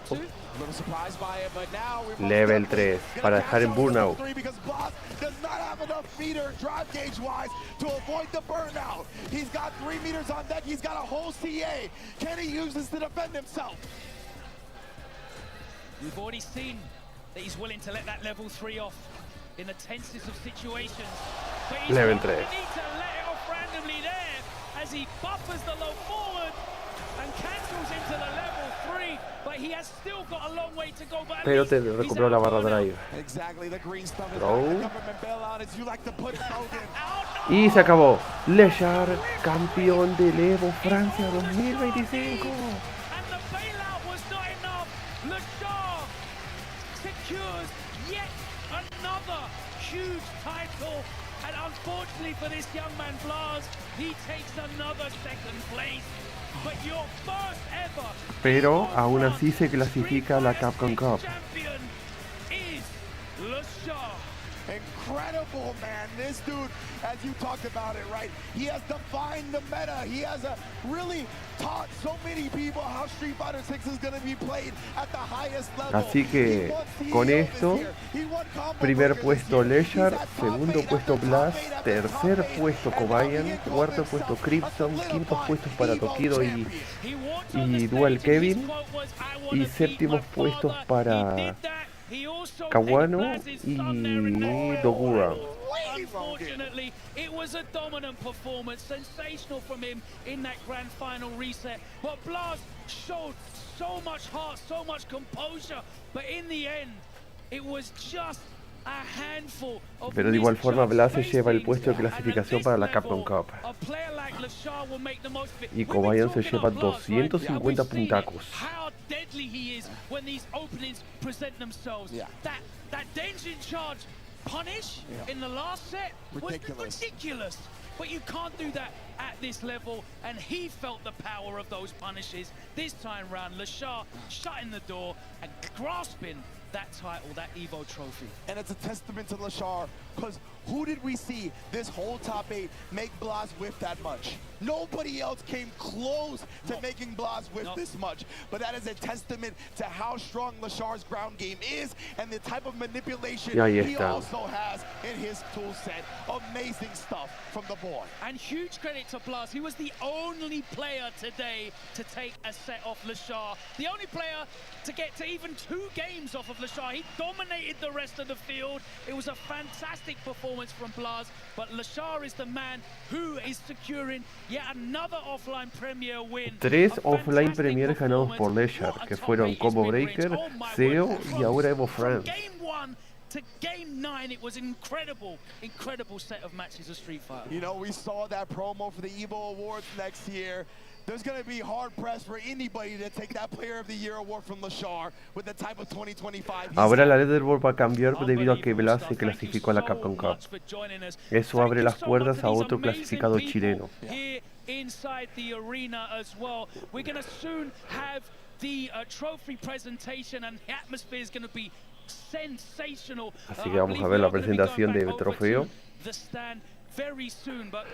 Level 3 para dejar en burnout. Because Blaz does not have enough meter drive gauge wise to avoid the burnout. He's got 3 meters on deck, he's got a whole CA. Can he use this to defend himself? We've already seen that he's willing to let that level 3 off in the tensest of situations. But he's level 3. Need to let it off randomly there as he buffers the low forward and cancels into the level 3. But he has still got a long way to go. But Pero te recuperó la barra drive. Exactly, the green stuff is Throw. like the government bailout, as you like to put it, Hogan. Y se acabó. Leshar, campeón del EVO Francia 2025. And the bailout was not enough. Leshar secures yet another huge title, and unfortunately for this young man Blaz, he takes another second place. But your first ever Pero aún así se clasifica a la Capcom Cup. champion is Leshar. Incredible, man. This dude, as you talked about it, right? He has defined the meta. He has really taught so many people how Street Fighter 6 is going to be played at the highest level. Así que con esto, primer puesto Leshar, segundo puesto Blaz, tercer puesto Kobayan, cuarto puesto Crimson, quintos puestos para Tokido y Dual Kevin, y séptimos puestos para Kawano y Dogura. Unfortunately, it was a dominant performance, sensational from him in that grand final reset. But Blaz showed so much heart, so much composure. But in the end, it was just a handful of Pero de igual forma Blaz se lleva el puesto de clasificación para la Capcom Cup. a player like Leshar will make the most of it. Y Kobayan se lleva 250 puntacos. How deadly he is when these openings present themselves. That Denshin charge punish in the last set was ridiculous. But you can't do that at this level, and he felt the power of those punishes. This time round, Leshar shutting the door and grasping that title, that EVO trophy. And it's a testament to Leshar, because who did we see this whole top 8 make Blaz whiff that much? Nobody else came close to making Blaz whiff this much. But that is a testament to how strong Leshar's ground game is and the type of manipulation he also has in his tool set. Amazing stuff from the boy. And huge credit to Blaz. He was the only player today to take a set off Leshar. The only player to get to even 2 games off of Leshar. He dominated the rest of the field. It was a fantastic performance from Blaz, but Leshar is the man who is securing yet another offline premier win. 3 offline premier ganados por Leshar, que fueron Combo Breaker, CEO y ahora EVO France. Game 1 to game 9, it was an incredible set of matches of Street Fighter. You know, we saw that promo for the EVO Awards next year. There's going to be hard pressed for anybody to take that Player of the Year award from Leshar with the type of 2025. Ahora la leaderboard va a cambiar debido a que Blaz se clasificó a la Capcom Cup. Eso abre las puertas a otro clasificado chileno. Here inside the arena as well. We're going to soon have the trophy presentation, and the atmosphere is going to be sensational. Así que vamos a ver la presentación de trofeo. The stand very soon, but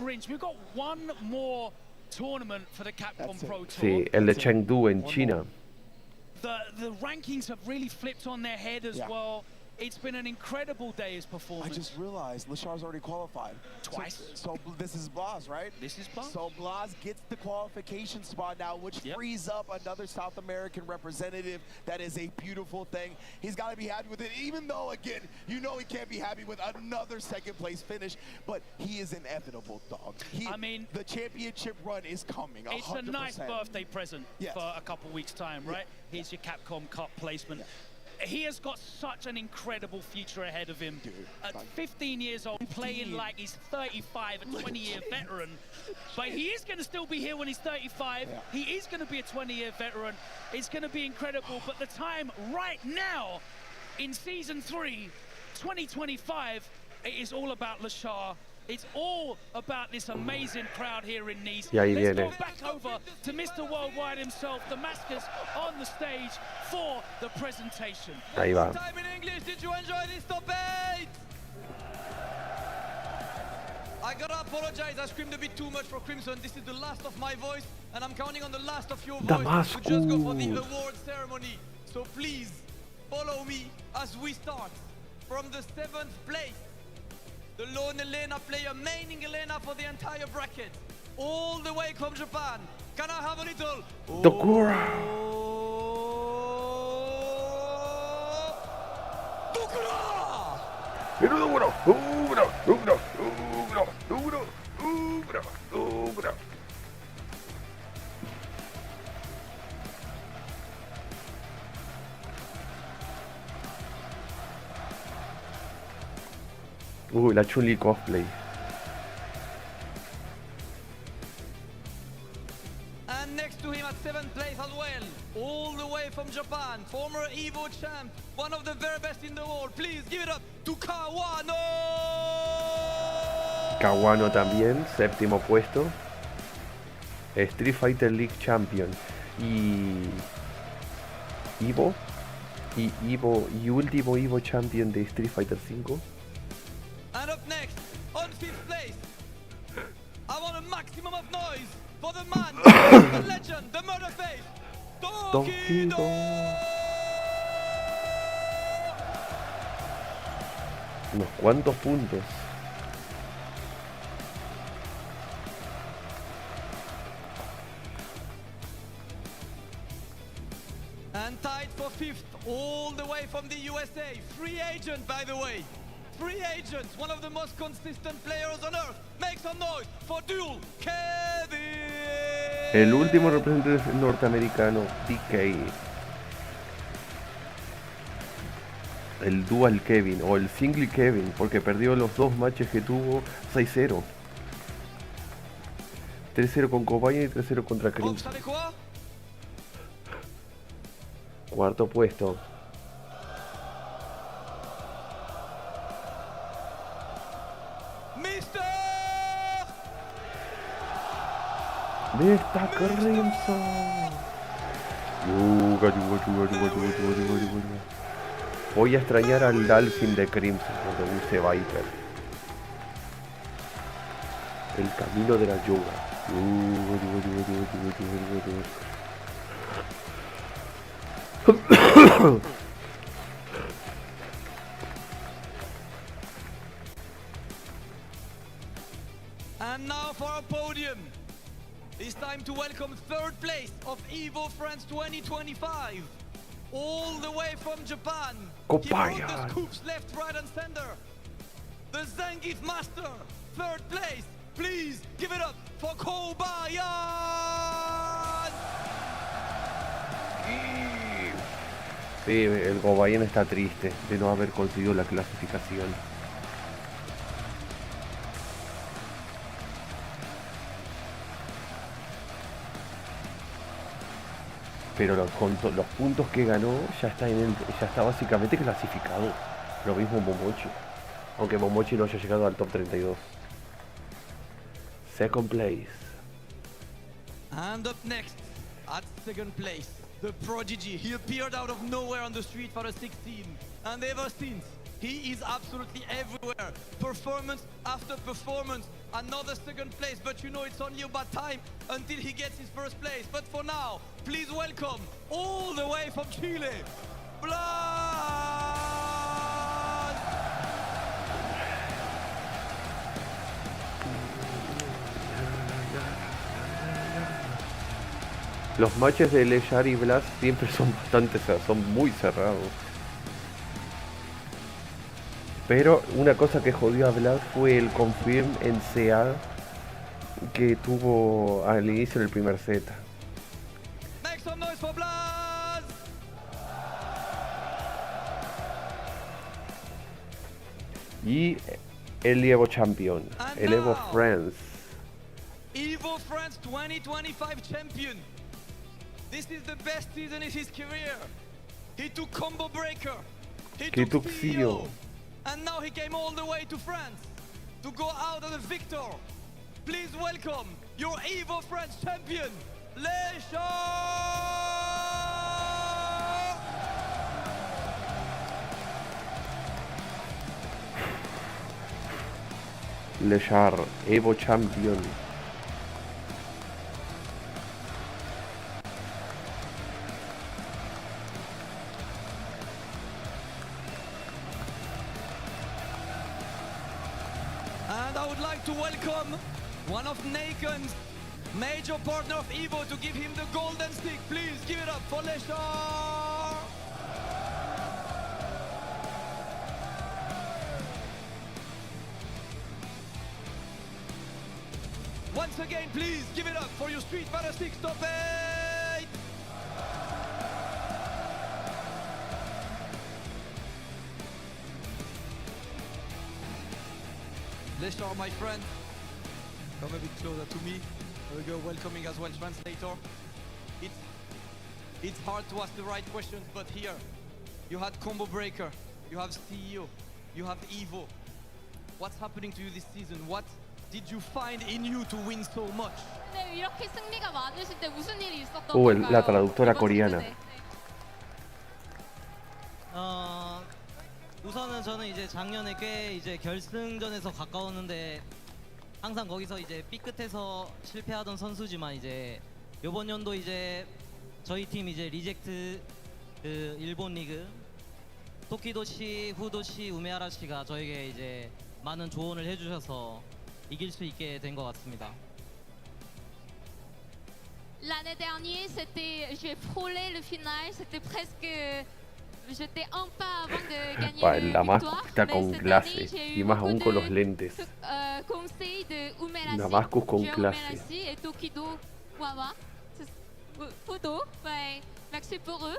Rinch, we've got one more tournament for the Capcom Pro Tour. Sí, el de Chengdu en China. The rankings have really flipped on their head as well. It's been an incredible day's performance. I just realized Leshar's already qualified. Twice. So this is Blaz, right? This is Blaz. So Blaz gets the qualification spot now, which frees up another South American representative. That is a beautiful thing. He's got to be happy with it, even though, again, you know he can't be happy with another second-place finish, but he is inevitable, dog. I mean, the championship run is coming, 100%. It's a nice birthday present for a couple weeks' time, right? Here's your Capcom Cup placement. He has got such an incredible future ahead of him. At 15 years old, playing like he's 35, a 20-year veteran. But he is going to still be here when he's 35. He is going to be a 20-year veteran. It's going to be incredible. But the time right now, in Season 3, 2025, it is all about Leshar. It's all about this amazing crowd here in Nice. Let's go back over to Mr. Worldwide himself, Damascus, on the stage for the presentation. Ahí va. Time in English, did you enjoy this top 8? I gotta apologize, I screamed a bit too much for Crimson. This is the last of my voice, and I'm counting on the last of your voice to just go for the award ceremony. So please, follow me as we start from the 7th place. The lone Elena player, maining Elena for the entire bracket. All the way from Japan. Can I have a little? Dogura! Dogura! Dogura! Dogura! Dogura! Dogura! Dogura! Dogura! La Chun-Li cosplay. And next to him at 7th place as well, all the way from Japan, former EVO champ, one of the very best in the world. Please give it up to Kawano! Kawano también, 7º puesto. Street Fighter League Champion. Y EVO. Y último EVO Champion de Street Fighter V. And up next, on 5th place, I want a maximum of noise for the man, the legend, the murder face, Tokido! Unos cuantos puntos. And tied for 5th, all the way from the USA, free agent by the way. Free agent, one of the most consistent players on earth. Make some noise for Dual Kevin. El último representante norteamericano, DK. El Dual Kevin o el Single Kevin, porque perdió los 2 matches que tuvo 6-0. 3-0 con Kobayan y 3-0 contra Crimson. 4º puesto. De esta Crimson. Voy a extrañar al Dhalsim de Crimson cuando use Viper. El camino de la yoga. And now for a podium. It's time to welcome third place of EVO France 2025. All the way from Japan. Kobayan. He brought the scoops left, right, and center. The Zangief Master, third place. Please give it up for Kobayan. Sí, el Kobayan está triste de no haber conseguido la clasificación. Pero los puntos que ganó ya está básicamente clasificado. Lo mismo Momochi. Aunque Momochi no haya llegado al top 32. Second place. And up next, at second place, the prodigy. He appeared out of nowhere on the Street Fighter 16. And ever since, he is absolutely everywhere. Performance after performance. Another second place, but you know it's only about time until he gets his first place. But for now, please welcome, all the way from Chile, Blaz! Los matches de Leshar y Blaz siempre son son muy cerrados. Pero una cosa que jodió a Blaz fue el confirm en CA que tuvo al inicio del primer set. Make some noise for Blaz! Y el EVO Champion, el EVO France. EVO France 2025 champion. This is the best season in his career. He took Combo Breaker. He took CEO. And now he came all the way to France to go out as a victor. Please welcome your EVO France champion, Leshar! Leshar, EVO Champion. To welcome one of Naken's major partner of EVO to give him the golden stick. Please give it up for Leshar. Once again, please give it up for your Street Fighter 6 top 8. Leshar, my friend, come a bit closer to me. We'll go welcoming as well, translator. It's hard to ask the right questions, but here, you had Combo Breaker, you have CEO, you have EVO. What's happening to you this season? What did you find in you to win so much? 네, 이렇게 승리가 많으실 때 무슨 일이 있었던 건가요? La traductora coreana. 우선은 저는 이제 작년에 꽤 이제 결승전에서 가까웠는데 항상 거기서 이제 삐끗해서 실패하던 선수지만 이제 이번 연도 이제 저희 팀 이제 리젝트 그 일본 리그 토키도 씨, 후도 씨, 우메하라 씨가 저에게 이제 많은 조언을 해주셔서 이길 수 있게 된 것 같습니다. L'année dernière, j'ai frôlé le final, c'était presque. J'étais un pas avant de gagner La la más victoire, está con mais clase, cette année, j'ai y eu más beaucoup aún con los de lentes. conseils de Umerashi, Damascus con Joe clase. Umerashi et Tokido Wawa. Photo, merci pour eux.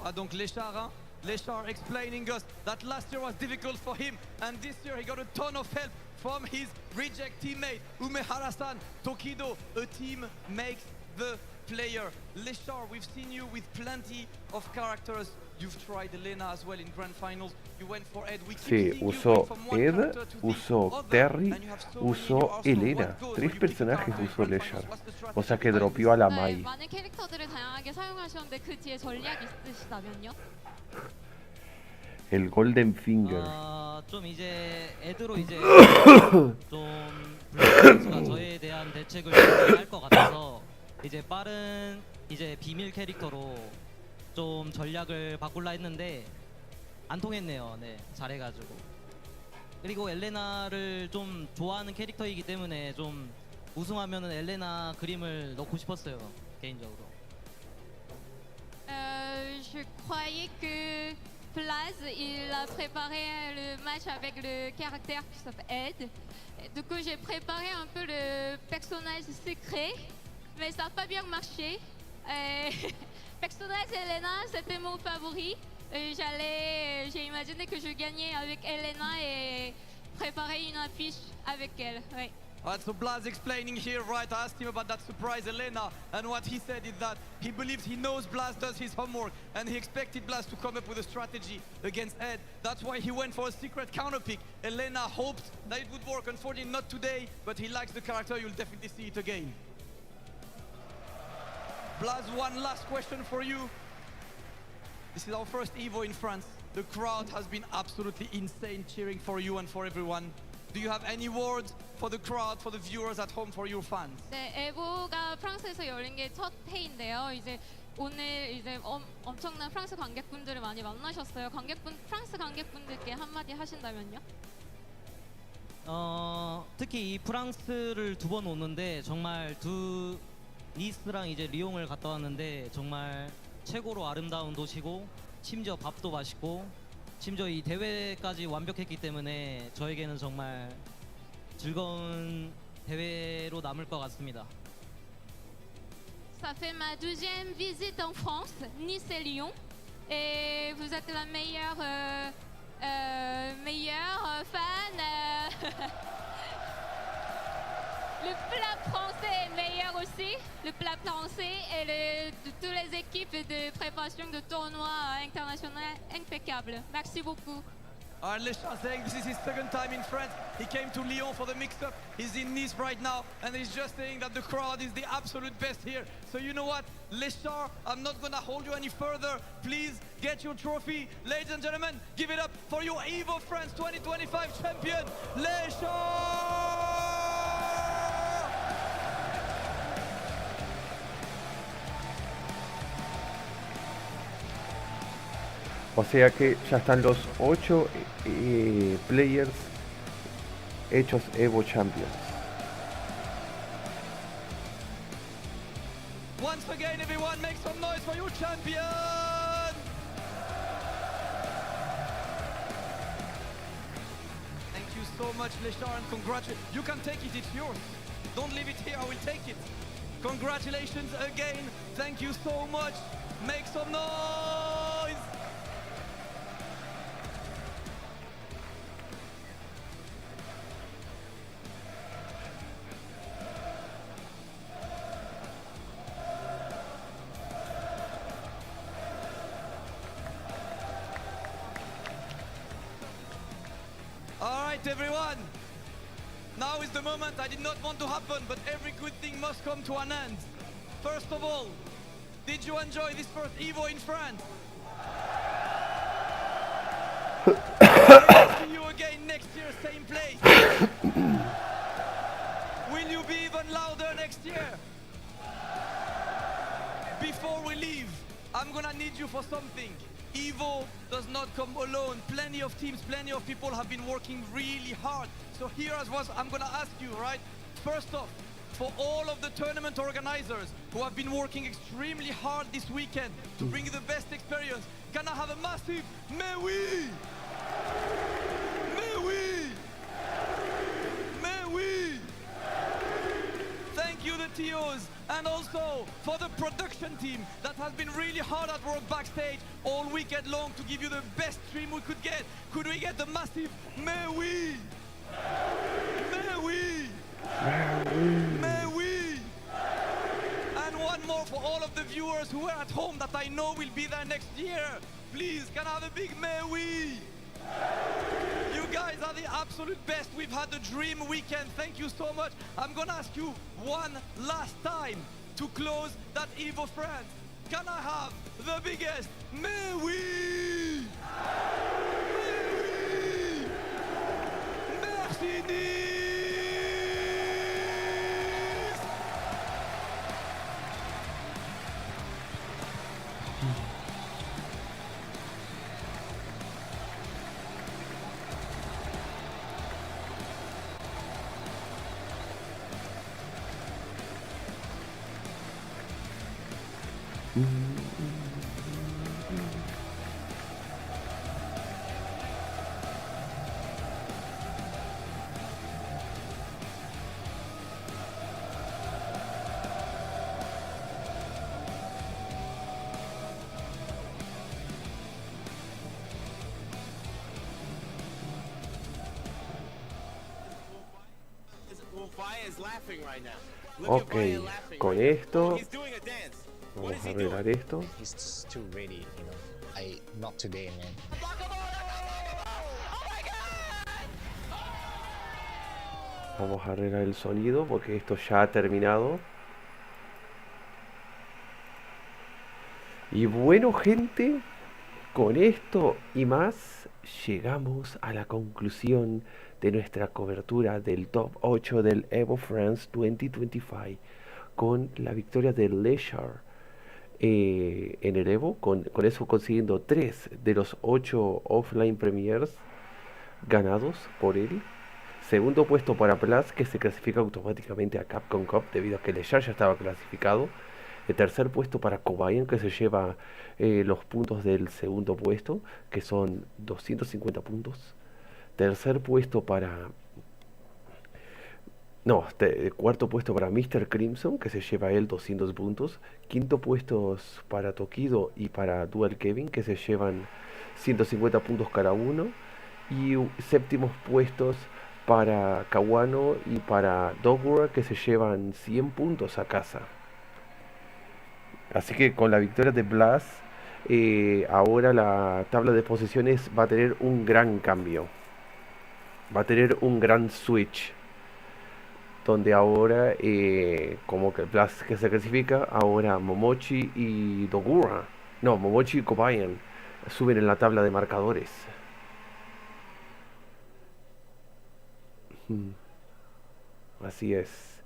Ah, donc Leshar, hein? Leshar explaining us that last year was difficult for him, and this year he got a ton of help from his reject teammate Umehara-san. Tokido, a team makes the player. Leshar, we've seen you with plenty of characters. You've tried Elena as well in grand finals. You went for Ed. We keep Sí, seeing you usó going from one Ed, character to the usó other, Terry, and you have so many in your usó arsenal. Elena. What goes 3 when you pick a personajes character in usó grand Leshar. finals? What's the strategy O sea que behind dropeó a la 네, Mai. 많은 캐릭터들을 다양하게 사용하셨는데 그 뒤에 전략이 있으시다면요? El Golden Finger. 좀 이제 애드로 이제 좀 블라즈 선수가 저에 대한 대책을 할 것 같아서 이제 빠른 이제 비밀 캐릭터로 좀 전략을 바꿀라 했는데 안 통했네요. 네, 잘해가지고. 그리고 엘레나를 좀 좋아하는 캐릭터이기 때문에 좀 우승하면은 엘레나 그림을 넣고 싶었어요, 개인적으로. Je croyais que Blaz, il a préparé le match avec le caractère qui s'appelle Ed. Du coup, j'ai préparé un peu le personnage secret, mais ça n'a pas bien marché. Personnage Elena, c'était mon favori. J'ai imaginé que je gagnais avec Elena et préparer une affiche avec elle. Ouais. Alright, so Blaz explaining here, right? I asked him about that surprise Elena, and what he said is that he believes he knows Blaz does his homework, and he expected Blaz to come up with a strategy against Ed. That's why he went for a secret counter pick. Elena hoped that it would work. Unfortunately, not today, but he likes the character. You'll definitely see it again. Blaz, one last question for you. This is our first EVO in France. The crowd has been absolutely insane cheering for you and for everyone. Do you have any words for the crowd, for the viewers at home, for your fans? 네, 에보가 프랑스에서 열린 게 첫 회인데요. 이제 오늘 이제 엄청난 프랑스 관객분들을 많이 만나셨어요. 프랑스 관객분들께 한마디 하신다면요? 특히 이 프랑스를 2번 오는데 정말 니스랑 이제 리옹을 갔다 왔는데 정말 최고로 아름다운 도시고 심지어 밥도 맛있고 심지어 이 대회까지 완벽했기 때문에 저에게는 정말 즐거운 대회로 남을 것 같습니다. Ça fait ma 2e visite en France, Nice et Lyon, et vous êtes la meilleure fan. Le plat français est meilleur aussi, le plat français et de toutes les équipes de préparation de tournois internationaux impeccables. Merci beaucoup. Alright, Leshar saying this is his 2nd time in France. He came to Lyon for the mix-up. He's in Nice right now, and he's just saying that the crowd is the absolute best here. So you know what, Leshar, I'm not gonna hold you any further. Please get your trophy. Ladies and gentlemen, give it up for your EVO France 2025 champion, Leshar! O sea que ya están los 8 players hechos EVO Champions. Once again, everyone, make some noise for your champion! Thank you so much, Leshar, and congratulations. You can take it, it's yours. Don't leave it here, I will take it. Congratulations again. Thank you so much. Make some noise! Alright, everyone. Now is the moment I did not want to happen, but every good thing must come to an end. First of all, did you enjoy this first EVO in France? Will see you again next year, same place. Will you be even louder next year? Before we leave, I'm gonna need you for something. EVO does not come alone. Plenty of teams, plenty of people have been working really hard. So here is what I'm gonna ask you, right? First off, for all of the tournament organizers who have been working extremely hard this weekend to bring you the best experience, can I have a massive mais oui? Mais oui! Mais oui! Thank you, the TOs, and also for the production team that has been really hard at work backstage all weekend long to give you the best stream we could get. Could we get the massive mais oui? Mais oui! Mais oui! And one more for viewers who are at home that I know will be there next year. Please, can I have a big Mewi? You guys are the absolute best. We've had a dream weekend. Thank you so much. I'm gonna ask you one last time to close that EVO France. Can I have the biggest Mewi? Mewi! Merci, Nice! Is laughing right now. Ok, con esto vamos a arreglar esto. He's too ready, you know. Not today, man. Vamos a arreglar el sonido porque esto ya ha terminado. Y bueno, gente, con esto y más llegamos a la conclusión de nuestra cobertura del top 8 del EVO France 2025 con la victoria de Leshar en el EVO, con eso consiguiendo 3 de los 8 offline premiers ganados por él. Segundo puesto para Blaz, que se clasifica automáticamente a Capcom Cup debido a que Leshar ya estaba clasificado. El tercer puesto para Kobayan, que se lleva los puntos del segundo puesto, que son 250 puntos. Tercer puesto para... No, cuarto puesto para Mr. Crimson, que se lleva él 200 puntos. Quinto puesto para Tokido y para Dual Kevin, que se llevan 150 puntos cada uno. Y séptimos puestos para Kawano y para Dogura, que se llevan 100 puntos a casa. Así que con la victoria de Blaz, ahora la tabla de posiciones va a tener un gran cambio. Va a tener un gran switch. Donde ahora, como que Blaz que se clasifica, ahora Momochi y Dogura, no, Momochi y Kobayan suben en la tabla de marcadores. Así es.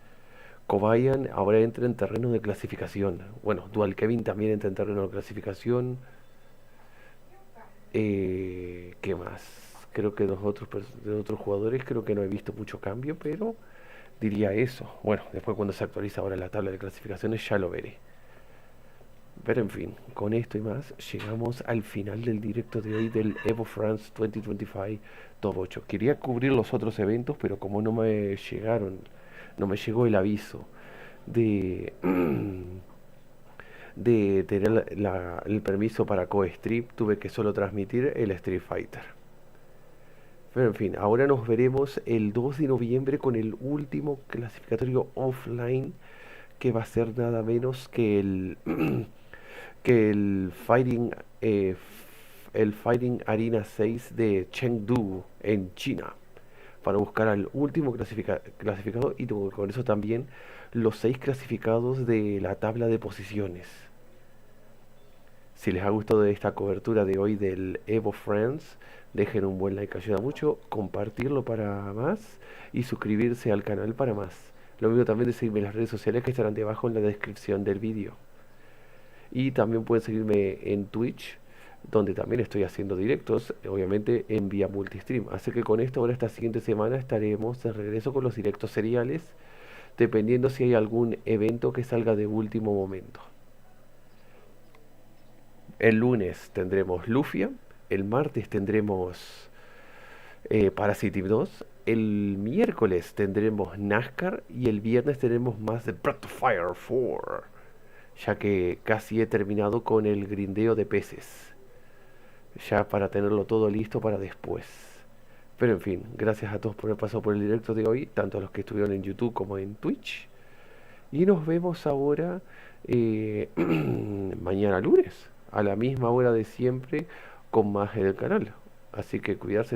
Kobayan ahora entra en terreno de clasificación. Bueno, Dual Kevin también entra en terreno de clasificación. ¿Qué más? Creo que de otros jugadores creo que no he visto mucho cambio, pero diría eso. Bueno, después cuando se actualiza ahora la tabla de clasificaciones ya lo veré. Pero en fin, con esto y más llegamos al final del directo de hoy del EVO France 2025 Top 8. Quería cubrir los otros eventos, pero como no me llegó el aviso de tener el permiso para co-strip, tuve que solo transmitir el Street Fighter. Pero en fin, ahora nos veremos el 2 de noviembre con el último clasificatorio offline, que va a ser nada menos que el Fighting Arena 6 de Chengdu en China, para buscar al último clasificado y con eso también los 6 clasificados de la tabla de posiciones. Si les ha gustado esta cobertura de hoy del EVO France, dejen un buen like, ayuda mucho, compartirlo para más y suscribirse al canal para más. Lo mismo también de seguirme en las redes sociales que estarán debajo en la descripción del vídeo. Y también pueden seguirme en Twitch, donde también estoy haciendo directos, obviamente en vía multistream. Así que con esto ahora esta siguiente semana estaremos de regreso con los directos seriales, dependiendo si hay algún evento que salga de último momento. El lunes tendremos Lufia, el martes tendremos Parasitive 2, el miércoles tendremos NASCAR y el viernes tendremos más de Breath of Fire 4, ya que casi he terminado con el grindeo de peces, ya para tenerlo todo listo para después. Pero en fin, gracias a todos por haber pasado por el directo de hoy, tanto a los que estuvieron en YouTube como en Twitch. Y nos vemos ahora mañana lunes, a la misma hora de siempre, con más en el canal. Así que cuidarse.